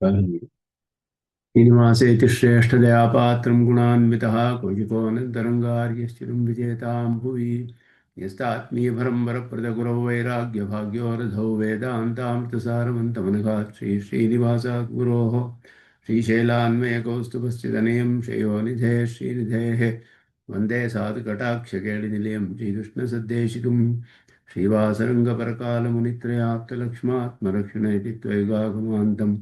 श्रीनिवासेति श्रेष्ठदया पात्रं गुणान्वितः कौशिकोऽनन्तरङ्गार्यश्चिरं विजेतां भुवि यस्तात्मीयभरं वरप्रदगुरौ वैराग्यभाग्योरधौ वेदान्तामृतसारमन्तमनघात् श्रीनिवासात् गुरोः श्रीशैलान्वयकौस्तुभश्चिदनयं श्रेयोनिधे श्रीनिधेः वन्दे साधुकटाक्षकेलिनिलयं श्रीकृष्णसद्देशिकं श्रीवासरङ्गपरकालमुनित्रयाप्तलक्ष्मात्मरक्षण इति त्वयिगागमान्तम्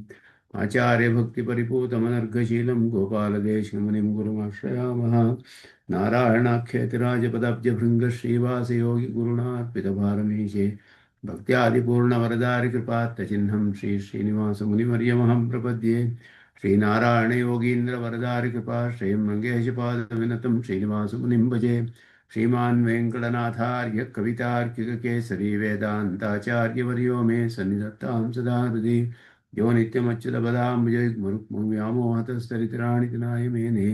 आचार्यभक्तिपरिपूतमनर्घशीलं गोपालदेशिकमुनिं गुरुमाश्रयामः नारायणाख्यतिराजपदाब्जभृङ्गश्रीवासयोगिगुरुणार्पितभारमीशे भक्त्यादिपूर्णवरदारिकृपात्तचिह्नं श्रीश्रीनिवासमुनिवर्यमहं प्रपद्ये श्रीनारायणयोगीन्द्रवरदारिकृपाश्रयं रङ्गेशपादविनतं श्रीनिवासमुनिं भजे श्रीमान् वेङ्कटनाथार्य कवितार्किककेसरी वेदान्ताचार्यवर्यो मे सन्निधत्तां सदा हृदि यो नित्यमच्युतपदाम्बुजयुग्मरुक्मव्यामोहतस्तरितराणि तनाय मेने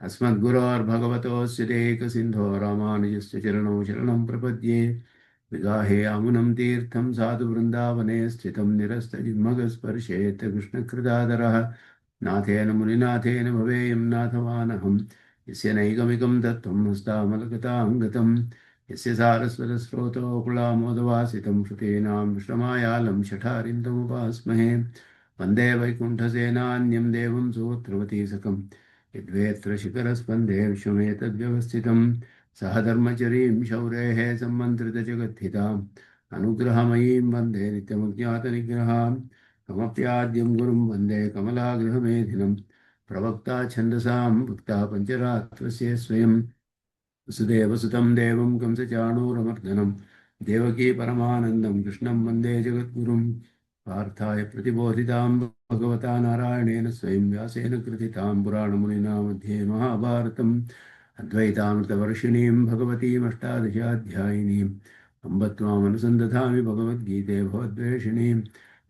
अस्मद्गुरोर्भगवतोऽस्य देकसिन्धो रामानुजस्य चरणौ शरणं प्रपद्ये विगाहे अमुनं तीर्थं साधुवृन्दावने स्थितं निरस्तजिह्मगस्पर्शेत् कृष्णकृतादरः नाथेन मुनिनाथेन भवेयं नाथवानहं यस्य नैगमिकं तत्त्वं हस्तामलगतां गतं यस्य सारस्वतस्रोतोकुलामोदवासितं श्रुतीनां विश्रमायालं शठारिन्दमुपास्महे वन्दे वैकुण्ठसेनान्यं देवं सूत्रवतीसकं यद्वेत्र शिखरस्पन्दे विश्वमेतद्व्यवस्थितं सह धर्मचरीं शौरेः सम्मन्त्रितजगद्धिताम् अनुग्रहमयीं वन्दे नित्यमज्ञातनिग्रहां कमप्याद्यं गुरुं वन्दे कमलागृहमेधिनं प्रवक्ता छन्दसां भुक्ता पञ्चरात्रस्य स्वयं वसुदेवसुतं देवं कंसचाणूरमर्दनं देवकी परमानन्दं कृष्णं वन्दे जगद्गुरुं पार्थाय प्रतिबोधितां भगवता नारायणेन स्वयं व्यासेन कृतितां पुराणमुनिना मध्ये महाभारतम् अद्वैतामृतवर्षिणीं भगवतीमष्टादशाध्यायिनीम् अम्ब त्वामनुसन्दधामि भगवद्गीते भवद्वेषिणीं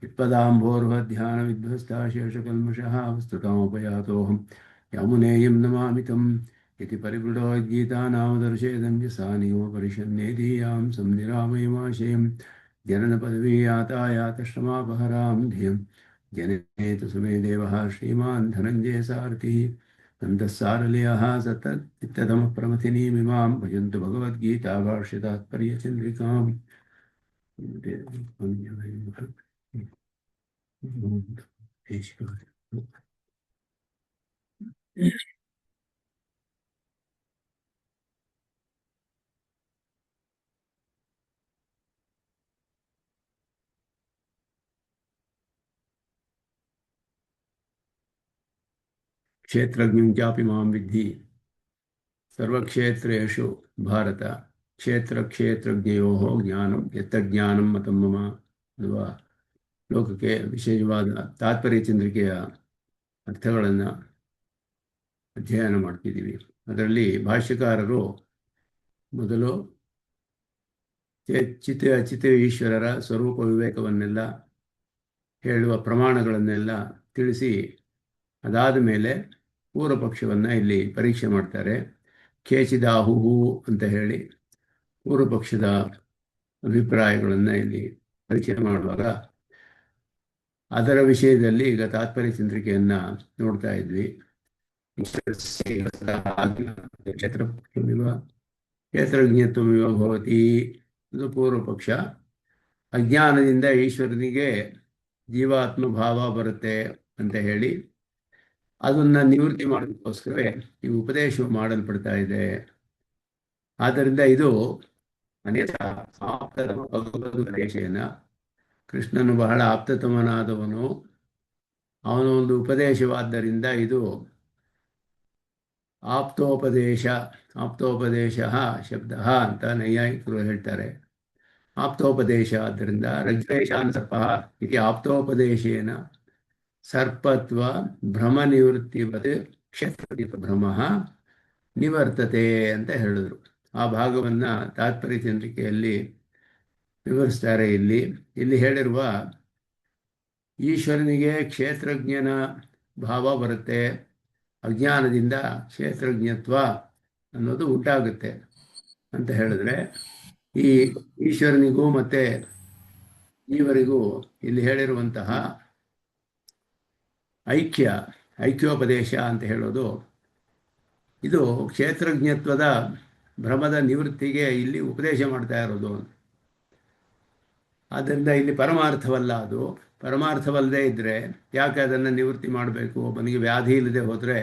यत्पदाम्भोर्वध्यानविध्वस्ता शेषकल्मषः वस्तुतामुपयातोऽहं यामुनेयं नमामि तम् इति परिवृढोद्गीतानामदर्शेदं यसानिगमपरिषन्नेधीयां संनिरामयमाशयं जननपदवीयातायातश्रमापहरां धियं जनेतु सुमे देवः श्रीमान् धनञ्जय सारथिः नन्दस्सारलयः सततमः प्रमथिनीमिमां भजन्तु भगवद्गीता भाष्यतात्पर्यचन्द्रिकाम् क्षेत्रज्ञं चापि मां विद्धि सर्वक्षेत्रेषु भारत क्षेत्रक्षेत्रज्ञयोः ज्ञानं यत्तज्ಞानं मतं मम ಅಲ್ವಾ ಲೋಕಕ್ಕೆ ವಿಶೇಷವಾದ ತಾತ್ಪರ್ಯ ಚಂದ್ರಿಕೆಯ ಅರ್ಥಗಳನ್ನು ಅಧ್ಯಯನ ಮಾಡ್ತಿದ್ದೀವಿ. ಅದರಲ್ಲಿ ಭಾಷ್ಯಕಾರರು ಮೊದಲು ಚಿತ್ತ ಅಚಿತ ಈಶ್ವರರ ಸ್ವರೂಪ ವಿವೇಕವನ್ನೆಲ್ಲ ಹೇಳುವ ಪ್ರಮಾಣಗಳನ್ನೆಲ್ಲ ತಿಳಿಸಿ ಅದಾದ ಮೇಲೆ ಪೂರ್ವ ಪಕ್ಷವನ್ನು ಇಲ್ಲಿ ಪರೀಕ್ಷೆ ಮಾಡ್ತಾರೆ. ಕೇಚಿದಾಹುಹು ಅಂತ ಹೇಳಿ ಪೂರ್ವ ಪಕ್ಷದ ಅಭಿಪ್ರಾಯಗಳನ್ನು ಇಲ್ಲಿ ಪರೀಕ್ಷೆ ಮಾಡುವಾಗ ಅದರ ವಿಷಯದಲ್ಲಿ ಈಗ ತಾತ್ಪರ್ಯ ಚಂದ್ರಿಕೆಯನ್ನ ನೋಡ್ತಾ ಇದ್ವಿ. ಕ್ಷೇತ್ರಜ್ಞತ್ವಮಿವ ಭವತಿ ಇದು ಪೂರ್ವ ಪಕ್ಷ. ಅಜ್ಞಾನದಿಂದ ಈಶ್ವರನಿಗೆ ಜೀವಾತ್ಮ ಭಾವ ಬರುತ್ತೆ ಅಂತ ಹೇಳಿ ಅದನ್ನ ನಿವೃತ್ತಿ ಮಾಡೋದಕ್ಕೋಸ್ಕರವೇ ಈ ಉಪದೇಶ ಮಾಡಲ್ಪಡ್ತಾ ಇದೆ. ಆದ್ದರಿಂದ ಇದು ಅನ್ಯಥಾ ಉಪದೇಶನ ಕೃಷ್ಣನು ಬಹಳ ಆಪ್ತತಮನಾದವನು, ಅವನ ಒಂದು ಉಪದೇಶವಾದ್ದರಿಂದ ಇದು ಆಪ್ತೋಪದೇಶ ಶಬ್ದ ಅಂತ ನೈಯಾಯಿಕರು ಹೇಳ್ತಾರೆ. ಆಪ್ತೋಪದೇಶ ಆದ್ದರಿಂದ ರಜ್ವೇಶಾನ್ ಸರ್ಪ ಇತಿ ಆಪ್ತೋಪದೇಶೇನ ಸರ್ಪತ್ವ ಭ್ರಮ ನಿವೃತ್ತಿವತ್ ಕ್ಷೇತ್ರ ಭ್ರಮ ನಿವರ್ತತೆ ಅಂತ ಹೇಳಿದ್ರು. ಆ ಭಾಗವನ್ನ ತಾತ್ಪರ್ಯ ಚಂದ್ರಿಕೆಯಲ್ಲಿ ವಿವರಿಸ್ತಾರೆ. ಇಲ್ಲಿ ಹೇಳಿರುವ ಈಶ್ವರನಿಗೆ ಕ್ಷೇತ್ರಜ್ಞನ ಭಾವ ಬರುತ್ತೆ, ಅಜ್ಞಾನದಿಂದ ಕ್ಷೇತ್ರಜ್ಞತ್ವ ಅನ್ನೋದು ಉಂಟಾಗುತ್ತೆ ಅಂತ ಹೇಳಿದ್ರೆ, ಈ ಈಶ್ವರನಿಗೂ ಮತ್ತೆ ಜೀವರಿಗೂ ಇಲ್ಲಿ ಹೇಳಿರುವಂತಹ ಐಕ್ಯ, ಐಕ್ಯೋಪದೇಶ ಅಂತ ಹೇಳೋದು, ಇದು ಕ್ಷೇತ್ರಜ್ಞತ್ವದ ಭ್ರಮದ ನಿವೃತ್ತಿಗೆ ಇಲ್ಲಿ ಉಪದೇಶ ಮಾಡ್ತಾ ಇರೋದು. ಆದ್ದರಿಂದ ಇಲ್ಲಿ ಪರಮಾರ್ಥವಲ್ಲ ಅದು. ಪರಮಾರ್ಥವಲ್ಲದೆ ಇದ್ದರೆ ಯಾಕೆ ಅದನ್ನು ನಿವೃತ್ತಿ ಮಾಡಬೇಕು? ಒಬ್ಬನಿಗೆ ವ್ಯಾಧಿ ಇಲ್ಲದೆ ಹೋದರೆ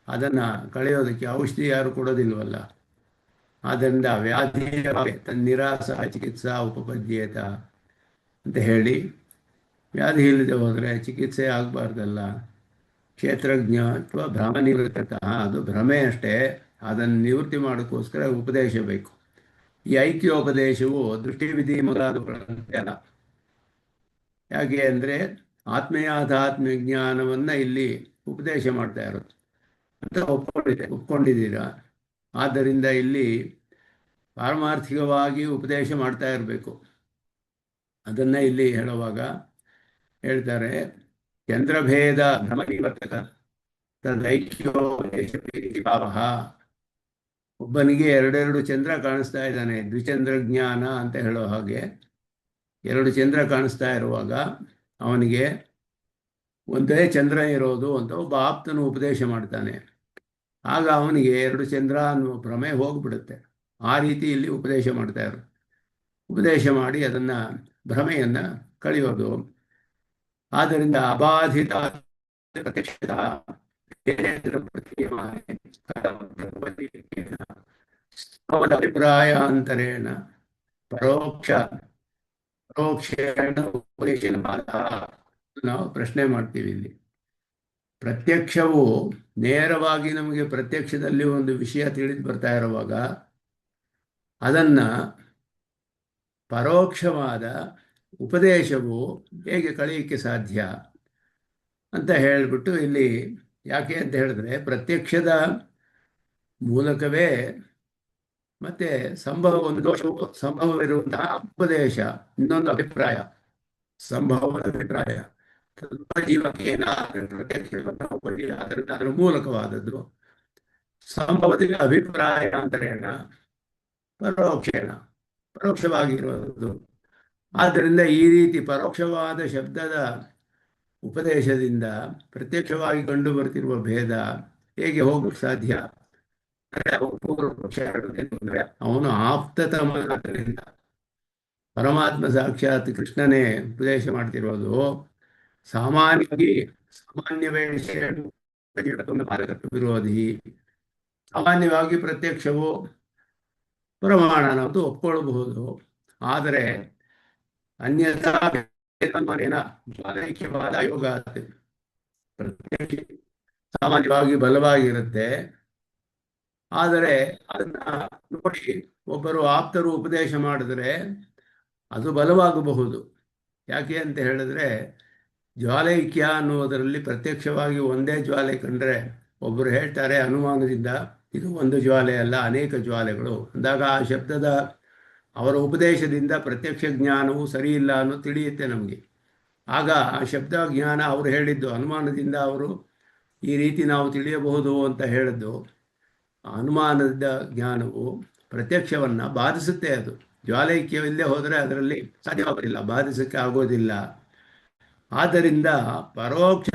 ಅದನ್ನು ಕಳೆಯೋದಕ್ಕೆ ಔಷಧಿ ಯಾರು ಕೊಡೋದಿಲ್ವಲ್ಲ. ಆದ್ದರಿಂದ ವ್ಯಾಧಿ ತನ್ನಿರಾಸ ಚಿಕಿತ್ಸಾ ಉಪಪದ್ಯೇತ ಅಂತ ಹೇಳಿ, ವ್ಯಾಧಿ ಇಲ್ಲದೆ ಹೋದರೆ ಚಿಕಿತ್ಸೆ ಆಗಬಾರ್ದಲ್ಲ. ಕ್ಷೇತ್ರಜ್ಞ ಅಥವಾ ಭ್ರಮ ನಿವೃತ್ತತಃ, ಅದು ಭ್ರಮೆ ಅಷ್ಟೇ, ಅದನ್ನು ನಿವೃತ್ತಿ ಮಾಡೋಕ್ಕೋಸ್ಕರ ಉಪದೇಶ ಬೇಕು. ಈ ಐಕ್ಯೋಪದೇಶವು ದೃಷ್ಟಿವಿಧಿ ಮೊದಲಾದವುಗಳಂತೆ ಅಲ್ಲ. ಯಾಕೆ ಅಂದರೆ ಆತ್ಮೀಯ ಜ್ಞಾನವನ್ನು ಇಲ್ಲಿ ಉಪದೇಶ ಮಾಡ್ತಾ ಇರೋದು ಅಂತ ಒಪ್ಕೊಂಡಿದ್ದೀರಾ. ಆದ್ದರಿಂದ ಇಲ್ಲಿ ಪಾರಮಾರ್ಥಿಕವಾಗಿ ಉಪದೇಶ ಮಾಡ್ತಾ ಇರಬೇಕು. ಅದನ್ನು ಇಲ್ಲಿ ಹೇಳುವಾಗ ಹೇಳ್ತಾರೆ, ಚಂದ್ರಭೇದ ಭ್ರಮ ನಿವರ್ತಕ ತದೈಕ್ಯೋಪದೇಶ ಭಾವ. ಒಬ್ಬನಿಗೆ ಎರಡೆರಡು ಚಂದ್ರ ಕಾಣಿಸ್ತಾ ಇದ್ದಾನೆ, ದ್ವಿಚಂದ್ರ ಜ್ಞಾನ ಅಂತ ಹೇಳೋ ಹಾಗೆ. ಎರಡು ಚಂದ್ರ ಕಾಣಿಸ್ತಾ ಇರುವಾಗ ಅವನಿಗೆ ಒಂದೇ ಚಂದ್ರ ಇರೋದು ಅಂತ ಒಬ್ಬ ಆಪ್ತನು ಉಪದೇಶ ಮಾಡ್ತಾನೆ. ಆಗ ಅವನಿಗೆ ಎರಡು ಚಂದ್ರ ಅನ್ನುವ ಭ್ರಮೆ ಹೋಗ್ಬಿಡುತ್ತೆ. ಆ ರೀತಿ ಇಲ್ಲಿ ಉಪದೇಶ ಮಾಡ್ತಾ ಇರು. ಉಪದೇಶ ಮಾಡಿ ಅದನ್ನು ಭ್ರಮೆಯನ್ನು ಕಳೆಯೋದು. ಆದ್ದರಿಂದ ಅಬಾಧಿತ ಪ್ರತ್ಯಕ್ಷ ಅಭಿಪ್ರಾಯಾಂತರೇಣ ಪರೋಕ್ಷ ಪರೋಕ್ಷೇಣ ಉಪದೇಶನ ನಾವು ಪ್ರಶ್ನೆ ಮಾಡ್ತೀವಿ. ಇಲ್ಲಿ ಪ್ರತ್ಯಕ್ಷವು ನೇರವಾಗಿ ನಮಗೆ ಪ್ರತ್ಯಕ್ಷದಲ್ಲಿ ಒಂದು ವಿಷಯ ತಿಳಿದು ಬರ್ತಾ ಇರುವಾಗ ಅದನ್ನು ಪರೋಕ್ಷವಾದ ಉಪದೇಶವು ಹೇಗೆ ಕಳೆಯಕ್ಕೆ ಸಾಧ್ಯ ಅಂತ ಹೇಳಿಬಿಟ್ಟು ಇಲ್ಲಿ, ಯಾಕೆ ಅಂತ ಹೇಳಿದ್ರೆ ಪ್ರತ್ಯಕ್ಷದ ಮೂಲಕವೇ ಮತ್ತೆ ಒಂದು ದೋಷವು ಸಂಭವವಿರುವಂತಹ ಉಪದೇಶ, ಇನ್ನೊಂದು ಅಭಿಪ್ರಾಯ, ಸಂಭವದ ಅಭಿಪ್ರಾಯ ಜೀವಕ್ಕೆ ಅದರ ಮೂಲಕವಾದದ್ದು. ಸಂಭವದ ಅಭಿಪ್ರಾಯ ಅಂತರೇನ ಪರೋಕ್ಷವಾಗಿರುವುದು. ಆದ್ದರಿಂದ ಈ ರೀತಿ ಪರೋಕ್ಷವಾದ ಶಬ್ದದ ಉಪದೇಶದಿಂದ ಪ್ರತ್ಯಕ್ಷವಾಗಿ ಕಂಡು ಬರ್ತಿರುವ ಭೇದ ಹೇಗೆ ಹೋಗಕ್ಕೆ ಸಾಧ್ಯ? ಅವನು ಆಪ್ತತಮದಿಂದ ಪರಮಾತ್ಮ ಸಾಕ್ಷಾತ್ ಕೃಷ್ಣನೇ ಉಪದೇಶ ಮಾಡ್ತಿರೋದು. ಸಾಮಾನ್ಯವೇ ವಿರೋಧಿ. ಸಾಮಾನ್ಯವಾಗಿ ಪ್ರತ್ಯಕ್ಷವು ಪ್ರಮಾಣ ಅನ್ನೋದು ಒಪ್ಕೊಳ್ಳಬಹುದು. ಆದರೆ ಅನ್ಯಥಾ ಐಕ್ಯವಾದ ಯೋಗ ಪ್ರತ್ಯಕ್ಷ ಸಾಮಾನ್ಯವಾಗಿ ಬಲವಾಗಿರುತ್ತೆ. ಆದರೆ ಅದನ್ನ ನೋಡಿ ಒಬ್ಬರು ಆಪ್ತರು ಉಪದೇಶ ಮಾಡಿದ್ರೆ ಅದು ಬಲವಾಗಬಹುದು. ಯಾಕೆ ಅಂತ ಹೇಳಿದ್ರೆ ಜ್ವಾಲೈಕ್ಯ ಅನ್ನುವುದರಲ್ಲಿ ಪ್ರತ್ಯಕ್ಷವಾಗಿ ಒಂದೇ ಜ್ವಾಲೆ ಕಂಡ್ರೆ ಒಬ್ಬರು ಹೇಳ್ತಾರೆ ಅನುಮಾನದಿಂದ ಇದು ಒಂದು ಜ್ವಾಲೆ ಅಲ್ಲ, ಅನೇಕ ಜ್ವಾಲೆಗಳು ಅಂದಾಗ ಆ ಶಬ್ದದ ಅವರ ಉಪದೇಶದಿಂದ ಪ್ರತ್ಯಕ್ಷ ಜ್ಞಾನವು ಸರಿ ಇಲ್ಲ ಅನ್ನೋ ತಿಳಿಯುತ್ತೆ ನಮಗೆ. ಆಗ ಆ ಶಬ್ದ ಜ್ಞಾನ ಅವರು ಹೇಳಿದ್ದು ಅನುಮಾನದಿಂದ ಅವರು ಈ ರೀತಿ ನಾವು ತಿಳಿಯಬಹುದು ಅಂತ ಹೇಳಿದ್ದು, ಅನುಮಾನದ ಜ್ಞಾನವು ಪ್ರತ್ಯಕ್ಷವನ್ನು ಬಾಧಿಸುತ್ತೆ. ಅದು ಜ್ವಾಲೈಕ್ಯವಿಲ್ಲದೆ ಹೋದರೆ ಅದರಲ್ಲಿ ಸಾಧ್ಯವಾಗೋದಿಲ್ಲ, ಬಾಧಿಸಕ್ಕೆ ಆಗೋದಿಲ್ಲ. ಆದ್ದರಿಂದ ಪರೋಕ್ಷ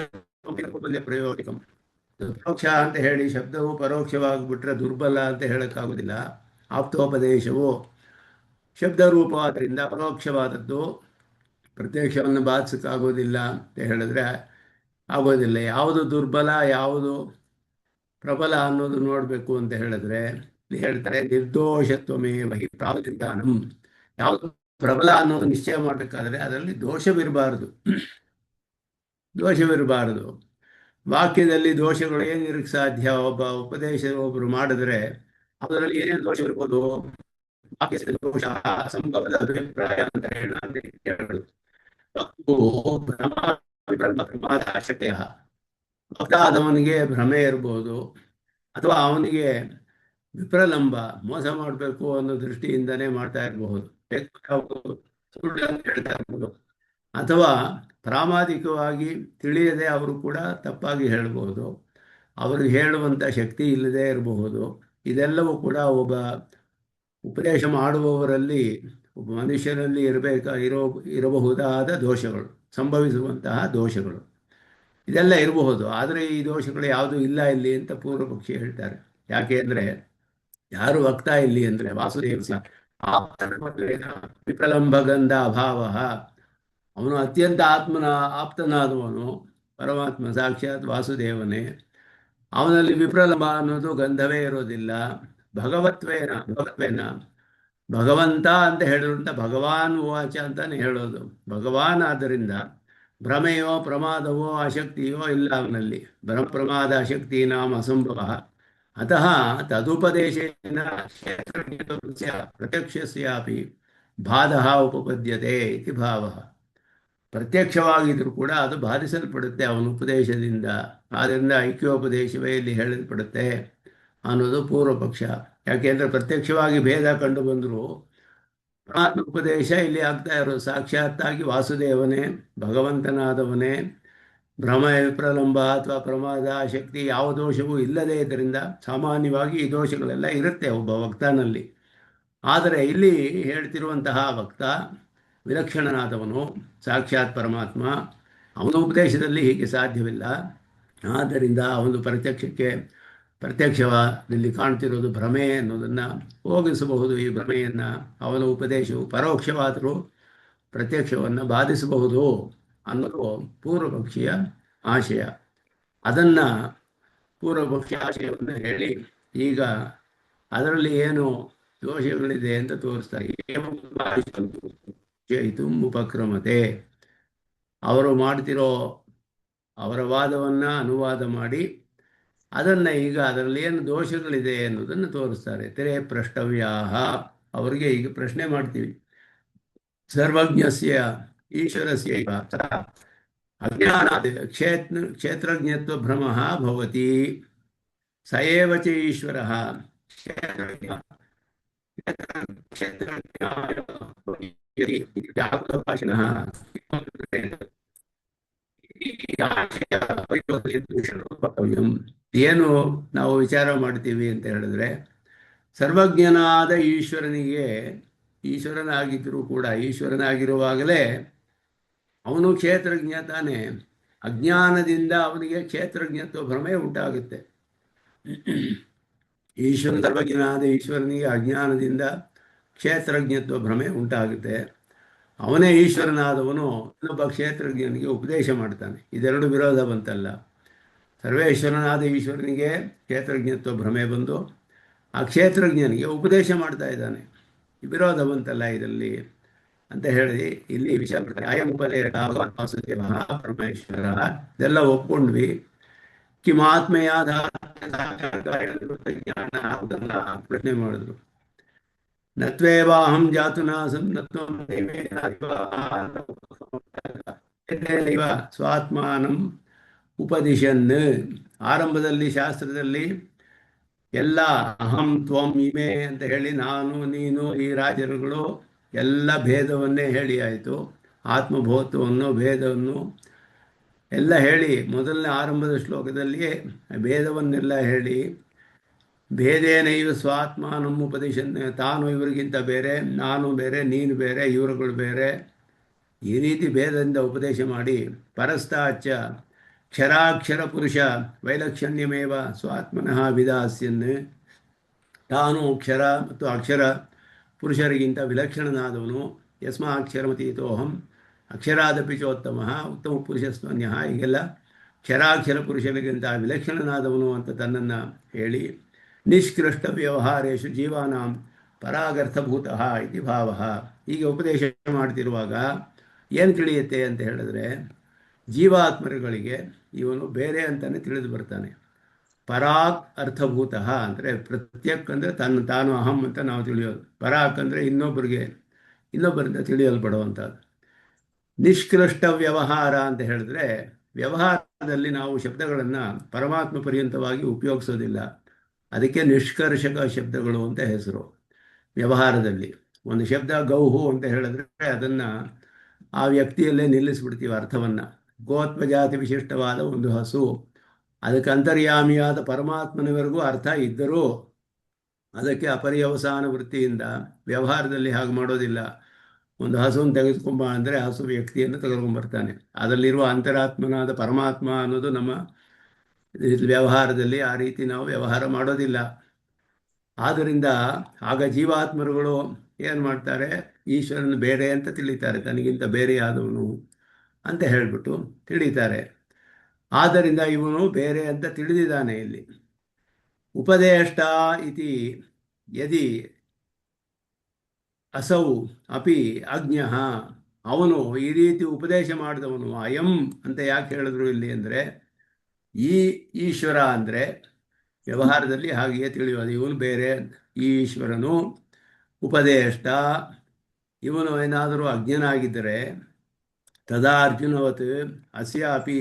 ಪ್ರಯೋಗ, ಪರೋಕ್ಷ ಅಂತ ಹೇಳಿ ಶಬ್ದವು ಪರೋಕ್ಷವಾಗಿಬಿಟ್ರೆ ದುರ್ಬಲ ಅಂತ ಹೇಳೋಕ್ಕಾಗೋದಿಲ್ಲ. ಆಪ್ತೋಪದೇಶವು ಶಬ್ದರೂಪವಾದ್ದರಿಂದ ಪರೋಕ್ಷವಾದದ್ದು ಪ್ರತ್ಯಕ್ಷವನ್ನು ಬಾಧಿಸೋಕ್ಕಾಗೋದಿಲ್ಲ ಅಂತ ಹೇಳಿದ್ರೆ ಆಗೋದಿಲ್ಲ. ಯಾವುದು ದುರ್ಬಲ ಯಾವುದು ಪ್ರಬಲ ಅನ್ನೋದು ನೋಡಬೇಕು ಅಂತ ಹೇಳಿದ್ರೆ ಇಲ್ಲಿ ಹೇಳ್ತಾರೆ ನಿರ್ದೋಷತ್ವಮೇ ವಹಿ ಪ್ರಾವಧಾನಂ. ಯಾವುದು ಪ್ರಬಲ ಅನ್ನೋದು ನಿಶ್ಚಯ ಮಾಡಬೇಕಾದ್ರೆ ಅದರಲ್ಲಿ ದೋಷವಿರಬಾರದು. ವಾಕ್ಯದಲ್ಲಿ ದೋಷಗಳು ಏನಿರಕ್ಕೆ ಸಾಧ್ಯ? ಒಬ್ಬ ಉಪದೇಶ ಒಬ್ಬರು ಮಾಡಿದ್ರೆ ಅದರಲ್ಲಿ ಏನೇನು ದೋಷವಿರ್ಬೋದು? ವಾಕ್ಯದ ದೋಷ, ಸಂಭವದ ಅಭಿಪ್ರಾಯ ಅಂತ ಹೇಳೋದು, ಶಕ್ಯ ಆದವನಿಗೆ ಭ್ರಮೆ ಇರ್ಬೋದು, ಅಥವಾ ಅವನಿಗೆ ವಿಪ್ರಲಂಬ ಮೋಸ ಮಾಡಬೇಕು ಅನ್ನೋ ದೃಷ್ಟಿಯಿಂದನೇ ಮಾಡ್ತಾ ಇರಬಹುದು, ಸುಳ್ಳು ಅಂತ ಹೇಳ್ತಾ ಇರ್ಬೋದು, ಅಥವಾ ಪ್ರಾಮಾಣಿಕವಾಗಿ ತಿಳಿಯದೆ ಅವರು ಕೂಡ ತಪ್ಪಾಗಿ ಹೇಳಬಹುದು, ಅವರು ಹೇಳುವಂಥ ಶಕ್ತಿ ಇಲ್ಲದೆ ಇರಬಹುದು. ಇದೆಲ್ಲವೂ ಕೂಡ ಒಬ್ಬ ಉಪದೇಶ ಮಾಡುವವರಲ್ಲಿ, ಒಬ್ಬ ಮನುಷ್ಯನಲ್ಲಿ ಇರಬಹುದಾದ ದೋಷಗಳು, ಸಂಭವಿಸುವಂತಹ ದೋಷಗಳು. ಇದೆಲ್ಲ ಇರಬಹುದು. ಆದರೆ ಈ ದೋಷಗಳು ಯಾವುದೂ ಇಲ್ಲ ಇಲ್ಲಿ ಅಂತ ಪೂರ್ವ ಪಕ್ಷಿ ಹೇಳ್ತಾರೆ. ಯಾಕೆ ಅಂದರೆ ಯಾರು ವಕ್ತಾ ಇಲ್ಲಿ ಅಂದರೆ ವಾಸುದೇವ ವಿಪ್ರಲಂಬಗಂಧ ಅಭಾವ, ಅವನು ಅತ್ಯಂತ ಆಪ್ತನಾದವನು, ಪರಮಾತ್ಮ ಸಾಕ್ಷಾತ್ ವಾಸುದೇವನೇ. ಅವನಲ್ಲಿ ವಿಪ್ರಲಂಬ ಅನ್ನೋದು ಗಂಧವೇ ಇರೋದಿಲ್ಲ. ಭಗವತ್ವೇನ ಭಗವಂತ ಅಂತ ಹೇಳಿದ್ರಂತ ಭಗವಾನ್ ವಾಚ ಅಂತಾನೆ ಹೇಳೋದು. ಭಗವಾನ್ ಆದ್ದರಿಂದ ಭ್ರಮೆಯೋ ಪ್ರಮಾದವೋ ಅಶಕ್ತಿಯೋ ಇಲ್ಲ ಅವನಲ್ಲಿ. ಪ್ರಮಾದ ಅಶಕ್ತಿ ನಾಮ ಅಸಂಭವ. ಅತಃ ತದುಪದೇಶೇನ ಕ್ಷೇತ್ರಜ್ಞತ್ವಸ್ಯ ಪ್ರತ್ಯಕ್ಷಸ್ಯಾಪಿ ಬಾಧಃ ಉಪಪದ್ಯತೆ ಇತಿ ಭಾವಃ. ಪ್ರತ್ಯಕ್ಷವಾಗಿದ್ರೂ ಕೂಡ ಅದು ಬಾಧಿಸಲ್ಪಡುತ್ತೆ ಅವನ ಉಪದೇಶದಿಂದ. ಆದ್ದರಿಂದ ಐಕ್ಯೋಪದೇಶವೇ ಇಲ್ಲಿ ಹೇಳಲ್ಪಡುತ್ತೆ ಅನ್ನೋದು ಪೂರ್ವ ಪಕ್ಷ. ಯಾಕೆಂದರೆ ಪ್ರತ್ಯಕ್ಷವಾಗಿ ಭೇದ ಕಂಡು ಬಂದರೂ ಪರಮಾತ್ಮ ಉಪದೇಶ ಇಲ್ಲಿ ಆಗ್ತಾ ಇರೋದು ಸಾಕ್ಷಾತ್ತಾಗಿ ವಾಸುದೇವನೇ, ಭಗವಂತನಾದವನೇ. ಭ್ರಮ ವಿಪ್ರಲಂಬ ಅಥವಾ ಪ್ರಮಾದ ಶಕ್ತಿ ಯಾವ ದೋಷವೂ ಇಲ್ಲದೇ ಇದರಿಂದ ಸಾಮಾನ್ಯವಾಗಿ ಈ ದೋಷಗಳೆಲ್ಲ ಇರುತ್ತೆ ಒಬ್ಬ ವಕ್ತಾನಲ್ಲಿ. ಆದರೆ ಇಲ್ಲಿ ಹೇಳ್ತಿರುವಂತಹ ವಕ್ತ ವಿಲಕ್ಷಣನಾದವನು, ಸಾಕ್ಷಾತ್ ಪರಮಾತ್ಮ. ಅವನ ಉಪದೇಶದಲ್ಲಿ ಹೀಗೆ ಸಾಧ್ಯವಿಲ್ಲ. ಆದ್ದರಿಂದ ಅವನು ಪ್ರತ್ಯಕ್ಷದಲ್ಲಿ ಕಾಣ್ತಿರೋದು ಭ್ರಮೆ ಅನ್ನೋದನ್ನು ಹೋಗಿಸಬಹುದು. ಈ ಭ್ರಮೆಯನ್ನು ಅವನ ಉಪದೇಶವು ಪರೋಕ್ಷವಾದರೂ ಪ್ರತ್ಯಕ್ಷವನ್ನು ಬಾಧಿಸಬಹುದು ಅನ್ನೋದು ಪೂರ್ವಪಕ್ಷಿಯ ಆಶಯ. ಅದನ್ನು ಪೂರ್ವಪಕ್ಷಿ ಆಶಯವನ್ನು ಹೇಳಿ ಈಗ ಅದರಲ್ಲಿ ಏನು ದೋಷಗಳಿದೆ ಅಂತ ತೋರಿಸ್ತಾರೆ. ಚೈತು ಉಪಕ್ರಮತೆ, ಅವರು ಮಾಡ್ತಿರೋ ಅವರ ವಾದವನ್ನು ಅನುವಾದ ಮಾಡಿ ಅದನ್ನು ಈಗ ಅದರಲ್ಲಿ ಏನು ದೋಷಗಳಿದೆ ಅನ್ನೋದನ್ನು ತೋರಿಸ್ತಾರೆ. ತೆರೆ ಪ್ರಷ್ಟವ್ಯಾಹ, ಅವರಿಗೆ ಈಗ ಪ್ರಶ್ನೆ ಮಾಡ್ತೀವಿ. ಸರ್ವಜ್ಞಸ್ಯ ಈಶ್ವರಸ್ಯ ಅಜ್ಞಾನಾತ್ ಕ್ಷೇತ್ರಜ್ಞತ್ವ ಭ್ರಮ ಭವತಿ. ಸ ಏವ ಚ ಈಶ್ವರಃ ಏನು ನಾವು ವಿಚಾರ ಮಾಡ್ತೀವಿ ಅಂತ ಹೇಳಿದ್ರೆ, ಸರ್ವಜ್ಞನಾದ ಈಶ್ವರನಾಗಿದ್ದರೂ ಕೂಡ ಈಶ್ವರನಾಗಿರುವಾಗಲೇ ಅವನು ಕ್ಷೇತ್ರಜ್ಞ ತಾನೇ. ಅಜ್ಞಾನದಿಂದ ಅವನಿಗೆ ಕ್ಷೇತ್ರಜ್ಞತ್ವ ಭ್ರಮೆ ಉಂಟಾಗುತ್ತೆ. ಸರ್ವಜ್ಞನಾದ ಈಶ್ವರನಿಗೆ ಅಜ್ಞಾನದಿಂದ ಕ್ಷೇತ್ರಜ್ಞತ್ವ ಭ್ರಮೆ ಉಂಟಾಗುತ್ತೆ. ಅವನೇ ಈಶ್ವರನಾದವನು ಇನ್ನೊಬ್ಬ ಕ್ಷೇತ್ರಜ್ಞನಿಗೆ ಉಪದೇಶ ಮಾಡ್ತಾನೆ. ಇದೆರಡು ವಿರೋಧ ಬಂತಲ್ಲ. ಸರ್ವೇಶ್ವರನಾದ ಈಶ್ವರನಿಗೆ ಕ್ಷೇತ್ರಜ್ಞತ್ವ ಭ್ರಮೆ ಬಂದು ಆ ಕ್ಷೇತ್ರಜ್ಞನಿಗೆ ಉಪದೇಶ ಮಾಡ್ತಾ ಇದ್ದಾನೆ. ವಿರೋಧ ಬಂತಲ್ಲ ಇದರಲ್ಲಿ ಅಂತ ಹೇಳಿ ಇಲ್ಲಿ ವಿಷಯ ವಾಸುದೇವ ಪರಮೇಶ್ವರ ಇದೆಲ್ಲ ಒಪ್ಕೊಂಡ್ವಿ. ಕಿಮಾತ್ಮೆಯಾದ ಜ್ಞಾನ ಪ್ರಶ್ನೆ ಮಾಡಿದ್ರು. ನತ್ವೇವಾಹಂ ಜಾತುನಾಸಂ ನತ್ವಂ ಸ್ವಾತ್ಮಾನಂ ಉಪದಿಶನ್. ಆರಂಭದಲ್ಲಿ ಶಾಸ್ತ್ರದಲ್ಲಿ ಎಲ್ಲ ಅಹಂ ತ್ವಂ ಇಮೆ ಅಂತ ಹೇಳಿ ನಾನು ನೀನು ಈ ರಾಜರುಗಳು ಎಲ್ಲ ಭೇದವನ್ನೇ ಹೇಳಿ ಆಯಿತು. ಆತ್ಮಭೂತವನ್ನು ಭೇದವನ್ನು ಎಲ್ಲ ಹೇಳಿ ಮೊದಲನೇ ಆರಂಭದ ಶ್ಲೋಕದಲ್ಲಿಯೇ ಭೇದವನ್ನೆಲ್ಲ ಹೇಳಿ ಭೇದೇನೈವ ಸ್ವಾತ್ಮಾನಂ ಉಪದೇಶನ್, ತಾನು ಇವರಿಗಿಂತ ಬೇರೆ, ನಾನು ಬೇರೆ, ನೀನು ಬೇರೆ, ಇವರುಗಳು ಬೇರೆ, ಈ ರೀತಿ ಭೇದದಿಂದ ಉಪದೇಶ ಮಾಡಿ ಪರಸ್ತಾಚ ಕ್ಷರಾಕ್ಷರ ಪುರುಷ ವೈಲಕ್ಷಣ್ಯಮೇವ ಸ್ವಾತ್ಮನಃ ವಿದಾಸ್ಯನ್, ತಾನು ಕ್ಷರ ಮತ್ತು ಅಕ್ಷರ ಪುರುಷರಿಗಿಂತ ವಿಲಕ್ಷಣನಾದವನು. ಯಸ್ಮಾಕ್ಷರಮತೀತೋಹಂ ಅಕ್ಷರಾದಪಿ ಚೋತ್ತಮ ಉತ್ತಮ ಪುರುಷಸ್ವನ್ಯ, ಹೀಗೆಲ್ಲ ಕ್ಷರಾಕ್ಷರ ಪುರುಷರಿಗಿಂತ ವಿಲಕ್ಷಣನಾದವನು ಅಂತ ತನ್ನನ್ನು ಹೇಳಿ ನಿಷ್ಕೃಷ್ಟ ವ್ಯವಹಾರೇಶು ಜೀವಾನಾಂ ಪರಾಗರ್ಥಭೂತಃ ಇತಿ ಭಾವಃ. ಹೀಗೆ ಉಪದೇಶ ಮಾಡ್ತಿರುವಾಗ ಏನು ತಿಳಿಯುತ್ತೆ ಅಂತ ಹೇಳಿದ್ರೆ, ಜೀವಾತ್ಮರುಗಳಿಗೆ ಇವನು ಬೇರೆ ಅಂತಲೇ ತಿಳಿದು ಬರ್ತಾನೆ. ಪರಾಕ್ ಅರ್ಥಭೂತಃ ಅಂದರೆ ಪ್ರತ್ಯಕ್ ಅಂದರೆ ತಾನು ಅಹಂ ಅಂತ ನಾವು ತಿಳಿಯೋದು. ಪರಾಕ್ ಅಂದರೆ ಇನ್ನೊಬ್ಬರಿಂದ ತಿಳಿಯಲ್ಪಡುವಂಥದ್ದು. ನಿಷ್ಕೃಷ್ಟ ವ್ಯವಹಾರ ಅಂತ ಹೇಳಿದ್ರೆ, ವ್ಯವಹಾರದಲ್ಲಿ ನಾವು ಶಬ್ದಗಳನ್ನು ಪರಮಾತ್ಮ ಪರ್ಯಂತವಾಗಿ ಉಪಯೋಗಿಸೋದಿಲ್ಲ. ಅದಕ್ಕೆ ನಿಷ್ಕರ್ಷಕ ಶಬ್ದಗಳು ಅಂತ ಹೆಸರು. ವ್ಯವಹಾರದಲ್ಲಿ ಒಂದು ಶಬ್ದ ಗೌಹು ಅಂತ ಹೇಳಿದ್ರೆ ಅದನ್ನು ಆ ವ್ಯಕ್ತಿಯಲ್ಲೇ ನಿಲ್ಲಿಸ್ಬಿಡ್ತೀವಿ ಅರ್ಥವನ್ನು. ಗೋತ್ವಜಾತಿ ವಿಶಿಷ್ಟವಾದ ಒಂದು ಹಸು, ಅದಕ್ಕೆ ಅಂತರ್ಯಾಮಿಯಾದ ಪರಮಾತ್ಮನವರೆಗೂ ಅರ್ಥ ಇದ್ದರೂ ಅದಕ್ಕೆ ಅಪರ್ಯವಸಾನ ವೃತ್ತಿಯಿಂದ ವ್ಯವಹಾರದಲ್ಲಿ ಹಾಗೆ ಮಾಡೋದಿಲ್ಲ. ಒಂದು ಹಸುವನ್ನು ತೆಗೆದುಕೊಂಬ ಅಂದರೆ ಹಸು ವ್ಯಕ್ತಿಯನ್ನು ತೆಗೆದುಕೊಂಡ್ಬರ್ತಾನೆ. ಅದರಲ್ಲಿರುವ ಅಂತರಾತ್ಮನಾದ ಪರಮಾತ್ಮ ಅನ್ನೋದು ನಮ್ಮ ವ್ಯವಹಾರದಲ್ಲಿ ಆ ರೀತಿ ನಾವು ವ್ಯವಹಾರ ಮಾಡೋದಿಲ್ಲ. ಆದ್ದರಿಂದ ಆಗ ಜೀವಾತ್ಮರುಗಳು ಏನು ಮಾಡ್ತಾರೆ, ಈಶ್ವರನ ಬೇರೆ ಅಂತ ತಿಳಿತಾರೆ, ತನಗಿಂತ ಬೇರೆಯಾದವನು ಅಂತ ಹೇಳಿಬಿಟ್ಟು ತಿಳಿತಾರೆ. ಆದ್ದರಿಂದ ಇವನು ಬೇರೆ ಅಂತ ತಿಳಿದಿದ್ದಾನೆ. ಇಲ್ಲಿ ಉಪದೇಷ್ಟ ಇತಿ ಯದಿ ಅಸೌ ಅಪಿ ಅಜ್ಞ, ಅವನು ಈ ರೀತಿ ಉಪದೇಶ ಮಾಡಿದವನು. ಅಯಂ ಅಂತ ಯಾಕೆ ಹೇಳಿದ್ರು ಇಲ್ಲಿ ಅಂದರೆ, ಈ ಈಶ್ವರ ಅಂದರೆ ವ್ಯವಹಾರದಲ್ಲಿ ಹಾಗೆಯೇ ತಿಳಿಯೋದು, ಇವನು ಬೇರೆ. ಈ ಈಶ್ವರನು ಉಪದೇಷ್ಟ, ಇವನು ಏನಾದರೂ ಅಜ್ಞನಾಗಿದ್ದರೆ ತದಾ ಅರ್ಜುನವತ್ ಅಸ್ಯಾಪಿ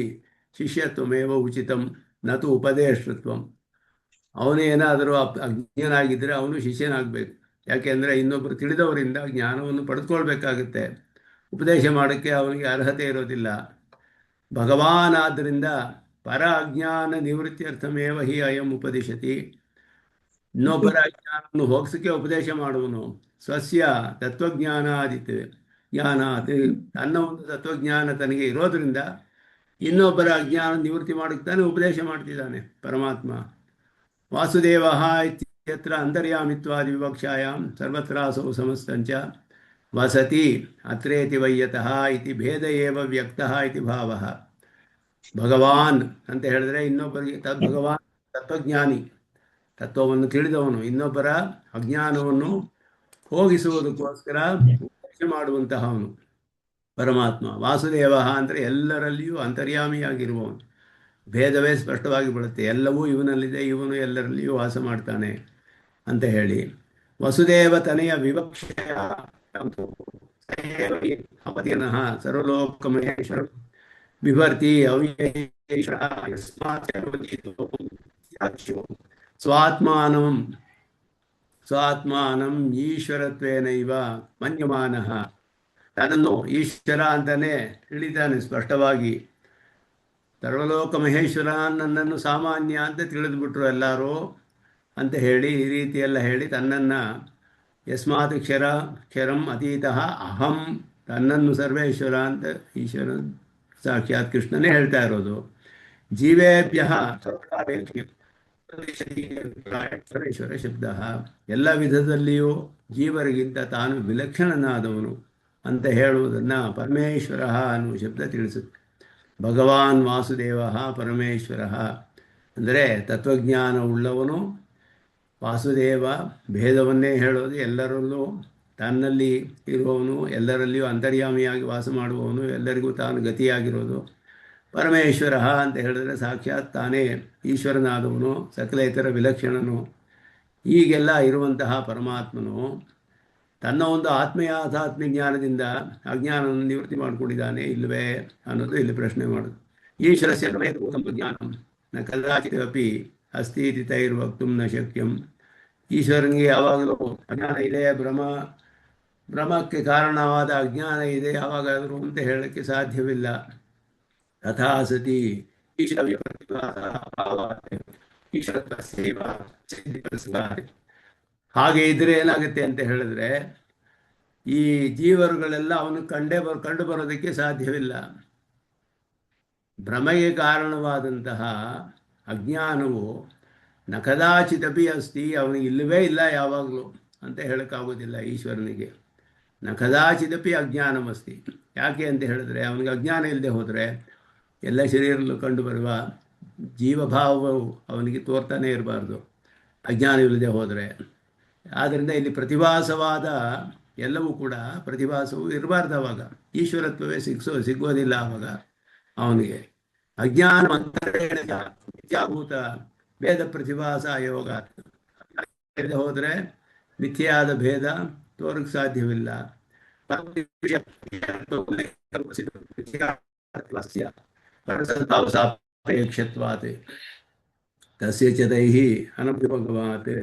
ಶಿಷ್ಯತ್ವಮೇವ ಉಚಿತಂ ನತು ಉಪದೇಷ್ಟತ್ವಂ. ಅವನೇನಾದರೂ ಅಜ್ಞನಾಗಿದ್ದರೆ ಅವನು ಶಿಷ್ಯನಾಗಬೇಕು. ಯಾಕೆಂದರೆ ಇನ್ನೊಬ್ಬರು ತಿಳಿದವರಿಂದ ಜ್ಞಾನವನ್ನು ಪಡೆದುಕೊಳ್ಬೇಕಾಗುತ್ತೆ. ಉಪದೇಶ ಮಾಡೋಕ್ಕೆ ಅವನಿಗೆ ಅರ್ಹತೆ ಇರೋದಿಲ್ಲ. ಭಗವಾನ್ ಆದ್ದರಿಂದ ಪರ ಅಜ್ಞಾನ ನಿವೃತ್ತಿಯರ್ಥಮೇವ ಹಿ ಅಯಂ ಉಪದಿಶತಿ. ಇನ್ನೊಬ್ಬರ ಅಜ್ಞಾನವನ್ನು ಹೋಗಿಸೋಕ್ಕೆ ಉಪದೇಶ ಮಾಡುವನು. ಸ್ವಸ್ಯ ತತ್ವಜ್ಞಾನಾದಿತ್ ಜ್ಞಾನಾತ್, ತನ್ನ ಒಂದು ತತ್ವಜ್ಞಾನ ತನಗೆ ಇರೋದರಿಂದ ಇನ್ನೊಬ್ಬರ ಅಜ್ಞಾನ ನಿವೃತ್ತಿ ಮಾಡುತ್ತಾನೆ, ಉಪದೇಶ ಮಾಡ್ತಿದ್ದಾನೆ ಪರಮಾತ್ಮ. ವಾಸುದೇವ ಇತ್ಯತ್ರ ಅಂತರ್ಯಾಮಿತ್ವಾದಿ ವಿವಕ್ಷಾಯಾಂ ಸರ್ವತ್ರಾಸೌ ಸಮಸ್ತಂಚ ವಸತಿ ಅತ್ರೇತಿ ವೈಯತಃ ಇತಿ ಭೇದ ಏವ ವ್ಯಕ್ತಃ ಇತಿ ಭಾವಃ. ಭಗವಾನ್ ಅಂತ ಹೇಳಿದ್ರೆ ಇನ್ನೊಬ್ಬರಿಗೆ ಭಗವಾನ್ ತತ್ವಜ್ಞಾನಿ, ತತ್ವವನ್ನು ತಿಳಿದವನು, ಇನ್ನೊಬ್ಬರ ಅಜ್ಞಾನವನ್ನು ಹೋಗಿಸುವುದಕ್ಕೋಸ್ಕರ ಉಪದೇಶ ಮಾಡುವಂತಹವನು ಪರಮಾತ್ಮ. ವಾಸುದೇವ ಅಂದರೆ ಎಲ್ಲರಲ್ಲಿಯೂ ಅಂತರ್ಯಾಮಿಯಾಗಿರುವವನು. ಭೇದವೇ ಸ್ಪಷ್ಟವಾಗಿ ಬೀಳುತ್ತೆ, ಎಲ್ಲವೂ ಇವನಲ್ಲಿದೆ, ಇವನು ಎಲ್ಲರಲ್ಲಿಯೂ ವಾಸ ಮಾಡ್ತಾನೆ ಅಂತ ಹೇಳಿ. ವಸುದೇವ ತನೆಯ ವಿವಕ್ಷೆಯ ಅವತಿನಃ ಸರ್ವಲೋಕಮಹೇಶ್ವರ ವಿಭರ್ತಿ ಅವ್ಯೇಶ್ವರ ಸ್ವಾತ್ಮಾನಂ ಈಶ್ವರತ್ವೇನೈವ ಮನ್ಯಮಾನಃ. ತನ್ನನ್ನು ಈಶ್ವರ ಅಂತಾನೆ ತಿಳಿದಾನೆ ಸ್ಪಷ್ಟವಾಗಿ. ಸರ್ವಲೋಕ ಮಹೇಶ್ವರ, ನನ್ನನ್ನು ಸಾಮಾನ್ಯ ಅಂತ ತಿಳಿದುಬಿಟ್ರು ಎಲ್ಲರೂ ಅಂತ ಹೇಳಿ ಈ ರೀತಿಯೆಲ್ಲ ಹೇಳಿ ತನ್ನನ್ನು ಯಸ್ಮಾತ್ ಕ್ಷರಂ ಅತೀತಃ ಅಹಂ, ತನ್ನನ್ನು ಸರ್ವೇಶ್ವರ ಅಂತ ಈಶ್ವರ ಸಾಕ್ಷಾತ್ ಕೃಷ್ಣನೇ ಹೇಳ್ತಾ ಇರೋದು. ಜೀವೇಭ್ಯ ಸರ್ವೇಶ್ವರ ಶಬ್ದ, ಎಲ್ಲ ವಿಧದಲ್ಲಿಯೂ ಜೀವರಿಗಿಂತ ತಾನು ವಿಲಕ್ಷಣನಾದವನು ಅಂತ ಹೇಳುವುದನ್ನು ಪರಮೇಶ್ವರ ಅನ್ನುವ ಶಬ್ದ ತಿಳಿಸುತ್ತೆ. ಭಗವಾನ್ ವಾಸುದೇವ ಪರಮೇಶ್ವರ ಅಂದರೆ ತತ್ವಜ್ಞಾನವುಳ್ಳವನು ವಾಸುದೇವ. ಭೇದವನ್ನೇ ಹೇಳೋದು, ಎಲ್ಲರಲ್ಲೂ ತನ್ನಲ್ಲಿ ಇರುವವನು, ಎಲ್ಲರಲ್ಲಿಯೂ ಅಂತರ್ಯಾಮಿಯಾಗಿ ವಾಸ ಮಾಡುವವನು, ಎಲ್ಲರಿಗೂ ತಾನು ಗತಿಯಾಗಿರೋದು. ಪರಮೇಶ್ವರ ಅಂತ ಹೇಳಿದ್ರೆ ಸಾಕ್ಷಾತ್ ತಾನೇ ಈಶ್ವರನಾದವನು, ಸಕಲೇತರ ವಿಲಕ್ಷಣನು. ಹೀಗೆಲ್ಲ ಇರುವಂತಹ ಪರಮಾತ್ಮನು ತನ್ನ ಒಂದು ಆತ್ಮೀಯ ಜ್ಞಾನದಿಂದ ಅಜ್ಞಾನವನ್ನು ನಿವೃತ್ತಿ ಮಾಡಿಕೊಂಡಿದ್ದಾನೆ ಇಲ್ಲವೇ ಅನ್ನೋದು ಇಲ್ಲಿ ಪ್ರಶ್ನೆ ಮಾಡೋದು. ಈಶ್ವರಸ್ಯ ಜ್ಞಾನಂ ನ ಕದಾಚಿದಪಿ ಅಸ್ತಿ ಇತಿ ತೈರ್ವಕ್ತುಂ ನ ಶಕ್ಯಂ. ಈಶ್ವರನಿಗೆ ಯಾವಾಗಲೂ ಅಜ್ಞಾನ ಇದೆ, ಭ್ರಮಕ್ಕೆ ಕಾರಣವಾದ ಅಜ್ಞಾನ ಇದೆ ಯಾವಾಗಾದರೂ ಅಂತ ಹೇಳಕ್ಕೆ ಸಾಧ್ಯವಿಲ್ಲ. ತಥಾ ಸತಿ ಹಾಗೆ ಇದ್ರೆ ಏನಾಗುತ್ತೆ ಅಂತ ಹೇಳಿದ್ರೆ, ಈ ಜೀವರುಗಳೆಲ್ಲ ಅವನು ಕಂಡು ಬರೋದಕ್ಕೆ ಸಾಧ್ಯವಿಲ್ಲ. ಭ್ರಮೆಗೆ ಕಾರಣವಾದಂತಹ ಅಜ್ಞಾನವು ನ ಕದಾಚಿದಪಿ ಅಸ್ತಿ, ಅವನಿಗೆ ಇಲ್ಲವೇ ಇಲ್ಲ ಯಾವಾಗಲೂ ಅಂತ ಹೇಳೋಕ್ಕಾಗೋದಿಲ್ಲ ಈಶ್ವರನಿಗೆ. ನ ಕದಾಚಿದಪಿ ಅಜ್ಞಾನಮಸ್ತಿ. ಯಾಕೆ ಅಂತ ಹೇಳಿದ್ರೆ, ಅವನಿಗೆ ಅಜ್ಞಾನ ಇಲ್ಲದೆ ಹೋದರೆ ಎಲ್ಲ ಶರೀರಲ್ಲೂ ಕಂಡುಬರುವ ಜೀವಭಾವವು ಅವನಿಗೆ ತೋರ್ತಾನೆ ಇರಬಾರ್ದು ಅಜ್ಞಾನವಿಲ್ಲದೆ ಹೋದರೆ. ಆದ್ದರಿಂದ ಇಲ್ಲಿ ಪ್ರತಿಭಾಸವಾದ ಎಲ್ಲವೂ ಕೂಡ ಪ್ರತಿಭಾಸವು ಇರಬಾರ್ದು. ಆವಾಗ ಈಶ್ವರತ್ವವೇ ಸಿಗೋದಿಲ್ಲ ಆವಾಗ ಅವನಿಗೆ. ಅಜ್ಞಾನ ಮಿಥ್ಯಾಭೂತ ಭೇದ ಪ್ರತಿಭಾಸ ಯೋಗ ಹೋದರೆ ಮಿಥ್ಯಾದ ಭೇದ ತೋರಕ್ಕೆ ಸಾಧ್ಯವಿಲ್ಲ. ಸಾಪೇಕ್ಷತ್ವಾತ್ ತಸ್ಯ ಚ ತೈಹಿ ಅನಭಿಭಂಗವಾತ್.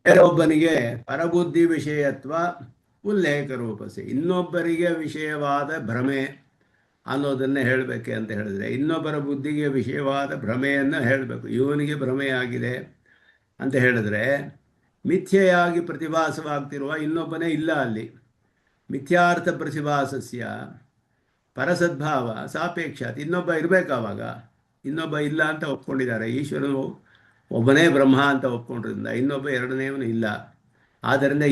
ಬೇರೊಬ್ಬನಿಗೆ ಪರಬುದ್ಧಿ ವಿಷಯತ್ವ ಉಲ್ಲೇಖ ರೂಪಸಿ, ಇನ್ನೊಬ್ಬರಿಗೆ ವಿಷಯವಾದ ಭ್ರಮೆ ಅನ್ನೋದನ್ನೇ ಹೇಳಬೇಕೆ ಅಂತ ಹೇಳಿದ್ರೆ, ಇನ್ನೊಬ್ಬರ ಬುದ್ಧಿಗೆ ವಿಷಯವಾದ ಭ್ರಮೆಯನ್ನು ಹೇಳಬೇಕು. ಇವನಿಗೆ ಭ್ರಮೆಯಾಗಿದೆ ಅಂತ ಹೇಳಿದ್ರೆ ಮಿಥ್ಯೆಯಾಗಿ ಪ್ರತಿಭಾಸವಾಗ್ತಿರುವ ಇನ್ನೊಬ್ಬನೇ ಇಲ್ಲ ಅಲ್ಲಿ. ಮಿಥ್ಯಾರ್ಥ ಪ್ರತಿಭಾಸಸ್ಯ ಪರಸದ್ಭಾವ ಸಾಪೇಕ್ಷಾತ್. ಇನ್ನೊಬ್ಬ ಇರಬೇಕು ಆವಾಗ, ಇನ್ನೊಬ್ಬ ಇಲ್ಲ ಅಂತ ಒಪ್ಕೊಂಡಿದ್ದಾರೆ. ಈಶ್ವರನು ಒಬ್ಬನೇ ಬ್ರಹ್ಮ ಅಂತ ಒಪ್ಕೊಂಡಿರಿಂದ ಇನ್ನೊಬ್ಬ ಎರಡನೇವನು ಇಲ್ಲ. ಆದ್ದರಿಂದ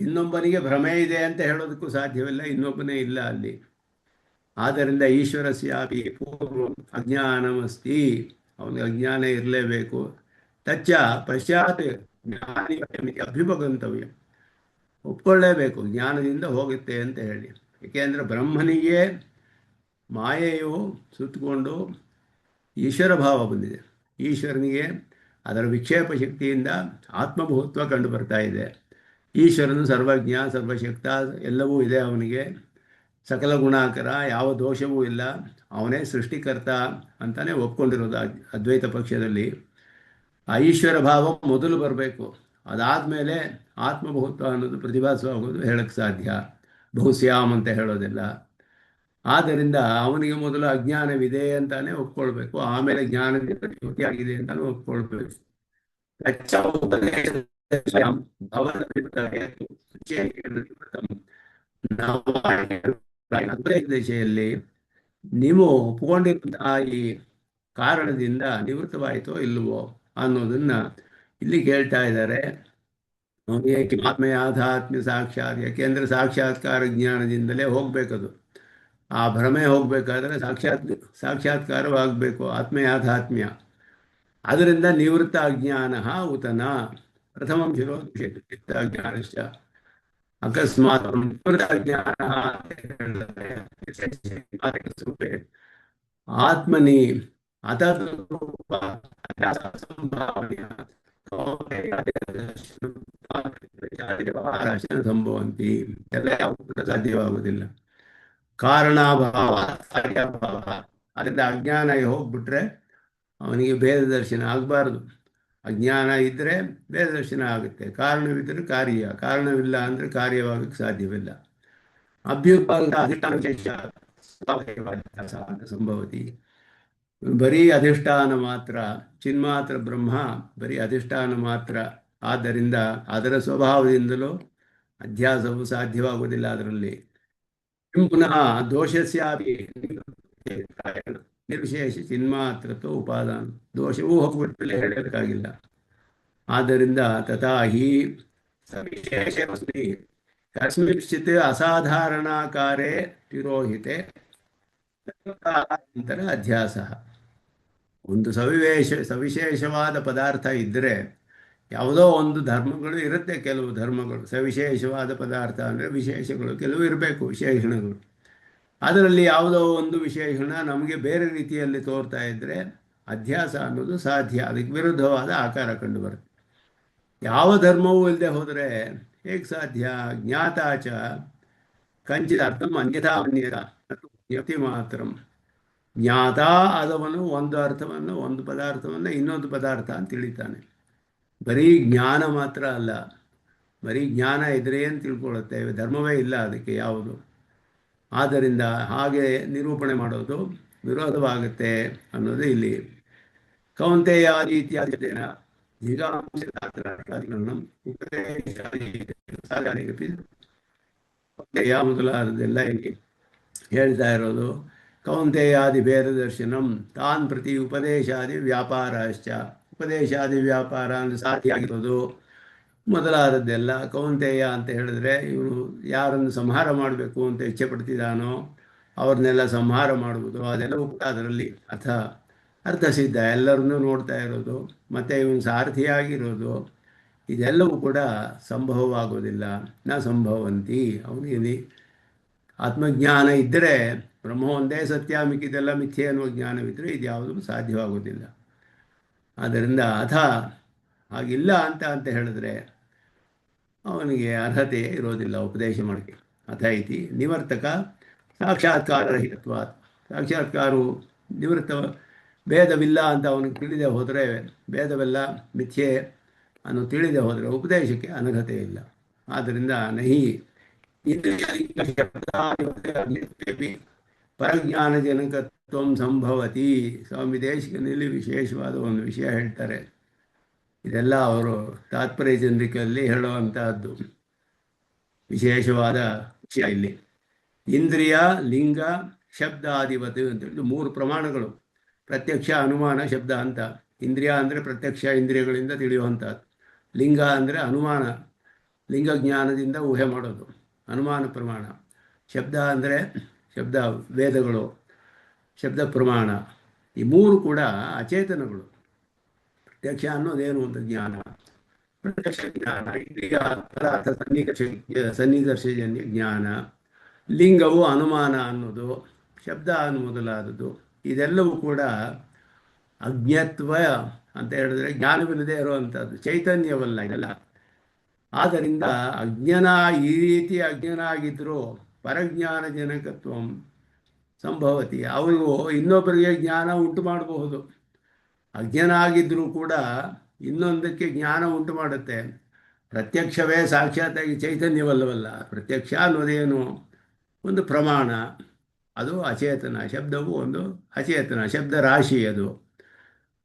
ಇನ್ನೊಬ್ಬನಿಗೆ ಭ್ರಮೆ ಇದೆ ಅಂತ ಹೇಳೋದಕ್ಕೂ ಸಾಧ್ಯವಿಲ್ಲ, ಇನ್ನೊಬ್ಬನೇ ಇಲ್ಲ ಅಲ್ಲಿ. ಆದ್ದರಿಂದ ಈಶ್ವರಸ್ಯಾಪಿ ಪೂರ್ವ ಅಜ್ಞಾನಮಸ್ತಿ, ಅವನಿಗೆ ಅಜ್ಞಾನ ಇರಲೇಬೇಕು. ತಚ್ಚ ಪಶ್ಚಾತ್ ಜ್ಞಾನಿ ಅಭ್ಯುಪಗಂತವ್ಯ, ಒಪ್ಕೊಳ್ಳೇಬೇಕು, ಜ್ಞಾನದಿಂದ ಹೋಗುತ್ತೆ ಅಂತ ಹೇಳಿ. ಏಕೆಂದರೆ ಬ್ರಹ್ಮನಿಗೆ ಮಾಯೆಯು ಸುತ್ತಕೊಂಡು ಈಶ್ವರ ಭಾವ ಬಂದಿದೆ. ಈಶ್ವರನಿಗೆ ಅದರ ವಿಕ್ಷೇಪ ಶಕ್ತಿಯಿಂದ ಆತ್ಮಭೂತ್ವ ಕಂಡು ಬರ್ತಾ ಇದೆ. ಈಶ್ವರನು ಸರ್ವಜ್ಞ ಸರ್ವಶಕ್ತ ಎಲ್ಲವೂ ಇದೆ ಅವನಿಗೆ, ಸಕಲ ಗುಣಾಕರ, ಯಾವ ದೋಷವೂ ಇಲ್ಲ, ಅವನೇ ಸೃಷ್ಟಿಕರ್ತ ಅಂತಲೇ ಒಪ್ಕೊಂಡಿರೋದು ಅದ್ವೈತ ಪಕ್ಷದಲ್ಲಿ. ಆ ಈಶ್ವರ ಭಾವ ಮೊದಲು ಬರಬೇಕು, ಅದಾದಮೇಲೆ ಆತ್ಮಭೂತ್ವ ಅನ್ನೋದು ಪ್ರತಿಭಾಸವಾಗೋದು ಹೇಳಕ್ಕೆ ಸಾಧ್ಯ. ಬಹುಶ್ಯಾಮ್ ಅಂತ ಹೇಳೋದಿಲ್ಲ. ಆದ್ದರಿಂದ ಅವನಿಗೆ ಮೊದಲು ಅಜ್ಞಾನವಿದೆ ಅಂತಾನೆ ಒಪ್ಕೊಳ್ಬೇಕು, ಆಮೇಲೆ ಜ್ಞಾನದಿಂದ ಜ್ಯೋತಿಯಾಗಿದೆ ಅಂತಾನು ಒಪ್ಕೊಳ್ಬೇಕು. ದಿಶೆಯಲ್ಲಿ ನೀವು ಒಪ್ಕೊಂಡಿರುವಂತಹ ಈ ಕಾರಣದಿಂದ ನಿವೃತ್ತವಾಯಿತೋ ಇಲ್ಲವೋ ಅನ್ನೋದನ್ನ ಇಲ್ಲಿ ಕೇಳ್ತಾ ಇದ್ದಾರೆ. ಆತ್ಮೀಯ ಆಧ್ಯಾತ್ಮ್ಯ ಸಾಕ್ಷಾತ್, ಯಾಕೆಂದ್ರೆ ಸಾಕ್ಷಾತ್ಕಾರ ಜ್ಞಾನದಿಂದಲೇ ಹೋಗ್ಬೇಕದು. ಆ ಭ್ರಮೆ ಹೋಗ್ಬೇಕಾದ್ರೆ ಸಾಕ್ಷಾತ್ಕಾರವಾಗಬೇಕು, ಆತ್ಮಯಾಥಾತ್ಮ್ಯ. ಅದರಿಂದ ನಿವೃತ್ತ ಅಜ್ಞಾನ ಉತನ ಪ್ರಥಮಂ ಶಿರೋಚಿತ್ತ ಜ್ಞಾನಶ್ಚ ಅಕಸ್ಮಾತ್ ನಿವೃತ್ತ ಅಜ್ಞಾನ ಆತ್ಮನಿ ಸಂಭವಂತಿ, ಎಲ್ಲ ಯಾವ ಸಾಧ್ಯವಾಗುವುದಿಲ್ಲ. ಕಾರಣಾಭಾವ ಕಾರ್ಯಾಭಾವ, ಅದರಿಂದ ಅಜ್ಞಾನ ಹೋಗ್ಬಿಟ್ರೆ ಅವನಿಗೆ ಭೇದ ದರ್ಶನ ಆಗಬಾರ್ದು. ಅಜ್ಞಾನ ಇದ್ದರೆ ಭೇದ ದರ್ಶನ ಆಗುತ್ತೆ, ಕಾರಣವಿದ್ದರೆ ಕಾರಣವಿಲ್ಲ ಅಂದರೆ ಕಾರ್ಯವಾಗಕ್ಕೆ ಸಾಧ್ಯವಿಲ್ಲ. ಅಭ್ಯುಪಾದ ಅಧಿಷ್ಠಾನ ವಿಶೇಷ ಸಂಭವತಿ, ಬರೀ ಅಧಿಷ್ಠಾನ ಮಾತ್ರ, ಚಿನ್ಮಾತ್ರ ಬ್ರಹ್ಮ ಬರೀ ಅಧಿಷ್ಠಾನ ಮಾತ್ರ. ಆದ್ದರಿಂದ ಅದರ ಸ್ವಭಾವದಿಂದಲೂ ಅಧ್ಯಾಸವು ಸಾಧ್ಯವಾಗುವುದಿಲ್ಲ. ಅದರಲ್ಲಿ ಪುನಃ ದೋಷಸ್ಯಾಪಿ ನಿರ್ವಿಶೇಷ ಚಿನ್ಮಾತ್ರತ್ವ ಉಪಾದಾನ, ದೋಷವೂ ಹೋಗ್ಬಿಟ್ಟಲ್ಲಿ ಹೇಳಬೇಕಾಗಿಲ್ಲ. ಆದ್ದರಿಂದ ತಥಾ ಹಿ ಸವಿಶೇಷಮಸ್ತಿ ಕಸ್ಮಿಂಶ್ಚಿತ್ ಅಸಾಧಾರಣಾಕಾರೇ ತಿರೋಹಿತೆ ನಂತರ ಅಧ್ಯಾಸ. ಒಂದು ಸವಿಶೇಷವಾದ ಪದಾರ್ಥ ಇದ್ದರೆ, ಯಾವುದೋ ಒಂದು ಧರ್ಮಗಳು ಇರುತ್ತೆ, ಕೆಲವು ಧರ್ಮಗಳು ಸವಿಶೇಷವಾದ ಪದಾರ್ಥ ಅಂದರೆ ವಿಶೇಷಗಳು ಕೆಲವು ಇರಬೇಕು, ವಿಶೇಷಣಗಳು. ಅದರಲ್ಲಿ ಯಾವುದೋ ಒಂದು ವಿಶೇಷಣ ನಮಗೆ ಬೇರೆ ರೀತಿಯಲ್ಲಿ ತೋರ್ತಾ ಇದ್ದರೆ ಅಧ್ಯಾಸ ಅನ್ನೋದು ಸಾಧ್ಯ, ಅದಕ್ಕೆ ವಿರುದ್ಧವಾದ ಆಕಾರ ಕಂಡು ಬರುತ್ತೆ. ಯಾವ ಧರ್ಮವೂ ಇಲ್ಲದೆ ಹೋದರೆ ಹೇಗೆ ಸಾಧ್ಯ? ಜ್ಞಾತಾಚ ಕಂಚಿದ ಅರ್ಥಂ ಅನ್ಯಥಾ ಅನ್ಯತಿ ಮಾತ್ರ. ಜ್ಞಾತ ಆದವನು ಒಂದು ಅರ್ಥವನ್ನು, ಒಂದು ಪದಾರ್ಥವನ್ನು ಇನ್ನೊಂದು ಪದಾರ್ಥ ಅಂತ ತಿಳಿತಾನೆ. ಬರೀ ಜ್ಞಾನ ಮಾತ್ರ ಅಲ್ಲ, ಬರೀ ಜ್ಞಾನ ಇದ್ರೆ ಏನು ತಿಳ್ಕೊಳ್ಳುತ್ತೇವೆ, ಧರ್ಮವೇ ಇಲ್ಲ ಅದಕ್ಕೆ ಯಾವುದು. ಆದ್ದರಿಂದ ಹಾಗೆ ನಿರೂಪಣೆ ಮಾಡೋದು ವಿರೋಧವಾಗುತ್ತೆ ಅನ್ನೋದು ಇಲ್ಲಿ. ಕೌಂತೆಯಾದಿ ಇತ್ಯಾದಿ ಮೊದಲಾದದೆಲ್ಲ ಇಲ್ಲಿ ಹೇಳ್ತಾ ಇರೋದು. ಕೌಂತೆಯಾದಿ ಭೇದ ದರ್ಶನಂ ತಾನ್ ಪ್ರತಿ ಉಪದೇಶಾದಿ ವ್ಯಾಪಾರಶ್ಚ, ಉಪದೇಶಾದಿ ವ್ಯಾಪಾರ ಅಂದರೆ ಸಾಧ್ಯ ಆಗಿರೋದು ಮೊದಲಾದದ್ದೆಲ್ಲ. ಕೌಂತೆಯ ಅಂತ ಹೇಳಿದ್ರೆ ಇವನು ಯಾರನ್ನು ಸಂಹಾರ ಮಾಡಬೇಕು ಅಂತ ಇಚ್ಛೆ ಪಡ್ತಿದ್ದಾನೋ ಅವ್ರನ್ನೆಲ್ಲ ಸಂಹಾರ ಮಾಡುವುದು, ಅದೆಲ್ಲವೂ ಕೂಡ ಅದರಲ್ಲಿ ಅರ್ಥಸಿದ್ಧ. ಎಲ್ಲರನ್ನೂ ನೋಡ್ತಾ ಇರೋದು, ಮತ್ತು ಇವನು ಸಾರಥಿಯಾಗಿರೋದು, ಇದೆಲ್ಲವೂ ಕೂಡ ಸಂಭವವಾಗೋದಿಲ್ಲ. ನ ಸಂಭವಂತಿ. ಅವನಿಗೆ ಆತ್ಮಜ್ಞಾನ ಇದ್ದರೆ ಬ್ರಹ್ಮ ಒಂದೇ ಸತ್ಯ, ಮಿಕ್ಕಿದೆಲ್ಲ ಮಿಥ್ಯೆ ಅನ್ನುವ ಜ್ಞಾನವಿದ್ದರೆ ಇದು ಯಾವುದೂ ಸಾಧ್ಯವಾಗೋದಿಲ್ಲ. ಆದ್ದರಿಂದ ಹಾಗಿಲ್ಲ ಅಂತ ಹೇಳಿದ್ರೆ ಅವನಿಗೆ ಅರ್ಹತೆ ಇರೋದಿಲ್ಲ ಉಪದೇಶ ಮಾಡೋಕ್ಕೆ. ಇತಿ ನಿವರ್ತಕ ಸಾಕ್ಷಾತ್ಕಾರರಹಿತತ್ವ, ಸಾಕ್ಷಾತ್ಕಾರವು ನಿವೃತ್ತ, ಭೇದವಿಲ್ಲ ಅಂತ ಅವನಿಗೆ ತಿಳಿದೇ ಹೋದರೆ, ಭೇದವೆಲ್ಲ ಮಿಥ್ಯೆ ಅನ್ನೋ ತಿಳಿದೇ ಹೋದರೆ ಉಪದೇಶಕ್ಕೆ ಅನರ್ಹತೆ ಇಲ್ಲ. ಆದ್ದರಿಂದ ನಹಿ ಪರಜ್ಞಾನಜನಕತ್ವ ಸಂಭವತಿ. ಸ್ವಾಮಿ ದೇಶಿಕನಲ್ಲಿ ವಿಶೇಷವಾದ ಒಂದು ವಿಷಯ ಹೇಳ್ತಾರೆ. ಇದೆಲ್ಲ ಅವರು ತಾತ್ಪರ್ಯ ಚಂದ್ರಿಕೆಯಲ್ಲಿ ಹೇಳುವಂತಹದ್ದು. ವಿಶೇಷವಾದ ವಿಷಯ ಇಲ್ಲಿ. ಇಂದ್ರಿಯ, ಲಿಂಗ, ಶಬ್ದಾಧಿಪತಿ ಅಂತೇಳಿ 3 ಪ್ರಮಾಣಗಳು. ಪ್ರತ್ಯಕ್ಷ, ಅನುಮಾನ, ಶಬ್ದ ಅಂತ. ಇಂದ್ರಿಯ ಅಂದರೆ ಪ್ರತ್ಯಕ್ಷ ಇಂದ್ರಿಯಗಳಿಂದ ತಿಳಿಯುವಂಥದ್ದು. ಲಿಂಗ ಅಂದರೆ ಅನುಮಾನ, ಲಿಂಗ ಜ್ಞಾನದಿಂದ ಊಹೆ ಮಾಡೋದು, ಅನುಮಾನ ಪ್ರಮಾಣ. ಶಬ್ದ ಅಂದರೆ ಶಬ್ದ, ವೇದಗಳು, ಶಬ್ದ ಪ್ರಮಾಣ. ಈ 3 ಕೂಡ ಅಚೇತನಗಳು. ಪ್ರತ್ಯಕ್ಷ ಅನ್ನೋದೇನು ಒಂದು ಜ್ಞಾನ, ಪ್ರತ್ಯಕ್ಷ ಜ್ಞಾನ. ಇಂದ್ರಿಯ ಪದಾರ್ಥ ಸನ್ನಿಕರ್ಷಜನ್ಯ ಜ್ಞಾನ. ಲಿಂಗವು ಅನುಮಾನ ಅನ್ನೋದು, ಶಬ್ದ ಅನ್ನು ಮೊದಲಾದದ್ದು. ಇದೆಲ್ಲವೂ ಕೂಡ ಅಜ್ಞತ್ವ ಅಂತ ಹೇಳಿದ್ರೆ ಜ್ಞಾನವಿಲ್ಲದೆ ಇರುವಂಥದ್ದು, ಚೈತನ್ಯವಲ್ಲ ಇದೆಲ್ಲ. ಆದ್ದರಿಂದ ಈ ರೀತಿ ಅಜ್ಞನಾಗಿದ್ದರೂ ಪರಜ್ಞಾನ ಜನಕತ್ವ ಸಂಭವತಿ. ಅವರು ಇನ್ನೊಬ್ಬರಿಗೆ ಜ್ಞಾನ ಉಂಟು ಮಾಡಬಹುದು. ಅಜ್ಞನಾಗಿದ್ದರೂ ಕೂಡ ಇನ್ನೊಂದಕ್ಕೆ ಜ್ಞಾನ ಉಂಟು ಮಾಡುತ್ತೆ. ಪ್ರತ್ಯಕ್ಷವೇ ಸಾಕ್ಷಾತ್ತಾಗಿ ಚೈತನ್ಯವಲ್ಲವಲ್ಲ. ಪ್ರತ್ಯಕ್ಷ ಅನ್ನೋದೇನು, ಒಂದು ಪ್ರಮಾಣ, ಅದು ಅಚೇತನ. ಶಬ್ದವು ಒಂದು ಅಚೇತನ, ಶಬ್ದ ರಾಶಿ ಅದು.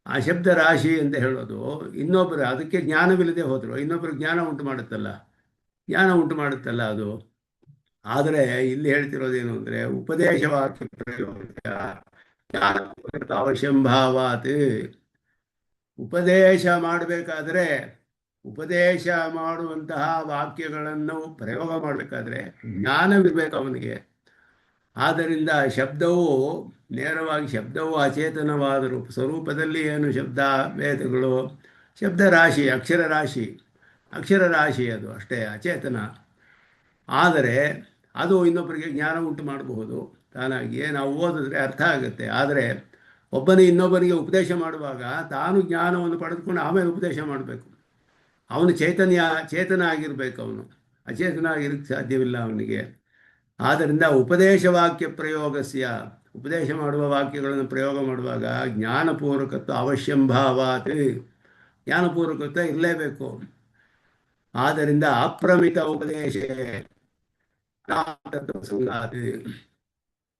ಆ ಶಬ್ದ ರಾಶಿ ಅಂತ ಹೇಳೋದು ಇನ್ನೊಬ್ಬರು, ಅದಕ್ಕೆ ಜ್ಞಾನವಿಲ್ಲದೆ ಹೋದರು ಇನ್ನೊಬ್ಬರು ಜ್ಞಾನ ಉಂಟು ಮಾಡುತ್ತಲ್ಲ ಅದು. ಆದರೆ ಇಲ್ಲಿ ಹೇಳ್ತಿರೋದೇನು ಅಂದರೆ ಉಪದೇಶವಾಕ್ಯ ಪ್ರಯೋಗ ಅವಶ್ಯಂಭಾವಾತ್. ಉಪದೇಶ ಮಾಡಬೇಕಾದ್ರೆ, ಉಪದೇಶ ಮಾಡುವಂತಹ ವಾಕ್ಯಗಳನ್ನು ಪ್ರಯೋಗ ಮಾಡಬೇಕಾದ್ರೆ ಜ್ಞಾನವಿರಬೇಕು ಅವನಿಗೆ. ಆದ್ದರಿಂದ ಶಬ್ದವು ಅಚೇತನವಾದ ಸ್ವರೂಪದಲ್ಲಿ ಏನು ಶಬ್ದ, ವೇದಗಳು, ಶಬ್ದ ರಾಶಿ, ಅಕ್ಷರ ರಾಶಿ ಅದು ಅಷ್ಟೇ ಅಚೇತನ. ಆದರೆ ಅದು ಇನ್ನೊಬ್ಬರಿಗೆ ಜ್ಞಾನ ಉಂಟು ಮಾಡಬಹುದು ತಾನಾಗಿಯೇ. ನಾವು ಓದಿದ್ರೆ ಅರ್ಥ ಆಗುತ್ತೆ. ಆದರೆ ಇನ್ನೊಬ್ಬನಿಗೆ ಉಪದೇಶ ಮಾಡುವಾಗ ತಾನು ಜ್ಞಾನವನ್ನು ಪಡೆದುಕೊಂಡು ಆಮೇಲೆ ಉಪದೇಶ ಮಾಡಬೇಕು. ಅವನು ಚೇತನ ಆಗಿರಬೇಕು. ಅವನು ಅಚೇತನ ಆಗಿರಕ್ಕೆ ಸಾಧ್ಯವಿಲ್ಲ ಅವನಿಗೆ. ಆದ್ದರಿಂದ ಉಪದೇಶವಾಕ್ಯ ಪ್ರಯೋಗಸ್ಯ, ಉಪದೇಶ ಮಾಡುವ ವಾಕ್ಯಗಳನ್ನು ಪ್ರಯೋಗ ಮಾಡುವಾಗ ಜ್ಞಾನಪೂರ್ವಕತ್ವ ಅವಶ್ಯಂಭಾವಾತ್, ಜ್ಞಾನಪೂರ್ವಕತ್ವ ಇರಲೇಬೇಕು. ಆದ್ದರಿಂದ ಅಪ್ರಮಿತ ಉಪದೇಶ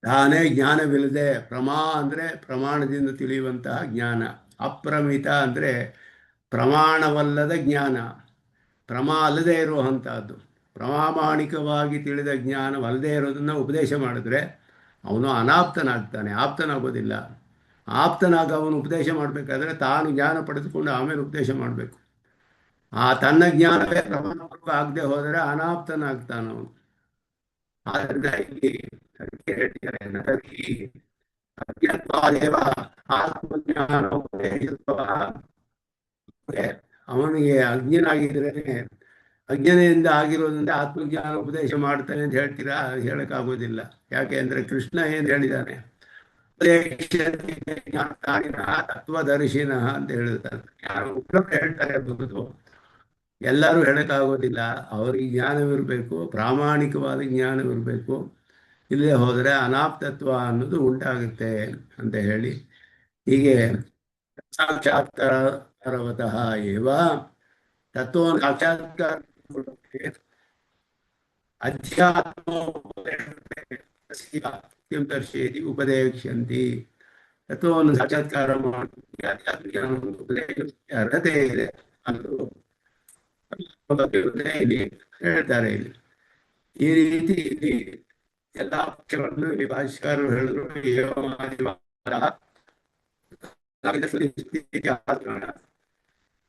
ತಾನೇ ಜ್ಞಾನವಿಲ್ಲದೆ, ಅಂದರೆ ಪ್ರಮಾಣದಿಂದ ತಿಳಿಯುವಂತಹ ಜ್ಞಾನ. ಅಪ್ರಮಿತ ಅಂದರೆ ಪ್ರಮಾಣವಲ್ಲದ ಜ್ಞಾನ, ಅಲ್ಲದೆ ಇರುವಂತಹದ್ದು. ಪ್ರಾಮಾಣಿಕವಾಗಿ ತಿಳಿದ ಜ್ಞಾನವಲ್ಲದೆ ಇರೋದನ್ನು ಉಪದೇಶ ಮಾಡಿದ್ರೆ ಅವನು ಅನಾಪ್ತನಾಗ್ತಾನೆ, ಆಪ್ತನಾಗೋದಿಲ್ಲ. ಅವನು ಉಪದೇಶ ಮಾಡಬೇಕಾದ್ರೆ ತಾನು ಜ್ಞಾನ ಪಡೆದುಕೊಂಡು ಆಮೇಲೆ ಉಪದೇಶ ಮಾಡಬೇಕು. ತನ್ನ ಜ್ಞಾನವೇ ಪ್ರಮಾಣಪೂರ್ವಕ ಆಗದೆ ಹೋದರೆ ಅನಾಪ್ತನಾಗ್ತಾನವನು. ಆದ್ದರಿಂದ ಇಲ್ಲಿ ಹೇಳ್ತಾರೆ, ಆತ್ಮಜ್ಞಾನ ಅವನಿಗೆ ಅಜ್ಞಾನದಿಂದ ಆಗಿರೋದ್ರಿಂದ ಆತ್ಮಜ್ಞಾನ ಉಪದೇಶ ಮಾಡ್ತಾನೆ ಅಂತ ಹೇಳ್ತೀರಾ? ಹೇಳಕ್ಕಾಗೋದಿಲ್ಲ. ಯಾಕೆ ಅಂದರೆ ಕೃಷ್ಣ ಏನು ಹೇಳಿದ್ದಾನೆ, ತತ್ವದರ್ಶಿನ ಅಂತ ಹೇಳಿರ್ತಾರೆ. ಹೇಳ್ತಾರೆ, ಎಲ್ಲರೂ ಹೇಳಕ್ಕಾಗೋದಿಲ್ಲ. ಅವ್ರಿಗೆ ಜ್ಞಾನವಿರಬೇಕು, ಪ್ರಾಮಾಣಿಕವಾದ ಜ್ಞಾನವಿರಬೇಕು. ಇಲ್ಲದೆ ಹೋದರೆ ಅನಾಪ್ತತ್ವ ಅನ್ನೋದು ಉಂಟಾಗುತ್ತೆ ಅಂತ ಹೇಳಿ, ಹೀಗೆ ಸಾಕ್ಷಾತ್ಕಾರವತಃ ಏವ ತತ್ವವನ್ನು ಸಾಕ್ಷಾತ್ಕಾರ ಅಧ್ಯಾತ್ಮದರ್ಶೇತಿ ಉಪದೇಶಂತಿ. ತತ್ವವನ್ನು ಸಾಕ್ಷಾತ್ಕಾರ ಅರ್ಹತೆ ಇದೆ ಅನ್ನೋದು ಹೇಳ್ತಾರೆ. ಇಲ್ಲಿ ಈ ರೀತಿ ಎಲ್ಲ ಪಕ್ಷಗಳನ್ನು ಭಾಷೆಕಾರರು ಹೇಳಿದ್ರು.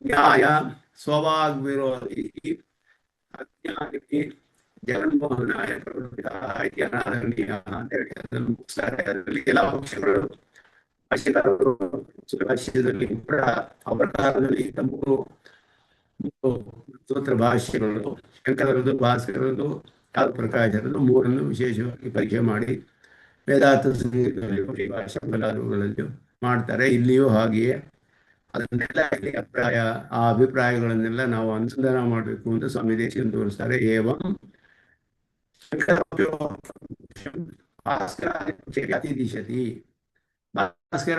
ನ್ಯಾಯ ಸ್ವವಾಗ್ವಿರೋಧಿ ಅಜ್ಞಾನಿ ಜಗನ್ಮೋಹನಾಯ ಅಂತ ಹೇಳಿ ಅದನ್ನು ಮುಗಿಸ್ತಾರೆ. ಅದರಲ್ಲಿ ಎಲ್ಲ ಪಕ್ಷಗಳು ಭಾಷೆಕಾರರು ಭಾಷ್ಯದಲ್ಲಿ ಕೂಡ ಅವರ ಕಾಲದಲ್ಲಿ ತಮ್ಮ ಸ್ತೋತ್ರ ಭಾಷ್ಯಗಳು, ಶಂಕರರದು, ಭಾಸ್ಕರದು, ಪ್ರಕಾಶರದು 3 ವಿಶೇಷವಾಗಿ ಪರೀಕ್ಷೆ ಮಾಡಿ ವೇದಾಂತ ಸಂಗೀತದಲ್ಲಿ ಭಾಷೆ ಮೊದಲಾದವುಗಳಲ್ಲಿ ಮಾಡ್ತಾರೆ. ಇಲ್ಲಿಯೂ ಹಾಗೆಯೇ ಅದನ್ನೆಲ್ಲ ಆ ಅಭಿಪ್ರಾಯಗಳನ್ನೆಲ್ಲ ನಾವು ಅನುಸಂಧಾನ ಮಾಡಬೇಕು ಅಂತ ಸ್ವಾಮಿ ದೇಶಿಕರು ತೋರಿಸ್ತಾರೆ. ಏವಂ ಅತಿದಿಶತಿ ಭಾಸ್ಕರ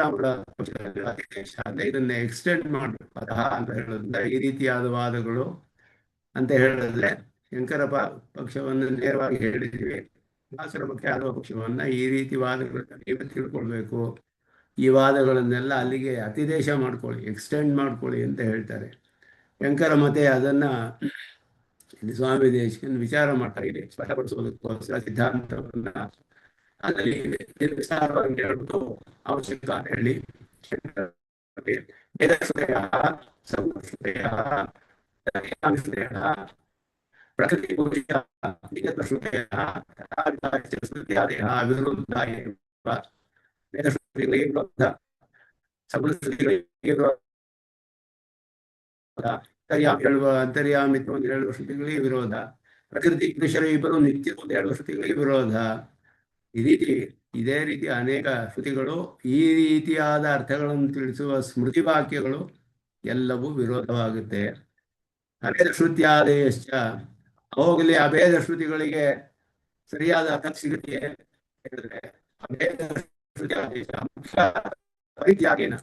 ಇದನ್ನ ಎಕ್ಸ್ಟೆಂಡ್ ಮಾಡಬೇಕು ಅಂತ ಹೇಳೋದ್ರಿಂದ ಈ ರೀತಿಯಾದ ವಾದಗಳು ಅಂತ ಹೇಳಿದ್ರೆ ಶಂಕರ ಪಕ್ಷವನ್ನು ನೇರವಾಗಿ ಹೇಳಿದ್ವಿ. ಭಾಸ್ಕರ ಪಕ್ಷ ಆದ ಪಕ್ಷವನ್ನ ಈ ರೀತಿ ವಾದಗಳನ್ನ ನೀವು ತಿಳ್ಕೊಳ್ಬೇಕು. ಈ ವಾದಗಳನ್ನೆಲ್ಲ ಅಲ್ಲಿಗೆ ಅತಿದೇಶ ಮಾಡ್ಕೊಳ್ಳಿ, ಎಕ್ಸ್ಟೆಂಡ್ ಮಾಡ್ಕೊಳ್ಳಿ ಅಂತ ಹೇಳ್ತಾರೆ. ಶಂಕರ ಮತೆ ಅದನ್ನ ಇಲ್ಲಿ ಸ್ವಾಮಿ ದೇಶಿಕನ್ ವಿಚಾರ ಮಾಡ್ತಾರೆ, ಇಲ್ಲಿ ಸ್ಪಷ್ಟಪಡಿಸೋದಕ್ಕೋಸ್ಕರ ಸಿದ್ಧಾಂತವನ್ನ ಅದರಲ್ಲಿ ನಿರ್ವಿಚಾರವಾಗಿ ಹೇಳುವುದು ಅವಶ್ಯಕ ಅಂತ ಹೇಳಿ ವೇದಶ್ರುತಯ ಸರ್ವಶ್ರುತಯ ಪ್ರಕೃತಿ ಶ್ರುತಯ ವಿರುದ್ಧ ವೇದಶ್ರುತಿಗಳಿಗೆ ವಿರುದ್ಧ ಸಗುಣಶ್ರುತಿಗಳಿಗೆ ವಿರೋಧ, ಹೇಳುವ ಅಂತರ್ಯಾಮಿತ್ವವನ್ನು ಹೇಳುವ ಶ್ರುತಿಗಳಿಗೆ ವಿರೋಧ, ಪ್ರಕೃತಿ ಪುರುಷರ ಇಬ್ಬರು ನಿತ್ಯ ಅಂತ ಹೇಳುವ ಶ್ರುತಿಗಳಿಗೆ ವಿರೋಧ. ಇದೇ ರೀತಿ ಅನೇಕ ಶ್ರುತಿಗಳು, ಈ ರೀತಿಯಾದ ಅರ್ಥಗಳನ್ನು ತಿಳಿಸುವ ಸ್ಮೃತಿ ವಾಕ್ಯಗಳು ಎಲ್ಲವೂ ವಿರೋಧವಾಗುತ್ತೆ. ಅಭೇದ ಶ್ರುತ್ಯಾದೇಶ್ಚ, ಅವಾಗಲೇ ಅಭೇದ ಶ್ರುತಿಗಳಿಗೆ ಸರಿಯಾದ ಅರ್ಥ ಸಿಗುತ್ತೆ ಹೇಳಿದ್ರೆ ಅಭೇದ ಶ್ರುತಿ ಆದೇಶ ಮುಖ್ಯ ಪರಿತ್ಯಾಗೇನ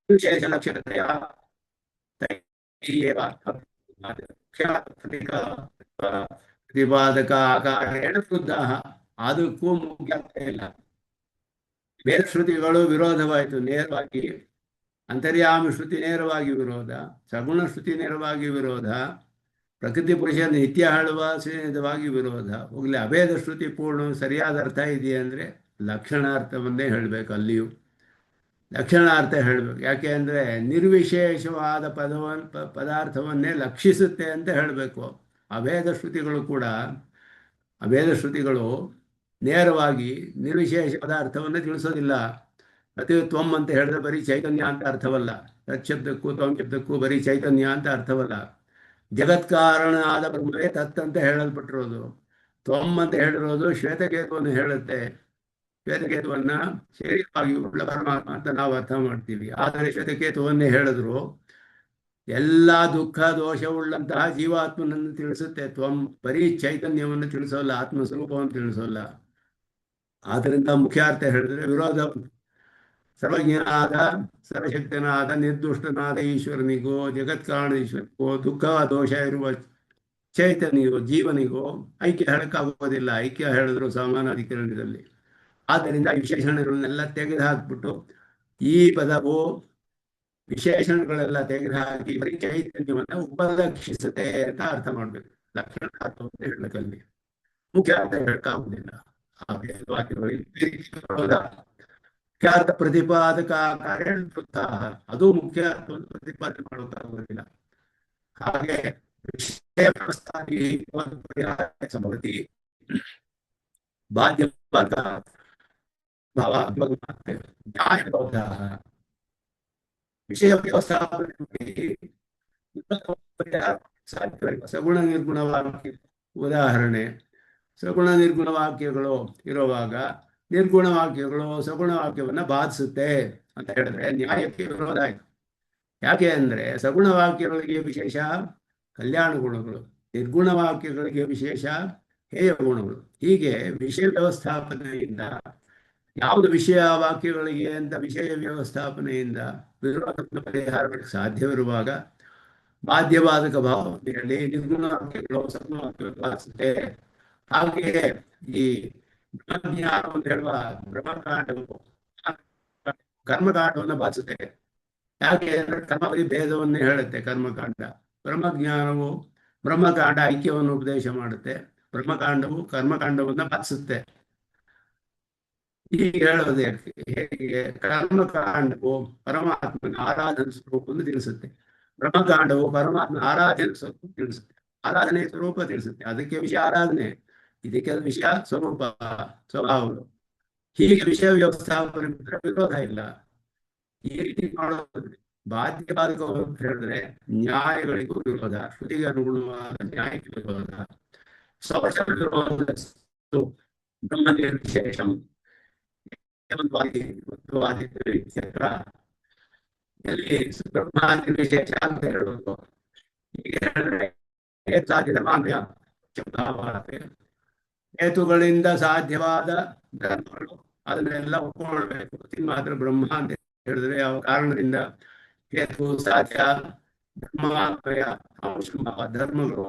ವಿಶೇಷ ಲಕ್ಷಣತೆಯ ಪ್ರತಿಪಾದಕ ಆಕಾರೇಣ ಶುದ್ಧ, ಅದಕ್ಕೂ ಮುಖ್ಯ ಇಲ್ಲ. ಬೇರೆ ಶ್ರುತಿಗಳು ವಿರೋಧವಾಯಿತು ನೇರವಾಗಿ. ಅಂತರ್ಯಾಮಿ ಶ್ರುತಿ ನೇರವಾಗಿ ವಿರೋಧ, ಸಗುಣ ಶ್ರುತಿ ನೇರವಾಗಿ ವಿರೋಧ, ಪ್ರಕೃತಿ ಪುರುಷ ನಿತ್ಯ ಹೇಳುವ ಸೀಮಿತವಾಗಿ ವಿರೋಧ. ಹೋಗ್ಲಿ ಅಭೇದ ಶ್ರುತಿ ಪೂರ್ಣ ಸರಿಯಾದ ಅರ್ಥ ಇದೆಯಾ ಅಂದರೆ ಲಕ್ಷಣಾರ್ಥವನ್ನೇ ಹೇಳಬೇಕು. ಅಲ್ಲಿಯೂ ಲಕ್ಷಣಾರ್ಥ ಹೇಳಬೇಕು. ಯಾಕೆ ಅಂದರೆ ನಿರ್ವಿಶೇಷವಾದ ಪದಾರ್ಥವನ್ನೇ ಲಕ್ಷಿಸುತ್ತೆ ಅಂತ ಹೇಳಬೇಕು. ಅಭೇದ ಶ್ರುತಿಗಳು ಕೂಡ, ಅಭೇದ ಶ್ರುತಿಗಳು ನೇರವಾಗಿ ನಿರ್ವಿಶೇಷ ಪದಾರ್ಥವನ್ನು ತಿಳಿಸೋದಿಲ್ಲ. ಅತಿ ತ್ವಮ್ ಅಂತ ಹೇಳಿದ್ರೆ ಬರೀ ಚೈತನ್ಯ ಅಂತ ಅರ್ಥವಲ್ಲ, ತತ್ಶಬ್ದಕ್ಕೂ ತ್ವಂ ಶಬ್ದಕ್ಕೂ ಬರೀ ಚೈತನ್ಯ ಅಂತ ಅರ್ಥವಲ್ಲ. ಜಗತ್ಕಾರಣ ಆದ ಬ್ರಹ್ಮವೇ ತತ್ ಅಂತ ಹೇಳಲ್ಪಟ್ಟಿರೋದು. ತ್ವಮ್ ಅಂತ ಹೇಳಿರೋದು ಶ್ವೇತಕೇತುವನ್ನು ಹೇಳುತ್ತೆ. ಶ್ವೇತಕೇತುವನ್ನ ಶರೀರವಾಗಿ ಉಳ್ಳ ಪರಮಾತ್ಮ ಅಂತ ನಾವು ಅರ್ಥ ಮಾಡ್ತೀವಿ. ಆದರೆ ಶ್ವೇತಕೇತುವನ್ನೇ ಹೇಳಿದ್ರು ಎಲ್ಲ ದುಃಖ ದೋಷವುಳ್ಳಂತಹ ಜೀವಾತ್ಮನನ್ನು ತಿಳಿಸುತ್ತೆ. ತ್ವಂ ಬರೀ ಚೈತನ್ಯವನ್ನು ತಿಳಿಸೋಲ್ಲ, ಆತ್ಮಸ್ವರೂಪವನ್ನು ತಿಳಿಸೋಲ್ಲ. ಆದ್ದರಿಂದ ಮುಖ್ಯ ಅರ್ಥ ಹೇಳಿದ್ರೆ ವಿರೋಧ. ಸರ್ವಜ್ಞನಾದ ಸರ್ವಶಕ್ತನಾದ ನಿರ್ದುಷ್ಟನಾದ ಈಶ್ವರನಿಗೋ, ಜಗತ್ಕಾರಣ ಈಶ್ವರನಿಗೋ, ದುಃಖ ದೋಷ ಇರುವ ಚೈತನ್ಯಗೋ, ಜೀವನಿಗೋ ಐಕ್ಯ ಹೇಳಕ್ಕಾಗೋದಿಲ್ಲ. ಐಕ್ಯ ಹೇಳಿದ್ರು ಸಮಾನಾಧಿಕರಣದಲ್ಲಿ. ಆದ್ದರಿಂದ ವಿಶೇಷಣಗಳನ್ನೆಲ್ಲ ತೆಗೆದು ಹಾಕ್ಬಿಟ್ಟು ಈ ಪದವು ವಿಶೇಷಣಗಳೆಲ್ಲ ತೆಗೆದು ಹಾಕಿ ಬರೀ ಚೈತನ್ಯವನ್ನು ಉಪಲಕ್ಷಿಸುತ್ತೆ ಅಂತ ಅರ್ಥ ಮಾಡ್ಬೇಕು. ಲಕ್ಷಣ ಅರ್ಥ ಅಂತ ಹೇಳಕ್ಕಲ್ಲಿ ಮುಖ್ಯ ಅರ್ಥ ಹೇಳಕ್ಕಾಗುದಿಲ್ಲ. ಮುಖ್ಯಾರ್ಥ ಪ್ರತಿಪಾದಕ ಕಾರಣ ಅದು ಮುಖ್ಯ ಅರ್ಥವನ್ನು ಪ್ರತಿಪಾದನೆ ಮಾಡೋಕ್ಕಾಗೋದಿಲ್ಲ. ಹಾಗೆ ವಿಷಯ ಪ್ರಸ್ತಾವಿ ಬಾಧ್ಯಪಾದ ವಿಷಯ ವ್ಯವಸ್ಥಾಪನೆ ಸಗುಣ ನಿರ್ಗುಣ ವಾಕ್ಯ ಉದಾಹರಣೆ. ಸಗುಣ ನಿರ್ಗುಣ ವಾಕ್ಯಗಳು ಇರುವಾಗ ನಿರ್ಗುಣ ವಾಕ್ಯಗಳು ಸಗುಣ ವಾಕ್ಯವನ್ನು ಬಾಧಿಸುತ್ತೆ ಅಂತ ಹೇಳಿದ್ರೆ ನ್ಯಾಯಕ್ಕೆ ವಿರೋಧ ಆಯಿತು. ಯಾಕೆ ಅಂದರೆ ಸಗುಣ ವಾಕ್ಯಗಳಿಗೆ ವಿಶೇಷ ಕಲ್ಯಾಣ ಗುಣಗಳು, ನಿರ್ಗುಣ ವಾಕ್ಯಗಳಿಗೆ ವಿಶೇಷ ಹೇಯ ಗುಣಗಳು. ಹೀಗೆ ವಿಷಯ ವ್ಯವಸ್ಥಾಪನೆಯಿಂದ ಯಾವುದು ವಿಷಯ ವಾಕ್ಯಗಳಿಗೆ ಅಂತ ವಿಷಯ ವ್ಯವಸ್ಥಾಪನೆಯಿಂದ ವಿರೋಧವನ್ನು ಪರಿಹಾರಕ್ಕೆ ಸಾಧ್ಯವಿರುವಾಗ ಬಾಧ್ಯವಾದಕ ಭಾವನೆಯಲ್ಲಿ ನಿರ್ಗುಣ ವಾಕ್ಯಗಳು ಸಗುಣ ವಾಕ್ಯಗಳು ಬಾಧಿಸುತ್ತೆ. ಹಾಗೆಯೇ ಈ ಬ್ರಹ್ಮಜ್ಞಾನ ಅಂತ ಹೇಳುವ ಬ್ರಹ್ಮಕಾಂಡವು ಕರ್ಮಕಾಂಡವನ್ನು ಬಾಧಿಸುತ್ತೆ. ಯಾಕೆ ಅಂದರೆ ಕರ್ಮಪರಿ ಭೇದವನ್ನೇ ಹೇಳುತ್ತೆ ಕರ್ಮಕಾಂಡ. ಬ್ರಹ್ಮಜ್ಞಾನವು ಬ್ರಹ್ಮಕಾಂಡ ಐಕ್ಯವನ್ನು ಉಪದೇಶ ಮಾಡುತ್ತೆ. ಬ್ರಹ್ಮಕಾಂಡವು ಕರ್ಮಕಾಂಡವನ್ನು ಬಾಧಿಸುತ್ತೆ. ಹೀಗೆ ಹೇಳೋದು ಹೇಗೆ? ಕರ್ಮಕಾಂಡವು ಪರಮಾತ್ಮನ ಆರಾಧನ ಸ್ವರೂಪವನ್ನು ತಿಳಿಸುತ್ತೆ, ಬ್ರಹ್ಮಕಾಂಡವು ಪರಮಾತ್ಮನ ಆರಾಧನೆ ಸ್ವರೂಪ ತಿಳಿಸುತ್ತೆ, ಆರಾಧನೆ ಸ್ವರೂಪ ತಿಳಿಸುತ್ತೆ. ಅದಕ್ಕೆ ವಿಷಯ ಆರಾಧನೆ, ಇದಕ್ಕೆ ವಿಷಯ ಸ್ವರೂಪ ಸ್ವಭಾವಗಳು. ಹೀಗೆ ವಿಷಯ ವ್ಯವಸ್ಥಾಪನೆ ವಿರೋಧ ಇಲ್ಲ. ಈ ರೀತಿ ಮಾಡೋದು ಬಾಧ್ಯವಾದಕ ಅಂತ ಹೇಳಿದ್ರೆ ನ್ಯಾಯಗಳಿಗೂ ವಿರೋಧ, ಶ್ರುತಿಗೆ ಅನುಗುಣವಾದ ನ್ಯಾಯಕ್ಕೆ ವಿರೋಧ. ಸ್ವಶ ವಿರೋಧ ಬ್ರಹ್ಮ ನಿರ್ವಿಶೇಷಂ ಬ್ರಹ್ಮ ನಿರ್ವಿಶೇಷ ಅಂತ ಹೇಳುವುದು. ಹೀಗೆ ಹೇಳಿದ್ರೆ ಹೇತುಗಳಿಂದ ಸಾಧ್ಯವಾದ ಧರ್ಮಗಳು ಅದನ್ನೆಲ್ಲ ಒಪ್ಪಿಕೊಳ್ಬೇಕು. ಮಾತ್ರ ಬ್ರಹ್ಮ ಅಂತ ಹೇಳಿದ್ರೆ ಯಾವ ಕಾರಣದಿಂದ ಹೇತು ಸಾಧ್ಯ ಧರ್ಮಯ ಅಂಶ ಧರ್ಮಗಳು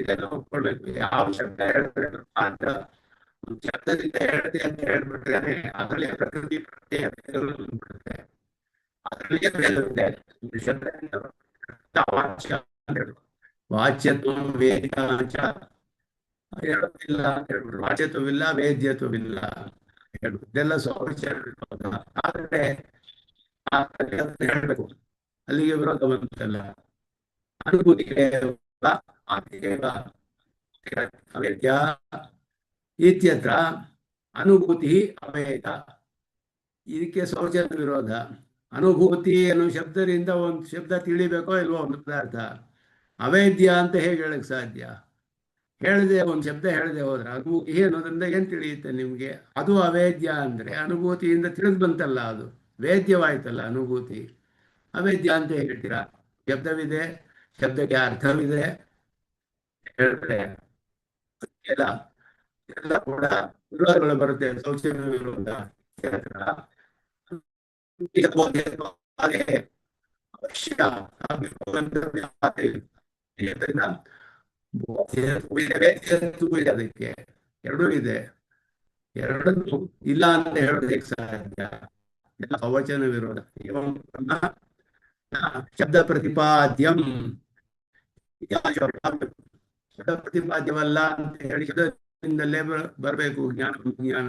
ಇದೆಲ್ಲ ಒಪ್ಕೊಳ್ಬೇಕು. ಯಾವ ಶಬ್ದ ಹೇಳಿದ್ರೆ ಅಂತ ಶಬ್ದದಿಂದ ಹೇಳ್ತೆ ಅಂತ ಹೇಳ್ಬಿಟ್ರೆ ಅದರಲ್ಲಿ ಪ್ರಕೃತಿ ಪ್ರತ್ಯಯ ಬಿಡುತ್ತೆ. ಅದರಲ್ಲಿ ಶಬ್ದದಿಂದ ವಾಚ್ಯತ್ವ ವೇದ್ಯ ಹೇಳೋದಿಲ್ಲ ಅಂತ ಹೇಳ್ಬಿಟ್ಟು ವಾಚ್ಯತ್ವವಿಲ್ಲ ವೇದ್ಯತ್ವವಿಲ್ಲ ಹೇಳುದು ಇದೆಲ್ಲ ಸ್ವವಿಚಾರ ವಿರೋಧ. ಆದರೆ ಹೇಳ್ಬೇಕು ಅಲ್ಲಿಗೆ ವಿರೋಧ ಬಂತಲ್ಲ. ಅನುಭೂತಿಗೆ ಅವೇದ್ಯ ಇತ್ಯತ್ರ ಅನುಭೂತಿ ಅವೇದ. ಇದಕ್ಕೆ ಸ್ವವಚನ ವಿರೋಧ. ಅನುಭೂತಿ ಅನ್ನೋ ಶಬ್ದದಿಂದ ಒಂದು ಶಬ್ದ ತಿಳಿಬೇಕೋ ಇಲ್ವೋ ಒಂದು ಪದಾರ್ಥ. ಅವೇದ್ಯ ಅಂತ ಹೇಗೆ ಹೇಳಕ್ ಸಾಧ್ಯ? ಹೇಳದೆ ಒಂದು ಶಬ್ದ ಹೇಳದೆ ಹೋದ್ರೆ ಅನುಭೂತಿ ಅನ್ನೋದ್ರಿಂದ ಏನ್ ತಿಳಿಯುತ್ತೆ ನಿಮ್ಗೆ? ಅದು ಅವೇದ್ಯ ಅಂದ್ರೆ ಅನುಭೂತಿಯಿಂದ ತಿಳಿದು ಬಂತಲ್ಲ, ಅದು ವೇದ್ಯವಾಯ್ತಲ್ಲ ಅನುಭೂತಿ. ಅವೇದ್ಯ ಅಂತ ಹೇಳ್ತೀರಾ? ಶಬ್ದವಿದೆ, ಶಬ್ದಕ್ಕೆ ಅರ್ಥವಿದೆ ಹೇಳಿದ್ರೆ ಎಲ್ಲ ಎಲ್ಲ ಕೂಡ ವಿರೋಧಗಳು ಬರುತ್ತೆ. ಶೌಚನ ವಿರೋಧ ಅದೇ ಅವಶ್ಯ ಅದಕ್ಕೆ ಎರಡೂ ಇದೆ. ಎರಡನ್ನು ಇಲ್ಲ ಅಂತ ಹೇಳೋದಕ್ಕೆ ಸಾಧ್ಯ? ಎಲ್ಲ ಅವಚನ ವಿರೋಧ. ಶಬ್ದ ಪ್ರತಿಪಾದ್ಯಂ ಶಬ್ದ ಪ್ರತಿಪಾದ್ಯವಲ್ಲ ಅಂತ ಹೇಳಿ ಶಬ್ದದಿಂದಲೇ ಬರಬೇಕು ಜ್ಞಾನ. ಜ್ಞಾನ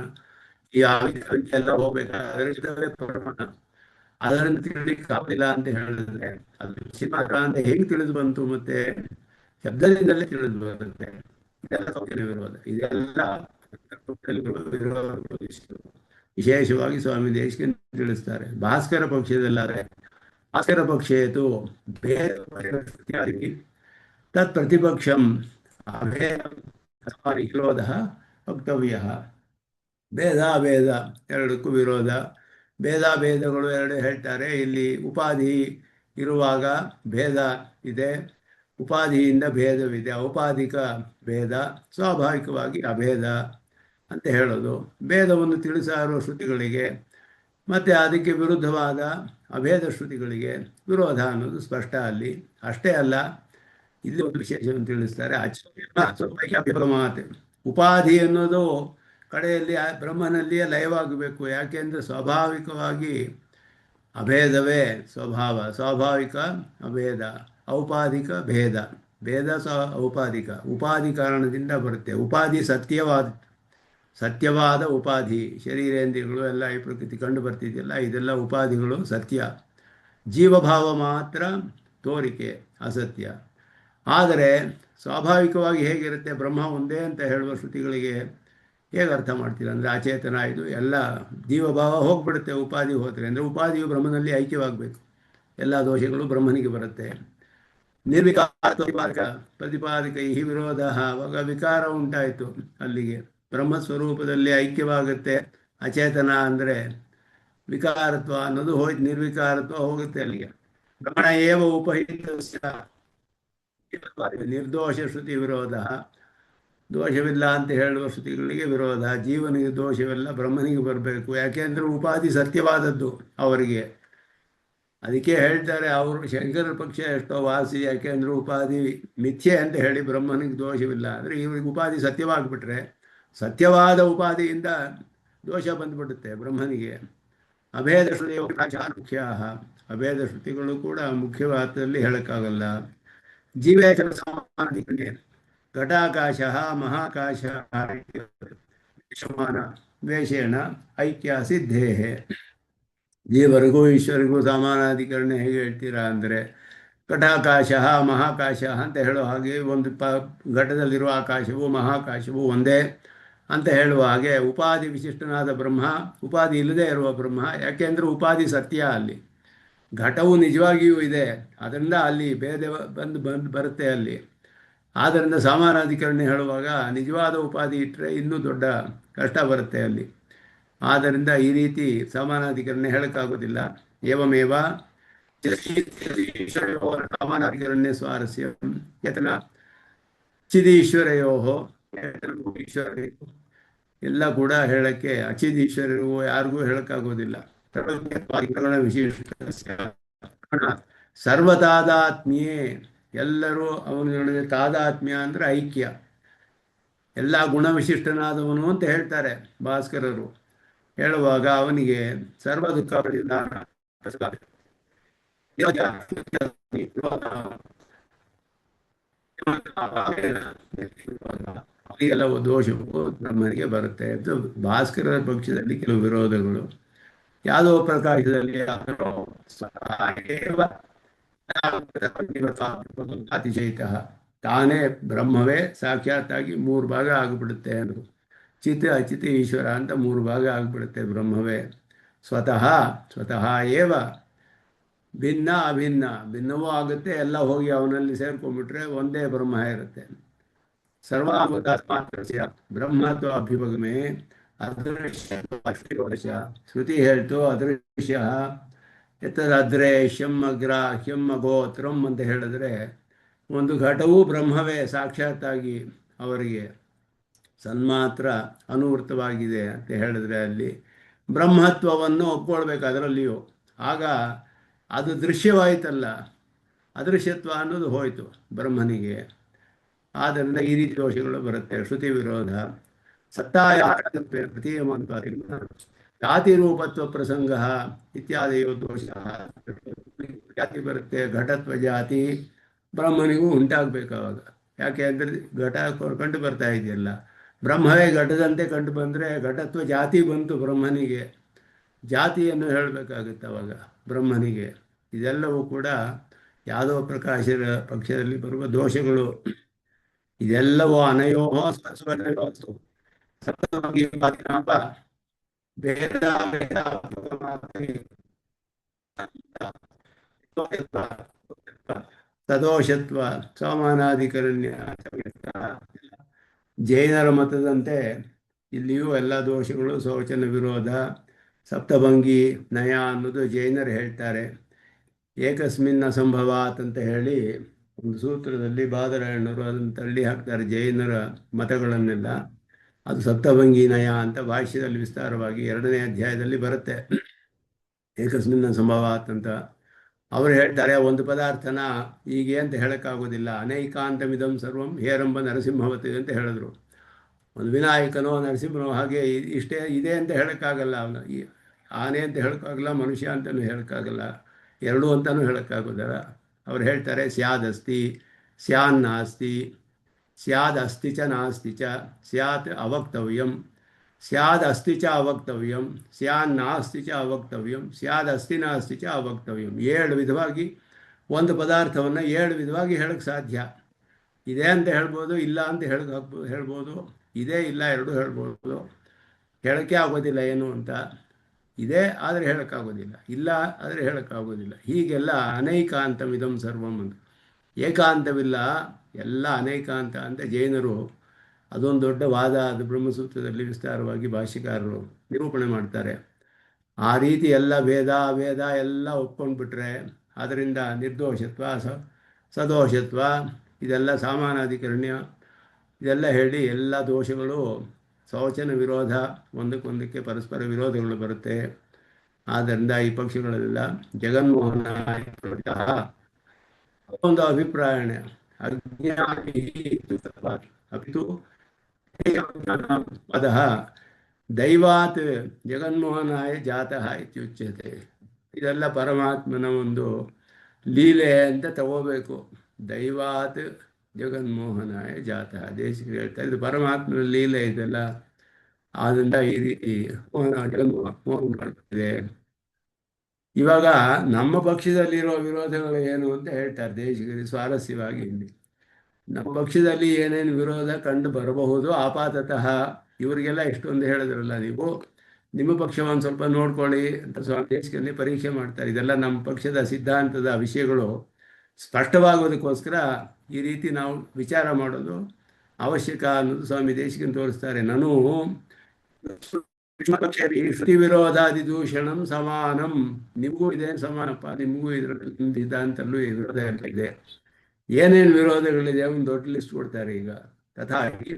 ಈ ಎಲ್ಲ ಹೋಗ್ಬೇಕಾದ್ರೆ ಪ್ರಮಾಣ. ಅದನ್ನು ತಿಳಿಲಿಕ್ಕೆ ಆಗೋದಿಲ್ಲ ಅಂತ ಹೇಳಿದ್ರೆ ಅದು ಮಾತ್ರ ಅಂತ ಹೆಂಗ್ ತಿಳಿದು ಬಂತು? ಮತ್ತೆ ಶಬ್ದದಿಂದಲೇ ತಿಳಿದು ಬರುತ್ತೆ. ಇದೆಲ್ಲ ಸೌಖ್ಯ ವಿರೋಧ. ಇದೆಲ್ಲ ವಿಶೇಷವಾಗಿ ಸ್ವಾಮಿ ದೇಶಿಕನ್ ತಿಳಿಸ್ತಾರೆ. ಭಾಸ್ಕರ ಪಕ್ಷದಲ್ಲಾದ್ರೆ ಭಾಸ್ಕರ ಪಕ್ಷೇತು ಭೇದ ತತ್ ಪ್ರತಿಪಕ್ಷಂ ಅಭೇದ ವಿರೋಧ ವಕ್ತವ್ಯ. ಭೇದ ಭೇದ ಎರಡಕ್ಕೂ ವಿರೋಧ. ಭೇದ ಭೇದಗಳು ಎರಡು ಹೇಳ್ತಾರೆ. ಇಲ್ಲಿ ಉಪಾಧಿ ಇರುವಾಗ ಭೇದ ಇದೆ, ಉಪಾಧಿಯಿಂದ ಭೇದವಿದೆ. ಔಪಾಧಿಕ ಭೇದ, ಸ್ವಾಭಾವಿಕವಾಗಿ ಅಭೇದ ಅಂತ ಹೇಳೋದು. ಭೇದವನ್ನು ತಿಳಿಸಾರುವ ಶ್ರುತಿಗಳಿಗೆ ಮತ್ತೆ ಅದಕ್ಕೆ ವಿರುದ್ಧವಾದ ಅಭೇದ ಶ್ರುತಿಗಳಿಗೆ ವಿರೋಧ ಅನ್ನೋದು ಸ್ಪಷ್ಟ ಅಲ್ಲಿ. ಅಷ್ಟೇ ಅಲ್ಲ, ಇಲ್ಲಿ ಒಂದು ವಿಶೇಷವನ್ನು ತಿಳಿಸ್ತಾರೆ. ಮಾತು ಉಪಾಧಿ ಅನ್ನೋದು ಕಡೆಯಲ್ಲಿ ಬ್ರಹ್ಮನಲ್ಲಿಯೇ ಲಯವಾಗಬೇಕು. ಯಾಕೆಂದ್ರೆ ಸ್ವಾಭಾವಿಕವಾಗಿ ಅಭೇದವೇ ಸ್ವಭಾವ, ಸ್ವಾಭಾವಿಕ ಅಭೇದ, ಔಪಾಧಿಕ ಭೇದ. ಭೇದ ಔಪಾಧಿಕ, ಉಪಾಧಿ ಕಾರಣದಿಂದ ಬರುತ್ತೆ. ಉಪಾಧಿ ಸತ್ಯವಾದ ಉಪಾಧಿ. ಶರೀರೇಂದ್ರಿಯಗಳು ಎಲ್ಲ ಈ ಪ್ರಕೃತಿ ಕಂಡು ಬರ್ತಿದೆಯಲ್ಲ, ಇದೆಲ್ಲ ಉಪಾಧಿಗಳು ಸತ್ಯ. ಜೀವಭಾವ ಮಾತ್ರ ತೋರಿಕೆ, ಅಸತ್ಯ. ಆದರೆ ಸ್ವಾಭಾವಿಕವಾಗಿ ಹೇಗಿರುತ್ತೆ? ಬ್ರಹ್ಮ ಒಂದೇ ಅಂತ ಹೇಳುವ ಶ್ರುತಿಗಳಿಗೆ ಹೇಗೆ ಅರ್ಥ ಮಾಡ್ತೀರ ಅಂದರೆ ಅಚೇತನ ಇದು ಎಲ್ಲ ಜೀವಭಾವ ಹೋಗ್ಬಿಡುತ್ತೆ ಉಪಾಧಿ ಹೋದರೆ. ಅಂದರೆ ಉಪಾಧಿಯು ಬ್ರಹ್ಮನಲ್ಲಿ ಐಕ್ಯವಾಗಬೇಕು. ಎಲ್ಲ ದೋಷಗಳು ಬ್ರಹ್ಮನಿಗೆ ಬರುತ್ತೆ. ನಿರ್ವಿಕಾರ ಪ್ರತಿಪಾದಕ ಈ ವಿರೋಧ. ಆವಾಗ ವಿಕಾರ ಉಂಟಾಯಿತು. ಅಲ್ಲಿಗೆ ಬ್ರಹ್ಮಸ್ವರೂಪದಲ್ಲಿ ಐಕ್ಯವಾಗುತ್ತೆ. ಅಚೇತನ ಅಂದರೆ ವಿಕಾರತ್ವ ಅನ್ನೋದು ಹೋಯ್ತು, ನಿರ್ವಿಕಾರತ್ವ ಹೋಗುತ್ತೆ ಅಲ್ಲಿಗೆ. ಭ್ರಮಣ ಏವ ಉಪಹಿತ ನಿರ್ದೋಷ ಶ್ರುತಿ ವಿರೋಧ. ದೋಷವಿಲ್ಲ ಅಂತ ಹೇಳುವ ಶ್ರುತಿಗಳಿಗೆ ವಿರೋಧ. ಜೀವನಿಗೆ ದೋಷವಿಲ್ಲ, ಬ್ರಹ್ಮನಿಗೆ ಬರಬೇಕು. ಯಾಕೆಂದ್ರೆ ಉಪಾಧಿ ಸತ್ಯವಾದದ್ದು ಅವರಿಗೆ. ಅದಕ್ಕೆ ಹೇಳ್ತಾರೆ ಅವರು ಶಂಕರ ಪಕ್ಷ ಎಷ್ಟೋ ವಾಸಿ. ಯಾಕೆಂದ್ರೆ ಉಪಾಧಿ ಮಿಥ್ಯೆ ಅಂತ ಹೇಳಿ ಬ್ರಹ್ಮನಿಗೆ ದೋಷವಿಲ್ಲ. ಅಂದರೆ ಇವ್ರಿಗೆ ಉಪಾಧಿ ಸತ್ಯವಾಗಿಬಿಟ್ರೆ ಸತ್ಯವಾದ ಉಪಾಧಿಯಿಂದ ದೋಷ ಬಂದ್ಬಿಡುತ್ತೆ ಬ್ರಹ್ಮನಿಗೆ. ಅಭೇದ ಶ್ರುತಿ ಮುಖ್ಯ. ಅಭೇದ ಶ್ರುತಿಗಳು ಕೂಡ ಮುಖ್ಯವಾದಲ್ಲಿ ಹೇಳಕ್ಕಾಗಲ್ಲ. ಜೀವೇತರ ಸಮಾನ ಘಟಾಕಾಶ ಮಹಾಕಾಶ ಸಮಾನ ದ್ವೇಷೇಣ ಐಕ್ಯ ಸಿದ್ಧೇ. ಜೀವರಿಗೂ ಈಶ್ವರಿಗೂ ಸಮಾನಾಧಿಕರಣ ಹೇಗೆ ಹೇಳ್ತೀರಾ ಅಂದರೆ ಘಟಾಕಾಶ ಮಹಾಕಾಶ ಅಂತ ಹೇಳೋ ಹಾಗೆ ಒಂದು ಘಟದಲ್ಲಿರುವ ಆಕಾಶವು ಮಹಾಕಾಶವು ಒಂದೇ ಅಂತ ಹೇಳುವ ಹಾಗೆ ಉಪಾಧಿ ವಿಶಿಷ್ಟನಾದ ಬ್ರಹ್ಮ ಉಪಾಧಿ ಇಲ್ಲದೆ ಇರುವ ಬ್ರಹ್ಮ. ಯಾಕೆಂದರೆ ಉಪಾಧಿ ಸತ್ಯ. ಅಲ್ಲಿ ಘಟವು ನಿಜವಾಗಿಯೂ ಇದೆ, ಅದರಿಂದ ಅಲ್ಲಿ ಭೇದ ಬಂದು ಬರುತ್ತೆ ಅಲ್ಲಿ. ಆದ್ದರಿಂದ ಸಮಾನಾಧಿಕರಣ ಹೇಳುವಾಗ ನಿಜವಾದ ಉಪಾಧಿ ಇಟ್ಟರೆ ಇನ್ನೂ ದೊಡ್ಡ ಕಷ್ಟ ಬರುತ್ತೆ ಅಲ್ಲಿ. ಆದ್ದರಿಂದ ಈ ರೀತಿ ಸಮಾನಾಧಿಕರಣ ಹೇಳಕ್ಕಾಗೋದಿಲ್ಲ. ಏವಮೇವ ಸಮಾನಾಧಿಕರಣ್ಯ ಸ್ವಾರಸ್ಯ ಯತನ ಚಿದೀಶ್ವರಯೋ ಈಶ್ವರ ಎಲ್ಲ ಕೂಡ ಹೇಳಕ್ಕೆ ಅಚಿದೀಶ್ವರರಿಗೂ ಯಾರಿಗೂ ಹೇಳಕ್ಕಾಗೋದಿಲ್ಲ. ವಿಶೇಷ ಸರ್ವತಾದಾತ್ಮ್ಯೇ, ಎಲ್ಲರೂ ಅವನ ತಾದಾತ್ಮ್ಯ ಅಂದರೆ ಐಕ್ಯ. ಎಲ್ಲ ಗುಣವಿಶಿಷ್ಟನಾದವನು ಅಂತ ಹೇಳ್ತಾರೆ ಭಾಸ್ಕರರು. ಹೇಳುವಾಗ ಅವನಿಗೆ ಸರ್ವ ದುಃಖ ಕೆಲವು ದೋಷವು ಬ್ರಹ್ಮನಿಗೆ ಬರುತ್ತೆ ಅದು ಭಾಸ್ಕರ ಪಕ್ಷದಲ್ಲಿ ಕೆಲವು ವಿರೋಧಗಳು. ಯಾದವ ಪ್ರಕಾಶದಲ್ಲಿ ಅದರ ಸ್ವತಃ ಏವ ಅತಿಶಯಿತ ತಾನೇ ಬ್ರಹ್ಮವೇ ಸಾಕ್ಷಾತ್ತಾಗಿ ಮೂರು ಭಾಗ ಆಗಿಬಿಡುತ್ತೆ ಅಂದರು. ಚಿತ್ ಅಚಿತ್ ಈಶ್ವರ ಅಂತ ಮೂರು ಭಾಗ ಆಗಿಬಿಡುತ್ತೆ ಬ್ರಹ್ಮವೇ. ಸ್ವತಃ ಸ್ವತಃ ಏವ ಭಿನ್ನ ಅಭಿನ್ನ ಭಿನ್ನವೂ ಆಗುತ್ತೆ, ಎಲ್ಲ ಹೋಗಿ ಅವನಲ್ಲಿ ಸೇರ್ಕೊಂಡ್ಬಿಟ್ರೆ ಒಂದೇ ಬ್ರಹ್ಮ ಇರುತ್ತೆ. ಸರ್ವಾಭೂತಾತ್ಮಾತ್ರಸ್ಯ ಬ್ರಹ್ಮತ್ವ ಅಭ್ಯುಪಗಮೆ ಅದೃಶ್ಯ ಶ್ರುತಿ ಹೇಳ್ತು ಅದೃಶ್ಯ ಎತ್ತದದ್ರೇಶ್ಯಂ ಅಗ್ರಾಹ್ಯಂ ಅಗೋತ್ರಂ ಅಂತ ಹೇಳಿದ್ರೆ ಒಂದು ಘಟವೂ ಬ್ರಹ್ಮವೇ ಸಾಕ್ಷಾತ್ತಾಗಿ ಅವರಿಗೆ ಸನ್ಮಾತ್ರ ಅನುವೃತವಾಗಿದೆ ಅಂತ ಹೇಳಿದ್ರೆ ಅಲ್ಲಿ ಬ್ರಹ್ಮತ್ವವನ್ನು ಒಪ್ಕೊಳ್ಬೇಕು ಅದರಲ್ಲಿಯೂ. ಆಗ ಅದು ದೃಶ್ಯವಾಯಿತಲ್ಲ, ಅದೃಶ್ಯತ್ವ ಅನ್ನೋದು ಹೋಯಿತು ಬ್ರಹ್ಮನಿಗೆ. ಆದ್ದರಿಂದ ಈ ರೀತಿ ದೋಷಗಳು ಬರುತ್ತೆ. ಶ್ರುತಿ ವಿರೋಧ ಸತ್ತಾಯ ಜಾತಿ ರೂಪತ್ವ ಪ್ರಸಂಗ ಇತ್ಯಾದಿಯೋ ದೋಷ. ಜಾತಿ ಬರುತ್ತೆ, ಘಟತ್ವ ಜಾತಿ ಬ್ರಹ್ಮನಿಗೂ ಉಂಟಾಗಬೇಕು ಅವಾಗ. ಯಾಕೆ ಅಂದರೆ ಘಟ ಕಂಡು ಬರ್ತಾ ಇದೆಯಲ್ಲ, ಬ್ರಹ್ಮವೇ ಘಟದಂತೆ ಕಂಡು ಬಂದರೆ ಘಟತ್ವ ಜಾತಿ ಬಂತು ಬ್ರಹ್ಮನಿಗೆ, ಜಾತಿಯನ್ನು ಹೇಳಬೇಕಾಗುತ್ತೆ ಅವಾಗ ಬ್ರಹ್ಮನಿಗೆ. ಇದೆಲ್ಲವೂ ಕೂಡ ಯಾವುದೋ ಪ್ರಕಾಶದ ಪಕ್ಷದಲ್ಲಿ ಬರುವ ದೋಷಗಳು. ಇದೆಲ್ಲವೂ ಅನಯೋ ಭೇದ ತದೋಷತ್ವ ಸಮಾನಾಧಿಕರಣ್ಯ. ಜೈನರ ಮತದಂತೆ ಇಲ್ಲಿಯೂ ಎಲ್ಲ ದೋಷಗಳು ಶೋಚನ ವಿರೋಧ ಸಪ್ತಭಂಗಿ ನಯ ಅನ್ನೋದು ಜೈನರು ಹೇಳ್ತಾರೆ. ಏಕಸ್ಮಿನ್ ಅಸಂಭವಾತ್ ಅಂತ ಹೇಳಿ ಒಂದು ಸೂತ್ರದಲ್ಲಿ ಬಾದರಾಯಣರು ಅದನ್ನು ತಳ್ಳಿ ಹಾಕ್ತಾರೆ ಜೈನರ ಮತಗಳನ್ನೆಲ್ಲ. ಅದು ಸಪ್ತಭಂಗಿ ನಯ ಅಂತ ಭಾಷ್ಯದಲ್ಲಿ ವಿಸ್ತಾರವಾಗಿ 2ನೇ ಅಧ್ಯಾಯದಲ್ಲಿ ಬರುತ್ತೆ. ಏಕಸ್ಮಿನ್ ಅಸಂಭವಾತ್ ಅಂತ ಅವರು ಹೇಳ್ತಾರೆ, ಒಂದು ಪದಾರ್ಥನ ಹೀಗೆ ಅಂತ ಹೇಳೋಕ್ಕಾಗೋದಿಲ್ಲ. ಅನೈಕಾಂತಮಿದಂ ಸರ್ವಂ ಹೇರಂಬ ನರಸಿಂಹವತಿ ಅಂತ ಹೇಳಿದ್ರು. ಒಂದು ವಿನಾಯಕನೋ ನರಸಿಂಹನೋ ಹಾಗೆ ಇಷ್ಟೇ ಇದೆ ಅಂತ ಹೇಳೋಕ್ಕಾಗಲ್ಲ. ಅವನು ಆನೆ ಅಂತ ಹೇಳೋಕ್ಕಾಗಲ್ಲ, ಮನುಷ್ಯ ಅಂತಲೂ ಹೇಳೋಕ್ಕಾಗಲ್ಲ, ಎರಡೂ ಅಂತಲೂ ಹೇಳೋಕ್ಕಾಗೋದಿಲ್ಲ. ಅವ್ರು ಹೇಳ್ತಾರೆ ಸ್ಯಾದಸ್ತಿ ಸ್ಯಾನ್ ನಾಸ್ತಿ ಸ್ಯಾದ್ ಅಸ್ತಿ ಚ ನಾಸ್ತಿ ಚ ಸ್ಯಾತ್ ಅವಕ್ತವ್ಯಂ ಸ್ಯಾದ್ ಅಸ್ತಿ ಚ ಅವಕ್ತವ್ಯಂ ಸ್ಯಾನ್ ನಾಸ್ತಿ ಚ ಅವಕ್ತವ್ಯಂ ಸ್ಯಾದ್ ಅಸ್ತಿ ನಾಸ್ತಿ ಚ ಅವಕ್ತವ್ಯಂ. 7 ವಿಧವಾಗಿ ಒಂದು ಪದಾರ್ಥವನ್ನು 7 ವಿಧವಾಗಿ ಹೇಳಕ್ಕೆ ಸಾಧ್ಯ. ಇದೆ ಅಂತ ಹೇಳ್ಬೋದು, ಇಲ್ಲ ಅಂತ ಹೇಳ್ಬೋದು, ಇದೇ ಇಲ್ಲ ಎರಡೂ ಹೇಳ್ಬೋದು. ಹೇಳೋಕ್ಕೆ ಆಗೋದಿಲ್ಲ ಏನು ಅಂತ. ಇದೆ ಆದರೆ ಹೇಳೋಕ್ಕಾಗೋದಿಲ್ಲ, ಇಲ್ಲ ಆದರೆ ಹೇಳೋಕ್ಕಾಗೋದಿಲ್ಲ. ಹೀಗೆಲ್ಲ ಅನೈಕಾಂತಮಿದಂ ಸರ್ವಂ ಅಂತ. ಏಕಾಂತವಿಲ್ಲ, ಎಲ್ಲ ಅನೇಕಾಂತ ಅಂತ ಜೈನರು ಅದೊಂದು ದೊಡ್ಡ ವಾದ. ಅದು ಬ್ರಹ್ಮಸೂತ್ರದಲ್ಲಿ ವಿಸ್ತಾರವಾಗಿ ಭಾಷ್ಯಕಾರರು ನಿರೂಪಣೆ ಮಾಡ್ತಾರೆ. ಆ ರೀತಿ ಎಲ್ಲ ವೇದ ಎಲ್ಲ ಒಪ್ಕೊಂಡ್ಬಿಟ್ರೆ ಅದರಿಂದ ನಿರ್ದೋಷತ್ವ ಸದೋಷತ್ವ ಇದೆಲ್ಲ ಸಮಾನಾಧಿಕರಣ್ಯ ಇದೆಲ್ಲ ಹೇಳಿ ಎಲ್ಲ ದೋಷಗಳು ಶೌಚನ ವಿರೋಧ, ಒಂದಕ್ಕೊಂದಕ್ಕೆ ಪರಸ್ಪರ ವಿರೋಧಗಳು ಬರುತ್ತೆ. ಆದ್ದರಿಂದ ಈ ಪಕ್ಷಗಳೆಲ್ಲ ಜಗನ್ಮೋಹನ ಒಂದು ಅಭಿಪ್ರಾಯಣೆ ಅಜ್ಞಾನಿ ಅಪಿತು ಪದಃ ದೈವಾತ್ ಜಗನ್ಮೋಹನಾಯ ಜಾತಃ ಇತ್ಯುಚ್ಯತೆ. ಇದೆಲ್ಲ ಪರಮಾತ್ಮನ ಒಂದು ಲೀಲೆ ಅಂತ ತಗೋಬೇಕು. ದೈವಾತ್ ಜಗನ್ಮೋಹನಾಯ ಜಾತಃ ದೇಶಕ್ಕೆ ಹೇಳ್ತಾರೆ, ಇದು ಪರಮಾತ್ಮನ ಲೀಲೆ ಇದೆಲ್ಲ. ಆದ್ದರಿಂದ ಈ ರೀತಿ ಜಗನ್ಮೋಹನ ಮಾಡ್ತಿದೆ. ಇವಾಗ ನಮ್ಮ ಪಕ್ಷದಲ್ಲಿರೋ ವಿರೋಧಗಳು ಏನು ಅಂತ ಹೇಳ್ತಾರೆ ದೇಶಕ್ಕೆ ಸ್ವಾರಸ್ಯವಾಗಿ. ಇಲ್ಲಿ ನಮ್ಮ ಪಕ್ಷದಲ್ಲಿ ಏನೇನು ವಿರೋಧ ಕಂಡು ಬರಬಹುದು ಆಪಾತತಃ. ಇವರಿಗೆಲ್ಲ ಇಷ್ಟೊಂದು ಹೇಳಿದ್ರಲ್ಲ ನೀವು, ನಿಮ್ಮ ಪಕ್ಷವನ್ನು ಸ್ವಲ್ಪ ನೋಡ್ಕೊಳ್ಳಿ ಅಂತ ಸ್ವಾಮಿ ದೇಶದಲ್ಲಿ ಪರೀಕ್ಷೆ ಮಾಡ್ತಾರೆ. ಇದೆಲ್ಲ ನಮ್ಮ ಪಕ್ಷದ ಸಿದ್ಧಾಂತದ ವಿಷಯಗಳು ಸ್ಪಷ್ಟವಾಗೋದಕ್ಕೋಸ್ಕರ ಈ ರೀತಿ ನಾವು ವಿಚಾರ ಮಾಡೋದು ಅವಶ್ಯಕ ಅನ್ನೋದು ಸ್ವಾಮಿ ದೇಶಿಕನ್ ತೋರಿಸ್ತಾರೆ. ನಾನು ಶ್ರುತಿ ವಿರೋಧಾದಿ ದೂಷಣಂ ಸಮಾನಂ, ನಿಮಗೂ ಇದೆ ಸಮಾನಪ್ಪ, ನಿಮಗೂ ಇದರಲ್ಲಿ ಸಿದ್ಧಾಂತಲ್ಲೂ ವಿರೋಧ ಇದೆ. ಏನೇನು ವಿರೋಧಗಳಿದೆ ಒಂದು ದೊಡ್ಡ ಲಿಸ್ಟ್ ಕೊಡ್ತಾರೆ ಈಗ. ತಥಾಪಿ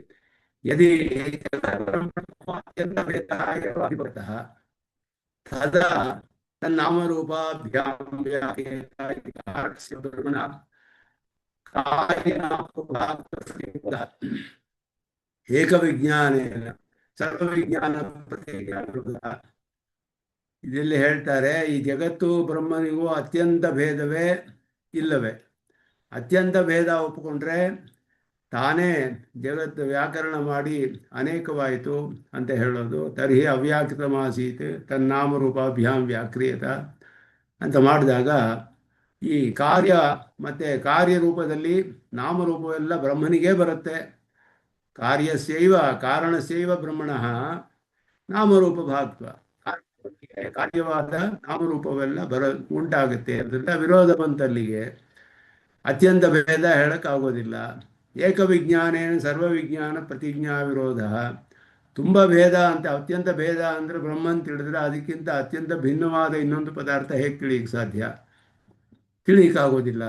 ಯದಿ ತದಾ ತನ್ನಾಮರೂಪಾಭ್ಯಾಂ ಏಕವಿಜ್ಞಾನೇನ ಸರ್ವವಿಜ್ಞಾನ ಇದೆಲ್ಲಿ ಹೇಳ್ತಾರೆ, ಈ ಜಗತ್ತು ಬ್ರಹ್ಮನಿಗೂ ಅತ್ಯಂತ ಭೇದವೇ ಇಲ್ಲವೇ? ಅತ್ಯಂತ ಭೇದ ಒಪ್ಪಿಕೊಂಡ್ರೆ ತಾನೇ ಜಗತ್ತು ವ್ಯಾಕರಣ ಮಾಡಿ ಅನೇಕವಾಯಿತು ಅಂತ ಹೇಳೋದು. ತರ್ಹಿ ಅವ್ಯಾಕೃತಮಾಸೀತ್ ತನ್ನಾಮರೂಪಾಭ್ಯಾಂ ವ್ಯಾಕ್ರಿಯತ ಅಂತ ಮಾಡಿದಾಗ ಈ ಕಾರ್ಯ ಮತ್ತು ಕಾರ್ಯರೂಪದಲ್ಲಿ ನಾಮರೂಪವೆಲ್ಲ ಬ್ರಹ್ಮನಿಗೇ ಬರುತ್ತೆ. ಕಾರ್ಯಸ್ಯೈವ ಕಾರಣಸ್ಯೈವ ಬ್ರಹ್ಮಣಃ ನಾಮರೂಪ ಭಾಗ್ವ. ಕಾರ್ಯವಾದ ನಾಮರೂಪವೆಲ್ಲ ಉಂಟಾಗುತ್ತೆ. ಅದರಿಂದ ವಿರೋಧ ಬಂತಲ್ಲಿಗೆ ಅತ್ಯಂತ ಭೇದ ಹೇಳಕ್ಕಾಗೋದಿಲ್ಲ. ಏಕವಿಜ್ಞಾನೇನ ಸರ್ವವಿಜ್ಞಾನ ಪ್ರತಿಜ್ಞಾ ವಿರೋಧ. ತುಂಬ ಭೇದ ಅಂತ, ಅತ್ಯಂತ ಭೇದ ಅಂದರೆ ಬ್ರಹ್ಮ ಅಂತ ತಿಳಿದ್ರೆ ಅದಕ್ಕಿಂತ ಅತ್ಯಂತ ಭಿನ್ನವಾದ ಇನ್ನೊಂದು ಪದಾರ್ಥ ಹೇಗೆ ತಿಳಿಯಕ್ಕೆ ಸಾಧ್ಯ? ತಿಳಿಯಕ್ಕಾಗೋದಿಲ್ಲ.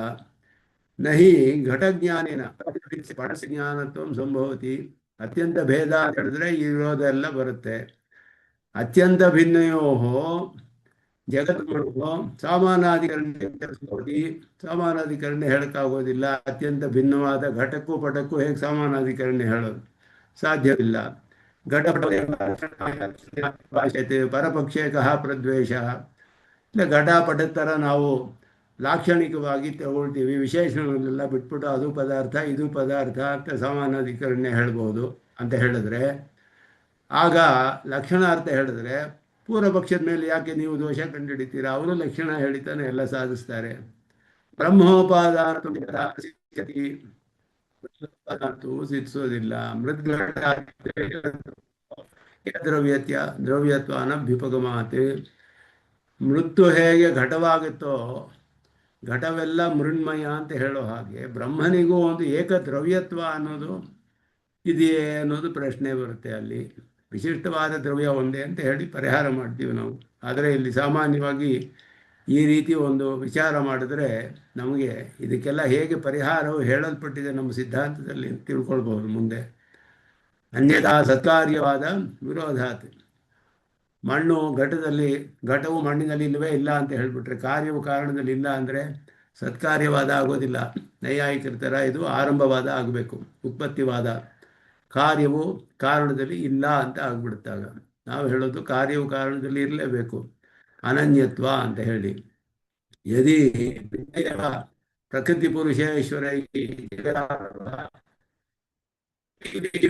ನಹಿ ಘಟಜ್ಞಾನೇನ ಪಣಸ್ಜ್ಞಾನತ್ವ ಸಂಭವತಿ. ಅತ್ಯಂತ ಭೇದ ಅಂತ ಹೇಳಿದ್ರೆ ಈ ವಿರೋಧ ಎಲ್ಲ ಬರುತ್ತೆ. ಅತ್ಯಂತ ಭಿನ್ನಯೋ ಜಗತ್ಗಳು ಸಾಮಾನಾಧಿಕರಣಿ ಸಾಮಾನಾಧಿಕರಣ ಹೇಳಕ್ಕಾಗೋದಿಲ್ಲ. ಅತ್ಯಂತ ಭಿನ್ನವಾದ ಘಟಕ್ಕೂ ಪಟಕ್ಕೂ ಹೇಗೆ ಸಾಮಾನಾಧಿಕರಣ ಹೇಳೋದು ಸಾಧ್ಯವಿಲ್ಲ. ಘಟಪಟ ಭಾಷೆತೆ ಪರಪಕ್ಷೇ ಕಹ ಪ್ರದ್ವೇಷ. ಇಲ್ಲ ಘಟಪಟ ಥರ ನಾವು ಲಾಕ್ಷಣಿಕವಾಗಿ ತಗೊಳ್ತೀವಿ, ವಿಶೇಷಣಗಳೆಲ್ಲ ಬಿಟ್ಬಿಟ್ಟು ಅದು ಪದಾರ್ಥ ಇದು ಪದಾರ್ಥ ಅಂತ ಸಮಾನಾಧಿಕರಣ್ಯ ಹೇಳ್ಬೋದು ಅಂತ ಹೇಳಿದ್ರೆ, ಆಗ ಲಕ್ಷಣಾರ್ಥ ಹೇಳಿದ್ರೆ ಪೂರ್ವ ಪಕ್ಷದ ಮೇಲೆ ಯಾಕೆ ನೀವು ದೋಷ ಕಂಡುಹಿಡಿತೀರಾ? ಅವರು ಲಕ್ಷಣ ಹೇಳಿತಾನೆ ಎಲ್ಲ ಸಾಧಿಸ್ತಾರೆ. ಬ್ರಹ್ಮೋಪಾದಾನ ಸಿದ್ಧಿಸೋದಿಲ್ಲ. ದ್ರವ್ಯತ್ವ ಅನಭ್ಯುಪಗಮಾತ್. ಮೃತ್ಯು ಹೇಗೆ ಘಟವಾಗುತ್ತೋ, ಘಟವೆಲ್ಲ ಮೃಣ್ಮಯ ಅಂತ ಹೇಳೋ ಹಾಗೆ ಬ್ರಹ್ಮನಿಗೂ ಒಂದು ಏಕದ್ರವ್ಯತ್ವ ಅನ್ನೋದು ಇದೆಯೇ ಅನ್ನೋದು ಪ್ರಶ್ನೆ ಬರುತ್ತೆ. ಅಲ್ಲಿ ವಿಶಿಷ್ಟವಾದ ದ್ರವ್ಯ ಒಂದೇ ಅಂತ ಹೇಳಿ ಪರಿಹಾರ ಮಾಡ್ತೀವಿ ನಾವು. ಆದರೆ ಇಲ್ಲಿ ಸಾಮಾನ್ಯವಾಗಿ ಈ ರೀತಿ ಒಂದು ವಿಚಾರ ಮಾಡಿದ್ರೆ ನಮಗೆ ಇದಕ್ಕೆಲ್ಲ ಹೇಗೆ ಪರಿಹಾರವು ಹೇಳಲ್ಪಟ್ಟಿದೆ ನಮ್ಮ ಸಿದ್ಧಾಂತದಲ್ಲಿ ತಿಳ್ಕೊಳ್ಬಹುದು ಮುಂದೆ. ಅನ್ಯಥಾ ಸತ್ಕಾರ್ಯವಾದ ವಿರೋಧಾತ್. ಮಣ್ಣು ಘಟವು ಮಣ್ಣಿನಲ್ಲಿ ಇಲ್ಲವೇ ಇಲ್ಲ ಅಂತ ಹೇಳಿಬಿಟ್ರೆ, ಕಾರ್ಯವು ಕಾರಣದಲ್ಲಿ ಇಲ್ಲ ಅಂದರೆ ಸತ್ಕಾರ್ಯವಾದ ಆಗೋದಿಲ್ಲ. ನೈಯಾಯಿಕರ ಥರ ಇದು ಆರಂಭವಾದ ಆಗಬೇಕು, ಉತ್ಪತ್ತಿವಾದ. ಕಾರ್ಯವು ಕಾರಣದಲ್ಲಿ ಇಲ್ಲ ಅಂತ ಆಗ್ಬಿಡುತ್ತಾಗ ನಾವು ಹೇಳೋದು ಕಾರ್ಯವು ಕಾರಣದಲ್ಲಿ ಇರಲೇಬೇಕು, ಅನನ್ಯತ್ವ ಅಂತ ಹೇಳಿ. ಯದಿ ಪ್ರಕೃತಿ ಪುರುಷೇಶ್ವರ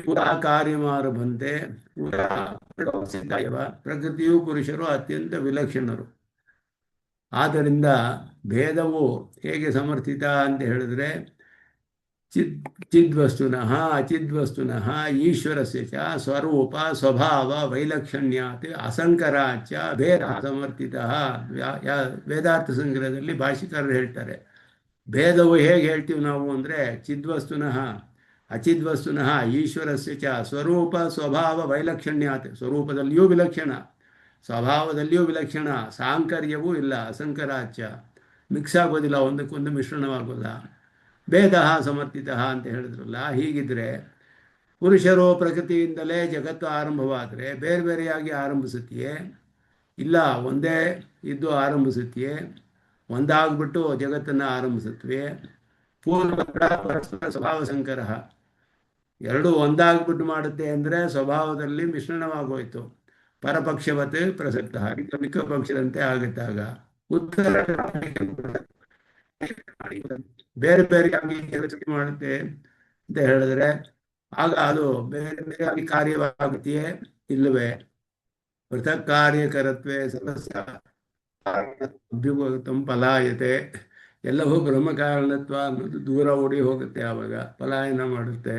ಪುರಾ ಕಾರ್ಯಮಾರಭಂತೆ ಪ್ರಕೃತಿಯು ಪುರುಷರು ಅತ್ಯಂತ ವಿಲಕ್ಷಣರು. ಆದ್ದರಿಂದ ಭೇದವು ಹೇಗೆ ಸಮರ್ಥಿತ ಅಂತ ಹೇಳಿದ್ರೆ, ಚಿದ್ವಸ್ತುನಃ ಅಚಿದ್ವಸ್ತುನಃ ಈಶ್ವರಸ್ಯ ಚ ಸ್ವರೂಪ ಸ್ವಭಾವ ವೈಲಕ್ಷಣ್ಯಾತ್ ಅಸಂಕರಾಚ ಭೇದ ಸಮರ್ಥಿತ. ವೇದಾರ್ಥ ಸಂಗ್ರಹದಲ್ಲಿ ಭಾಷಿಕಾರರು ಹೇಳ್ತಾರೆ, ಭೇದವು ಹೇಗೆ ಹೇಳ್ತೀವಿ ನಾವು ಅಂದರೆ, ಚಿದ್ವಸ್ತುನಃ ಅಚಿದ್ವಸ್ತುನಃ ಈಶ್ವರಸ್ಯ ಚ ಸ್ವರೂಪ ಸ್ವಭಾವ ವೈಲಕ್ಷಣ್ಯಾತ್. ಸ್ವರೂಪದಲ್ಲಿಯೂ ವಿಲಕ್ಷಣ, ಸ್ವಭಾವದಲ್ಲಿಯೂ ವಿಲಕ್ಷಣ, ಸಾಂಕರ್ಯವೂ ಇಲ್ಲ, ಅಸಂಕರಾಚ ಮಿಕ್ಸ್ ಆಗೋದಿಲ್ಲ, ಒಂದಕ್ಕೊಂದು ಮಿಶ್ರಣವಾಗೋಲ್ಲ. ಭೇದ ಸಮರ್ಥಿತ ಅಂತ ಹೇಳಿದ್ರಲ್ಲ, ಹೀಗಿದ್ರೆ ಪುರುಷರು ಪ್ರಕೃತಿಯಿಂದಲೇ ಜಗತ್ತು ಆರಂಭವಾದರೆ ಬೇರೆ ಬೇರೆಯಾಗಿ ಆರಂಭಿಸುತ್ತೆಯೇ? ಇಲ್ಲ, ಒಂದೇ ಇದ್ದು ಆರಂಭಿಸುತ್ತೆಯೇ? ಒಂದಾಗ್ಬಿಟ್ಟು ಜಗತ್ತನ್ನು ಆರಂಭಿಸುತ್ತವೆ. ಪೂರ್ವ ಪರಸ್ಪರ ಸ್ವಭಾವ ಸಂಕರ. ಎರಡು ಒಂದಾಗ್ಬಿಟ್ಟು ಮಾಡುತ್ತೆ ಅಂದರೆ ಸ್ವಭಾವದಲ್ಲಿ ಮಿಶ್ರಣವಾಗೋಯ್ತು. ಪರಪಕ್ಷವತ್ ಪ್ರಸಕ್ತ, ಮಿಕ್ಕ ಪಕ್ಷದಂತೆ ಆಗುತ್ತಾಗ ಉತ್ತರ ಬೇರೆ ಬೇರೆಯಾಗಿ ಕೆಲಸ ಮಾಡುತ್ತೆ ಅಂತ ಹೇಳಿದ್ರೆ ಆಗ ಅದು ಬೇರೆ ಬೇರೆಯಾಗಿ ಕಾರ್ಯವಾಗುತ್ತೆಯೇ? ಇಲ್ಲವೇ? ಪೃಥಕ್ ಕಾರ್ಯಕರತ್ವೇ ಸಮಸ್ಯ ಅಭ್ಯುಪಗತಂ ಪಲಾಯತೆ. ಎಲ್ಲವೂ ಬ್ರಹ್ಮ ಕಾರಣತ್ವ ಅನ್ನೋದು ದೂರ ಓಡಿ ಹೋಗುತ್ತೆ, ಆವಾಗ ಪಲಾಯನ ಮಾಡುತ್ತೆ.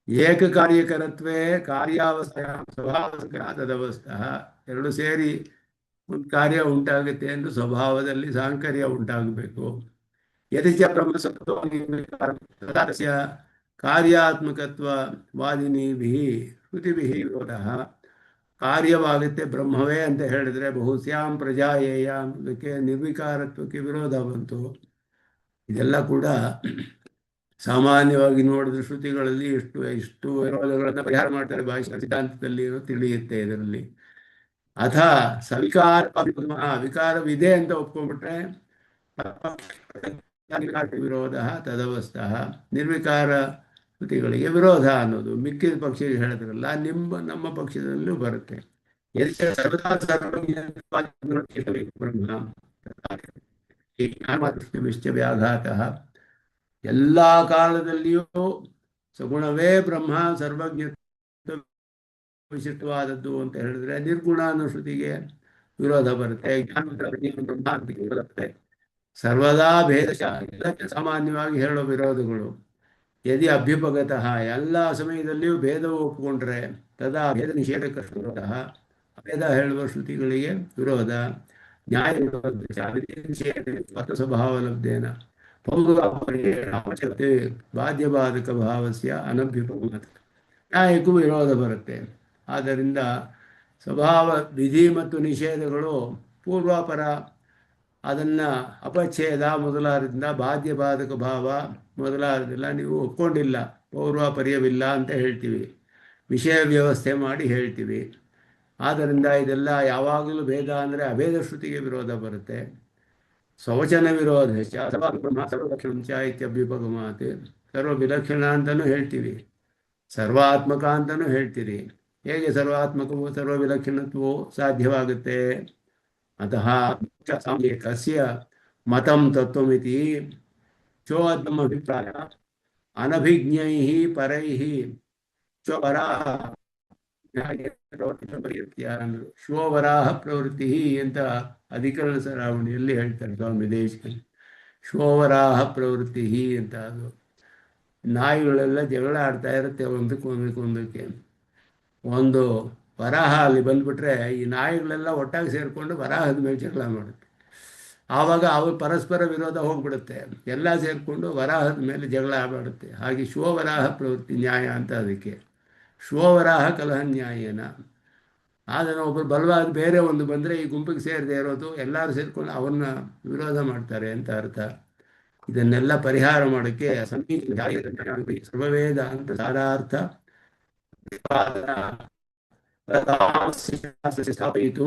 ಏಕ ಕಾರ್ಯಕರತ್ವೇ ಕಾರ್ಯಾವಸ್ಥೆ ಸ್ವಭಾವಸ್ಥಾ. ಎರಡು ಸೇರಿ ಒಂದು ಕಾರ್ಯ ಉಂಟಾಗುತ್ತೆ ಎಂದು ಸ್ವಭಾವದಲ್ಲಿ ಸಾಂಕರ್ಯ ಉಂಟಾಗಬೇಕು. ಯದಿಚ ಬ್ರಹ್ಮಸತ್ವ ಕಾರ್ಯಾತ್ಮಕತ್ವ ವಾದಿನಿಭಿ ಶ್ರುತಿಭಿ ವಿರೋಧ. ಕಾರ್ಯವಾಗುತ್ತೆ ಬ್ರಹ್ಮವೇ ಅಂತ ಹೇಳಿದ್ರೆ ಬಹುಶ್ಯಾಂ ಪ್ರಜಾಯೇಯ ಅನ್ನೋದಕ್ಕೆ ನಿರ್ವಿಕಾರತ್ವಕ್ಕೆ ವಿರೋಧ ಬಂತು. ಇದೆಲ್ಲ ಕೂಡ ಸಾಮಾನ್ಯವಾಗಿ ನೋಡಿದ್ರೆ ಶ್ರುತಿಗಳಲ್ಲಿ ಇಷ್ಟು ವಿರೋಧಗಳನ್ನು ಪರಿಹಾರ ಮಾಡ್ತಾರೆ. ಭಾಷಾ ಸಿದ್ಧಾಂತದಲ್ಲಿ ತಿಳಿಯುತ್ತೆ ಇದರಲ್ಲಿ. ಅಥ ಸವಿಕಾರ ವಿಕಾರವಿದೆ ಅಂತ ಒಪ್ಕೊಂಡ್ಬಿಟ್ರೆ ವಿರೋಧ ತದವಸ್ಥಾ. ನಿರ್ವಿಕಾರ ಶ್ರುತಿಗಳಿಗೆ ವಿರೋಧ ಅನ್ನೋದು ಮಿಕ್ಕಿದ ಪಕ್ಷಕ್ಕೆ ಹೇಳಿದ್ರಲ್ಲ, ನಮ್ಮ ಪಕ್ಷದಲ್ಲೂ ಬರುತ್ತೆ. ವ್ಯಾಘಾತ ಎಲ್ಲ ಕಾಲದಲ್ಲಿಯೂ ಸಗುಣವೇ ಬ್ರಹ್ಮ ಸರ್ವಜ್ಞ ವಿಶಿಷ್ಟವಾದದ್ದು ಅಂತ ಹೇಳಿದ್ರೆ ನಿರ್ಗುಣ ಅನ್ನೋ ಶ್ರುತಿಗೆ ವಿರೋಧ ಬರುತ್ತೆ. ಜ್ಞಾನ ಬ್ರಹ್ಮ ಅಂತ ವಿರೋಧ ಬರುತ್ತೆ. ಸರ್ವದಾ ಭೇದಶಃ ಎಲ್ಲಕ್ಕೆ ಸಾಮಾನ್ಯವಾಗಿ ಹೇಳೋ ವಿರೋಧಗಳು. ಯದಿ ಅಭ್ಯುಪಗತಃ ಎಲ್ಲ ಸಮಯದಲ್ಲಿಯೂ ಭೇದವು ಒಪ್ಪಿಕೊಂಡ್ರೆ ತದಾ ಭೇದ ನಿಷೇಧಕ ವಿರೋಧ, ಭೇದ ಹೇಳುವ ಶ್ರುತಿಗಳಿಗೆ ವಿರೋಧ. ನ್ಯಾಯ ವಿರೋಧ ಸ್ವಭಾವಲಬ್ಧೇನ ಪೌರಾಪರ್ಯೇ ಬಾಧ್ಯಬಾಧಕ ಭಾವಸ್ಯ ಅನಭ್ಯುಪಗಮತ, ನ್ಯಾಯಕ್ಕೂ ವಿರೋಧ ಬರುತ್ತೆ. ಆದ್ದರಿಂದ ಸ್ವಭಾವ ವಿಧಿ ಮತ್ತು ನಿಷೇಧಗಳು ಪೂರ್ವಾಪರ, ಅದನ್ನು ಅಪಚ್ಛೇದ ಮೊದಲಾದ್ರಿಂದ ಬಾಧ್ಯ ಬಾಧಕ ಭಾವ ಮೊದಲಾದೆಲ್ಲ ನೀವು ಒಪ್ಕೊಂಡಿಲ್ಲ, ಪೌರ್ವಾಪರ್ಯವಿಲ್ಲ ಅಂತ ಹೇಳ್ತೀವಿ, ವಿಷಯ ವ್ಯವಸ್ಥೆ ಮಾಡಿ ಹೇಳ್ತೀವಿ. ಆದ್ದರಿಂದ ಇದೆಲ್ಲ ಯಾವಾಗಲೂ ಭೇದ ಅಂದರೆ ಅಭೇದ ಶ್ರುತಿಗೆ ವಿರೋಧ ಬರುತ್ತೆ. ಸ್ವವಚನ ವಿರೋಧ ಸರ್ವಲಕ್ಷಣ ಇತ್ಯಭ್ಯುಪಗಮಾತ್, ಸರ್ವ ವಿಲಕ್ಷಣ ಅಂತಲೂ ಹೇಳ್ತೀವಿ, ಸರ್ವಾತ್ಮಕ ಅಂತಲೂ ಹೇಳ್ತೀರಿ. ಹೇಗೆ ಸರ್ವಾತ್ಮಕವೂ ಸರ್ವ ವಿಲಕ್ಷಣತ್ವವು ಸಾಧ್ಯವಾಗುತ್ತೆ? ಅತಃ ಕಸ್ಯ ಮತಂ ತತ್ವಮಿತಿ ಚೋತ್ತಮ ಅಭಿಪ್ರಾಯ ಅನಭಿಜ್ಞೈ ಪರೈಃ ಶ್ವವರಾಹ ಶ್ವವರಾಹ ಪ್ರವೃತ್ತಿ ಅಂತ ಅಧಿಕರಣ ಸರಾವಣಿಯಲ್ಲಿ ಹೇಳ್ತಾರೆ ಸ್ವಾಮಿ ದೇಶಿಕನ್. ಶ್ವವರಾಹ ಪ್ರವೃತ್ತಿ ಅಂತ. ಅದು ನಾಯಿಗಳೆಲ್ಲ ಜಗಳ ಆಡ್ತಾ ಇರುತ್ತೆ ಒಂದಕ್ಕೆ. ಒಂದು ವರಾಹ ಅಲ್ಲಿ ಬಂದುಬಿಟ್ರೆ ಈ ನಾಯಿಗಳೆಲ್ಲ ಒಟ್ಟಾಗಿ ಸೇರಿಕೊಂಡು ವರಾಹದ ಮೇಲೆ ಜಗಳ ಮಾಡುತ್ತೆ. ಆವಾಗ ಅವ್ರು ಪರಸ್ಪರ ವಿರೋಧ ಹೋಗ್ಬಿಡುತ್ತೆ, ಎಲ್ಲ ಸೇರಿಕೊಂಡು ವರಾಹದ ಮೇಲೆ ಜಗಳ ಆಡುತ್ತೆ. ಹಾಗೆ ಶ್ವವರಾಹ ಪ್ರವೃತ್ತಿ ನ್ಯಾಯ ಅಂತ ಅದಕ್ಕೆ. ಶ್ವವರಾಹ ಕಲಹ ನ್ಯಾಯನ. ಆದರೆ ಒಬ್ಬರು ಬಲವಾದ ಬೇರೆ ಒಂದು ಬಂದರೆ ಈ ಗುಂಪಿಗೆ ಸೇರದೆ ಇರೋದು ಎಲ್ಲರೂ ಸೇರಿಕೊಂಡು ಅವನ್ನ ವಿರೋಧ ಮಾಡ್ತಾರೆ ಅಂತ ಅರ್ಥ. ಇದನ್ನೆಲ್ಲ ಪರಿಹಾರ ಮಾಡೋಕ್ಕೆ ಸರ್ವವೇದ ಅಂತ ಸಾರಾರ್ಥ ಸ್ಥಾಪಯಿತು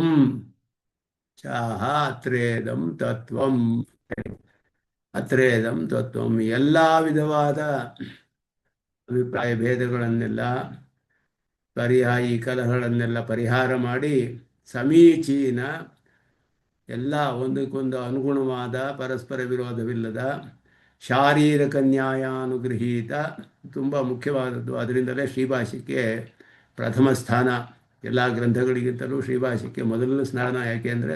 ಚಾಹ ಅತ್ರೇದಂ ತತ್ವಂ. ಅತ್ರೇದಂ ತತ್ವಂ ಎಲ್ಲ ವಿಧವಾದ ಅಭಿಪ್ರಾಯ ಭೇದಗಳನ್ನೆಲ್ಲ ಈ ಕಲಹಗಳನ್ನೆಲ್ಲ ಪರಿಹಾರ ಮಾಡಿ ಸಮೀಚೀನ, ಎಲ್ಲ ಒಂದಕ್ಕೊಂದು ಅನುಗುಣವಾದ ಪರಸ್ಪರ ವಿರೋಧವಿಲ್ಲದ ಶಾರೀರಕ ನ್ಯಾಯಾನುಗೃಹೀತ, ತುಂಬ ಮುಖ್ಯವಾದದ್ದು. ಅದರಿಂದಲೇ ಶ್ರೀಭಾಷ್ಯಕ್ಕೆ ಪ್ರಥಮ ಸ್ಥಾನ. ಎಲ್ಲ ಗ್ರಂಥಗಳಿಗಿಂತಲೂ ಶ್ರೀಭಾಷ್ಯಕ್ಕೆ ಮೊದಲನೇ ಸ್ಥಾನ. ಯಾಕೆಂದರೆ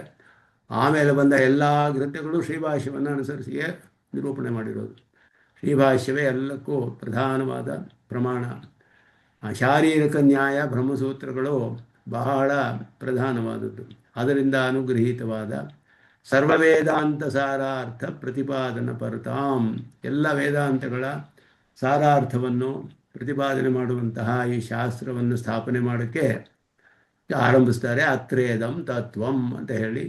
ಆಮೇಲೆ ಬಂದ ಎಲ್ಲ ಗ್ರಂಥಗಳು ಶ್ರೀಭಾಷ್ಯವನ್ನು ಅನುಸರಿಸಿಯೇ ನಿರೂಪಣೆ ಮಾಡಿರೋದು. ಶ್ರೀಭಾಷ್ಯವೇ ಎಲ್ಲಕ್ಕೂ ಪ್ರಧಾನವಾದ ಪ್ರಮಾಣ. ಶಾರೀರಕ ನ್ಯಾಯ ಬ್ರಹ್ಮಸೂತ್ರಗಳು ಬಹಳ ಪ್ರಧಾನವಾದದ್ದು. ಅದರಿಂದ ಅನುಗೃಹೀತವಾದ ಸರ್ವವೇದಾಂತ ಸಾರಾರ್ಥ ಪ್ರತಿಪಾದನ ಪರತಾಂ, ಎಲ್ಲ ವೇದಾಂತಗಳ ಸಾರಾರ್ಥವನ್ನು ಪ್ರತಿಪಾದನೆ ಮಾಡುವಂತಹ ಈ ಶಾಸ್ತ್ರವನ್ನು ಸ್ಥಾಪನೆ ಮಾಡೋಕ್ಕೆ ಆರಂಭಿಸ್ತಾರೆ. ಅತ್ರೇದಂ ತತ್ವಂ ಅಂತ ಹೇಳಿ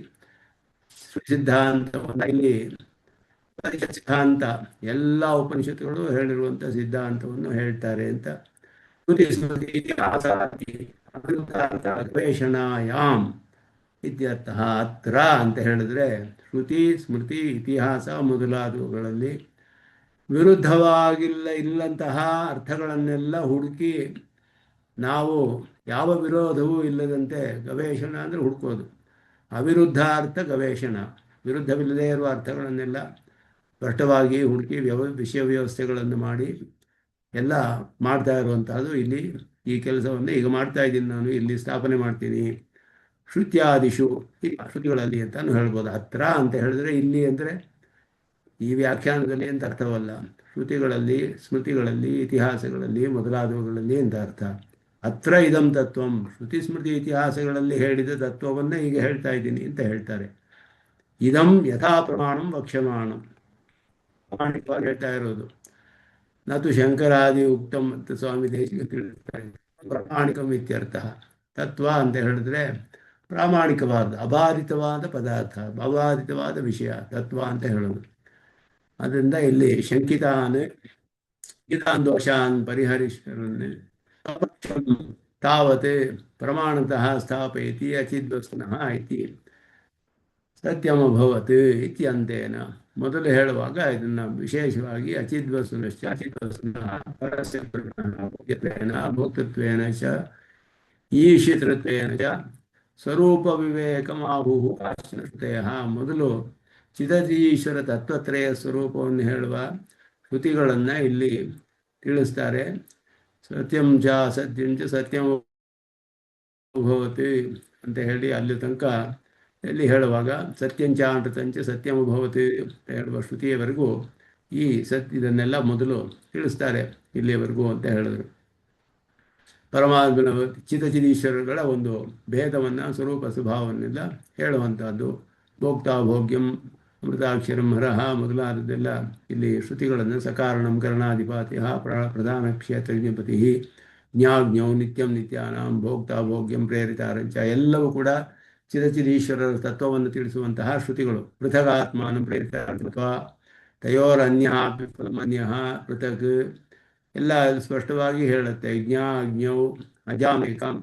ಸಿದ್ಧಾಂತವನ್ನು ಇಲ್ಲಿ ಸಿದ್ಧಾಂತ ಎಲ್ಲ ಉಪನಿಷತ್ತುಗಳು ಹೇಳಿರುವಂಥ ಸಿದ್ಧಾಂತವನ್ನು ಹೇಳ್ತಾರೆ ಅಂತ. ಗವೇಷಣಾಯಾಮ್ ಇತ್ಯರ್ಥ. ಅತ್ರ ಅಂತ ಹೇಳಿದ್ರೆ ಶ್ರುತಿ ಸ್ಮೃತಿ ಇತಿಹಾಸ ಮೊದಲಾದವುಗಳಲ್ಲಿ ಇಲ್ಲಂತಹ ಅರ್ಥಗಳನ್ನೆಲ್ಲ ಹುಡುಕಿ ನಾವು ಯಾವ ವಿರೋಧವೂ ಇಲ್ಲದಂತೆ, ಗವೇಷಣ ಅಂದರೆ ಹುಡುಕೋದು, ಅವಿರುದ್ಧ ಅರ್ಥ ಗವೇಷಣ, ವಿರುದ್ಧವಿಲ್ಲದೇ ಇರುವ ಅರ್ಥಗಳನ್ನೆಲ್ಲ ಸ್ಪಷ್ಟವಾಗಿ ಹುಡುಕಿ ವಿಷಯ ವ್ಯವಸ್ಥೆಗಳನ್ನು ಮಾಡಿ ಎಲ್ಲ ಮಾಡ್ತಾ ಇರುವಂತಹದ್ದು. ಇಲ್ಲಿ ಈ ಕೆಲಸವನ್ನು ಈಗ ಮಾಡ್ತಾ ಇದ್ದೀನಿ ನಾನು, ಇಲ್ಲಿ ಸ್ಥಾಪನೆ ಮಾಡ್ತೀನಿ. ಶ್ರುತ್ಯಾದಿಶು, ಶ್ರುತಿಗಳಲ್ಲಿ ಅಂತಾನು ಹೇಳ್ಬೋದು. ಹತ್ರ ಅಂತ ಹೇಳಿದ್ರೆ ಇಲ್ಲಿ ಅಂದರೆ ಈ ವ್ಯಾಖ್ಯಾನದಲ್ಲಿ ಅಂತ ಅರ್ಥವಲ್ಲ, ಶ್ರುತಿಗಳಲ್ಲಿ ಸ್ಮೃತಿಗಳಲ್ಲಿ ಇತಿಹಾಸಗಳಲ್ಲಿ ಮೊದಲಾದವುಗಳಲ್ಲಿ ಅಂತ ಅರ್ಥ. ಅತ್ರ ಇದಂ ತತ್ವಂ, ಶ್ರುತಿ ಸ್ಮೃತಿ ಇತಿಹಾಸಗಳಲ್ಲಿ ಹೇಳಿದ ತತ್ವವನ್ನೇ ಈಗ ಹೇಳ್ತಾ ಇದ್ದೀನಿ ಅಂತ ಹೇಳ್ತಾರೆ. ಇದಂ ಯಥಾ ಪ್ರಮಾಣಂ ವಕ್ಷ್ಯಮಾಣಂ, ಪ್ರಾಮಾಣಿಕವಾಗಿ ಹೇಳ್ತಾ ಇರೋದು. ನತು ಶಂಕರಾದಿ ಉಕ್ತಂ ಅಂತ ಸ್ವಾಮಿ ದೇಶಿಕ ತಿಳಿಸ್ತಾರೆ. ಪ್ರಾಮಾಣಿಕಂ ಇತ್ಯರ್ಥ. ತತ್ವ ಅಂತ ಹೇಳಿದ್ರೆ ಪ್ರಾಮಾಣಿಕವಾದ ಅಬಾಧಿತವಾದ ಪದಾರ್ಥ, ಅಬಾಧಿತವಾದ ವಿಷಯ ತತ್ವ ಅಂತ ಹೇಳೋದು. ಅದರಿಂದ ಇಲ್ಲಿ ಶಂಕಿತಾನ್ ಇದಾನ್ ದೋಷಾನ್ ಪರಿಹರಿಸಲು ತಾವತ್ ಪ್ರಮಾಣತಃ ಸ್ಥಾಪಯತಿ ಅಚಿದ್ವಸ್ತುನಃ ಇತಿ ಸತ್ಯಮಭವತ್ ಇತ್ಯಂತೇನ. ಮೊದಲು ಹೇಳುವಾಗ ಇದನ್ನು ವಿಶೇಷವಾಗಿ ಅಚಿದ್ವಸ್ತುನಶ್ಚ ಅಚಿದ್ವಸ್ತುನಃ ಪರಸ್ಯ ಭೋಗ್ಯತ್ವೇನ ಭೋಕ್ತೃತ್ವೇನ ಚ ಈಶಿತೃತ್ವೇನ ಚ ಸ್ವರೂಪ ವಿವೇಕಮಾಹುಃ ಕಾಶ್ಚನ ಶ್ರುತಯಃ. ಮೊದಲು ಚಿದತೀಶ್ವರ ತತ್ವತ್ರಯ ಸ್ವರೂಪವನ್ನು ಹೇಳುವ ಶ್ರುತಿಗಳನ್ನು ಇಲ್ಲಿ ತಿಳಿಸ್ತಾರೆ. ಸತ್ಯಂ ಚ ಸತ್ಯಂ ಚ ಸತ್ಯಂ ಭವತಿ ಅಂತ ಹೇಳಿ ಅಲ್ಲಿ ತನಕ ಎಲ್ಲಿ ಹೇಳುವಾಗ ಸತ್ಯಂಚ ಅಮೃತಂಚ ಸತ್ಯಮಭವತಿ ಅಂತ ಹೇಳುವ ಶ್ರುತಿಯವರೆಗೂ ಈ ಇದನ್ನೆಲ್ಲ ಮೊದಲು ತಿಳಿಸ್ತಾರೆ ಇಲ್ಲಿಯವರೆಗೂ ಅಂತ ಹೇಳಿದ್ರು. ಪರಮಾತ್ಮನ ಚಿತಚಿದೀಶ್ವರಗಳ ಒಂದು ಭೇದವನ್ನು, ಸ್ವರೂಪ ಸ್ವಭಾವವನ್ನೆಲ್ಲ ಹೇಳುವಂಥದ್ದು. ಭೋಕ್ತಾ ಭೋಗ್ಯಂ ಅಮೃತಾಕ್ಷರಂ ಹರಹ ಮೊದಲಾದದ್ದೆಲ್ಲ ಇಲ್ಲಿ ಶ್ರುತಿಗಳನ್ನು ಸಕಾರಣಂ ಕರ್ಣಾಧಿಪಾತ್ಯ ಪ್ರಧಾನ ಕ್ಷೇತ್ರಜ್ಞಪತಿ ಜ್ಞಾಜ್ಞೌ ನಿತ್ಯಂ ನಿತ್ಯಾನಾಂ ಭೋಕ್ತಾ ಭೋಗ್ಯಂ ಪ್ರೇರಿತಾರಂಚ ಎಲ್ಲವೂ ಕೂಡ ಚಿರಚಿರೀಶ್ವರರ ತತ್ವವನ್ನು ತಿಳಿಸುವಂತಹ ಶ್ರುತಿಗಳು. ಪೃಥಗಾತ್ಮಾನಂ ಪ್ರೇರಿತಾರಂತ್ವ ತಯೋರನ್ಯ ಅನ್ಯ ಪೃಥಕ್ ಎಲ್ಲ ಸ್ಪಷ್ಟವಾಗಿ ಹೇಳುತ್ತೆ. ಅಜ್ಞೌ ಅಜಾಮೇಕಾಂ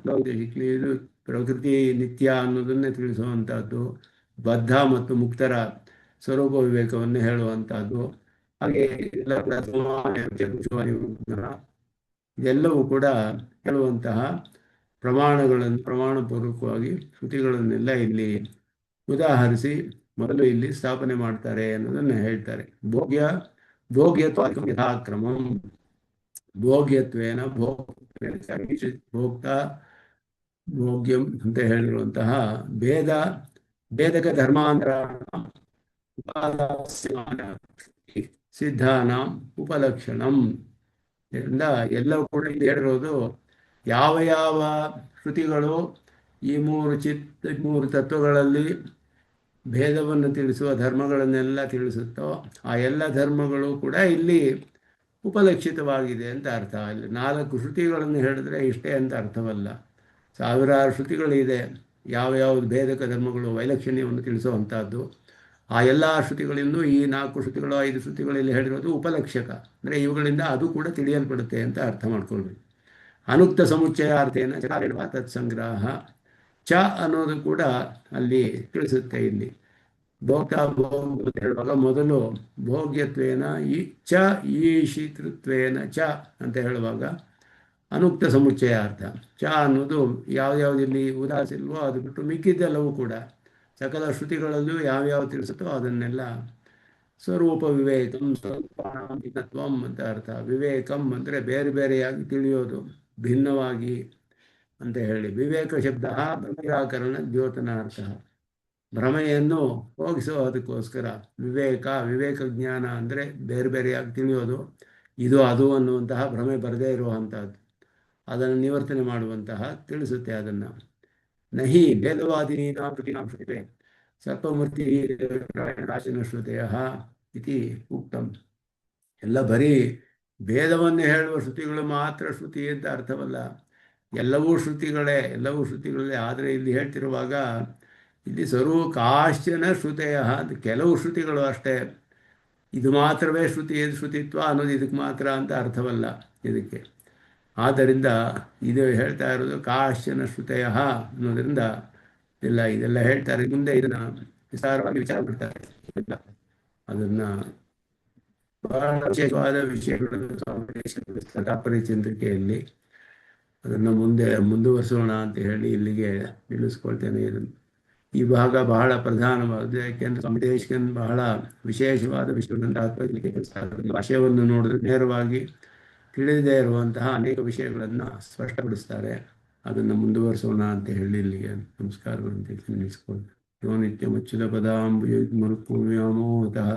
ಇದು ಪ್ರಕೃತಿ ನಿತ್ಯ ಅನ್ನೋದನ್ನೇ ತಿಳಿಸುವಂಥದ್ದು. ಬದ್ಧ ಮತ್ತು ಮುಕ್ತರ ಸ್ವರೂಪ ವಿವೇಕವನ್ನು ಹೇಳುವಂಥದ್ದು. ಹಾಗೆ ಇದೆಲ್ಲವೂ ಕೂಡ ಹೇಳುವಂತಹ ಪ್ರಮಾಣಗಳನ್ನು ಪ್ರಮಾಣಪೂರ್ವಕವಾಗಿ ಶ್ರುತಿಗಳನ್ನೆಲ್ಲ ಇಲ್ಲಿ ಉದಾಹರಿಸಿ ಮೊದಲು ಇಲ್ಲಿ ಸ್ಥಾಪನೆ ಮಾಡ್ತಾರೆ ಅನ್ನೋದನ್ನು ಹೇಳ್ತಾರೆ. ಭೋಗ್ಯತ್ವ ಯಥಾಕ್ರಮಂ ಭೋಗ್ಯತ್ವೇನ ಭೋಕ್ತ ಭೋಗ್ಯಂ ಅಂತ ಹೇಳಿರುವಂತಹ ಭೇದಕ ಧರ್ಮಾಂತರ ಸಿದ್ಧಾನಾಂ ಉಪಲಕ್ಷಣಂ ಎಲ್ಲವೂ ಕೂಡ ಇಲ್ಲಿ ಹೇಳಿರೋದು ಯಾವ ಯಾವ ಶ್ರುತಿಗಳು ಈ ಮೂರು ತತ್ವಗಳಲ್ಲಿ ಭೇದವನ್ನು ತಿಳಿಸುವ ಧರ್ಮಗಳನ್ನೆಲ್ಲ ತಿಳಿಸುತ್ತೋ ಆ ಎಲ್ಲ ಧರ್ಮಗಳು ಕೂಡ ಇಲ್ಲಿ ಉಪಲಕ್ಷಿತವಾಗಿದೆ ಅಂತ ಅರ್ಥ. ಇಲ್ಲಿ 4 ಶ್ರುತಿಗಳನ್ನು ಹೇಳಿದ್ರೆ ಇಷ್ಟೇ ಅಂತ ಅರ್ಥವಲ್ಲ, ಸಾವಿರಾರು ಶ್ರುತಿಗಳಿದೆ. ಯಾವ್ಯಾವುದು ಭೇದಕ ಧರ್ಮಗಳು ವೈಲಕ್ಷಣ್ಯವನ್ನು ತಿಳಿಸುವಂಥದ್ದು ಆ ಎಲ್ಲ ಶ್ರುತಿಗಳಿಂದ ಈ 4 ಶ್ರುತಿಗಳು 5 ಶ್ರುತಿಗಳಲ್ಲಿ ಹೇಳಿರೋದು ಉಪಲಕ್ಷಕ, ಅಂದರೆ ಇವುಗಳಿಂದ ಅದು ಕೂಡ ತಿಳಿಯಲ್ಪಡುತ್ತೆ ಅಂತ ಅರ್ಥ ಮಾಡ್ಕೊಳ್ಬೇಕು. ಅನುಕ್ತ ಸಮುಚ್ಚಯಾರ್ಥೇನ ತತ್ಸಂಗ್ರಹ ಚ ಅನ್ನೋದು ಕೂಡ ಅಲ್ಲಿ ತಿಳಿಸುತ್ತೆ. ಇಲ್ಲಿ ಭೋಕ್ತಾ ಭೋಗ ಹೇಳುವಾಗ ಮೊದಲು ಭೋಗ್ಯತ್ವೇನ ಚ ಈಶಿತೃತ್ವೇನ ಚ ಅಂತ ಹೇಳುವಾಗ ಅನುಕ್ತ ಸಮುಚ್ಚಯಾರ್ಥ. ಚ ಅನ್ನೋದು ಯಾವ್ಯಾವುದಿಲ್ಲಿ ಉದಾಸಿಲ್ವೋ ಅದು ಬಿಟ್ಟು ಮಿಕ್ಕಿದ್ದೆಲ್ಲವೂ ಕೂಡ ಸಕಲ ಶ್ರುತಿಗಳಲ್ಲೂ ಯಾವ್ಯಾವ ತಿಳಿಸುತ್ತೋ ಅದನ್ನೆಲ್ಲ ಸ್ವರೂಪ ವಿವೇಕಂ ಸ್ವರೂಪತ್ವಂ ಅಂತ ಅರ್ಥ. ವಿವೇಕಂ ಅಂದರೆ ಬೇರೆ ಬೇರೆಯಾಗಿ ತಿಳಿಯೋದು, ಭಿನ್ನವಾಗಿ ಅಂತ ಹೇಳಿ. ವಿವೇಕ ಶಬ್ದ ನಿರಾಕರಣ ದ್ಯೋತನಾರ್ಥ, ಭ್ರಮೆಯನ್ನು ಹೋಗಿಸೋದಕ್ಕೋಸ್ಕರ ವಿವೇಕ ಜ್ಞಾನ ಅಂದರೆ ಬೇರೆ ಬೇರೆಯಾಗಿ ತಿಳಿಯೋದು, ಇದು ಅದು ಅನ್ನುವಂತಹ ಭ್ರಮೆ ಬರದೇ ಇರುವಂಥದ್ದು, ಅದನ್ನು ನಿವರ್ತನೆ ಮಾಡುವಂತಹ ತಿಳಿಸುತ್ತೆ. ಅದನ್ನು ನಹಿ ಭೇದವಾದಿನೀನಾಂ ಶ್ರುತೀನಾಂ ಶ್ರುತಿತೆ ಸರ್ಪಮೂರ್ತಿ ರಾಶಿನ ಶ್ರುತೆಯ ಇತಿ ಉಕ್ತಂ. ಎಲ್ಲ ಬರೀ ಭೇದವನ್ನು ಹೇಳುವ ಶ್ರುತಿಗಳು ಮಾತ್ರ ಶ್ರುತಿ ಅಂತ ಅರ್ಥವಲ್ಲ, ಎಲ್ಲವೂ ಶ್ರುತಿಗಳೇ. ಆದರೆ ಇಲ್ಲಿ ಹೇಳ್ತಿರುವಾಗ ಇಲ್ಲಿ ಕಾಶ್ಚನ ಶ್ರುತೆಯ ಅಂತ ಕೆಲವು ಶ್ರುತಿಗಳು ಅಷ್ಟೇ, ಇದು ಮಾತ್ರವೇ ಶ್ರುತಿತ್ವ ಅನ್ನೋದು ಇದಕ್ಕೆ ಮಾತ್ರ ಅಂತ ಅರ್ಥವಲ್ಲ ಇದಕ್ಕೆ. ಆದ್ದರಿಂದ ಇದು ಹೇಳ್ತಾ ಇರೋದು ಕಾಶ್ಚನ ಶ್ರುತೆಯ ಅನ್ನೋದ್ರಿಂದ ಇದೆಲ್ಲ ಹೇಳ್ತಾರೆ. ಮುಂದೆ ಇದನ್ನು ವಿಸ್ತಾರವಾಗಿ ವಿಚಾರ ಮಾಡ್ತಾರೆ. ಅದನ್ನು ಬಹಳ ವಿಶೇಷವಾದ ವಿಷಯಗಳನ್ನು ತಾತ್ಪರ್ಯ ಚಂದ್ರಿಕೆಯಲ್ಲಿ ಅದನ್ನು ಮುಂದುವರಿಸೋಣ ಅಂತ ಹೇಳಿ ಇಲ್ಲಿಗೆ ನಿಲ್ಲಿಸ್ಕೊಳ್ತೇನೆ. ಈ ಭಾಗ ಬಹಳ ಪ್ರಧಾನವಾದ, ಯಾಕೆಂದರೆ ಸಂದೇಶಕನ್ ಬಹಳ ವಿಶೇಷವಾದ ವಿಷಯಗಳನ್ನು ತಾತ್ಪರ್ಯ ಭಾಷೆಯನ್ನು ನೋಡಿದ್ರೆ ನೇರವಾಗಿ ತಿಳಿದೇ ಇರುವಂತಹ ಅನೇಕ ವಿಷಯಗಳನ್ನು ಸ್ಪಷ್ಟಪಡಿಸ್ತಾರೆ. ಅದನ್ನು ಮುಂದುವರಿಸೋಣ ಅಂತ ಹೇಳಿ ಇಲ್ಲಿಗೆ ನಮಸ್ಕಾರಗಳಂತೆ ನಿಲ್ಲಿಸ್ಕೊಳ್ತೇನೆ. ಯೋ ನಿತ್ಯಮಚ್ಯುತ ಪದಾಂಬುಜಮರುಪೂರ್ವ್ಯಾಮೋಹತಃ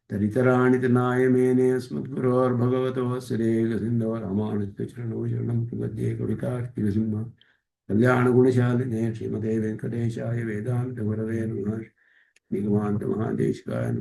ತರಿತರಾಣಿತನಾಯ ಮೇನೆ ಸ್ಮದ್ಗುರೋರ್ಭಗವತೋ ಶ್ರೀಗಸಿಂಧೋ ರಾಮಾನುಜಚರಣೋ ಶರಣಂ ಪ್ರಪದ್ಯೆ ಕವಿತಾರ್ಕಿಗಸಿಂಹ ಕಲ್ಯಾಣಗುಣಶಾಲಿನೇ ಶ್ರೀಮತೆ ವೆಂಕಟೇಶಾಯ ವೇದಾಂತ ಗುರವೇ ನಮಃ. ನಿಗಮಾಂತ ಮಹಾದೇಶಿಕಾಯ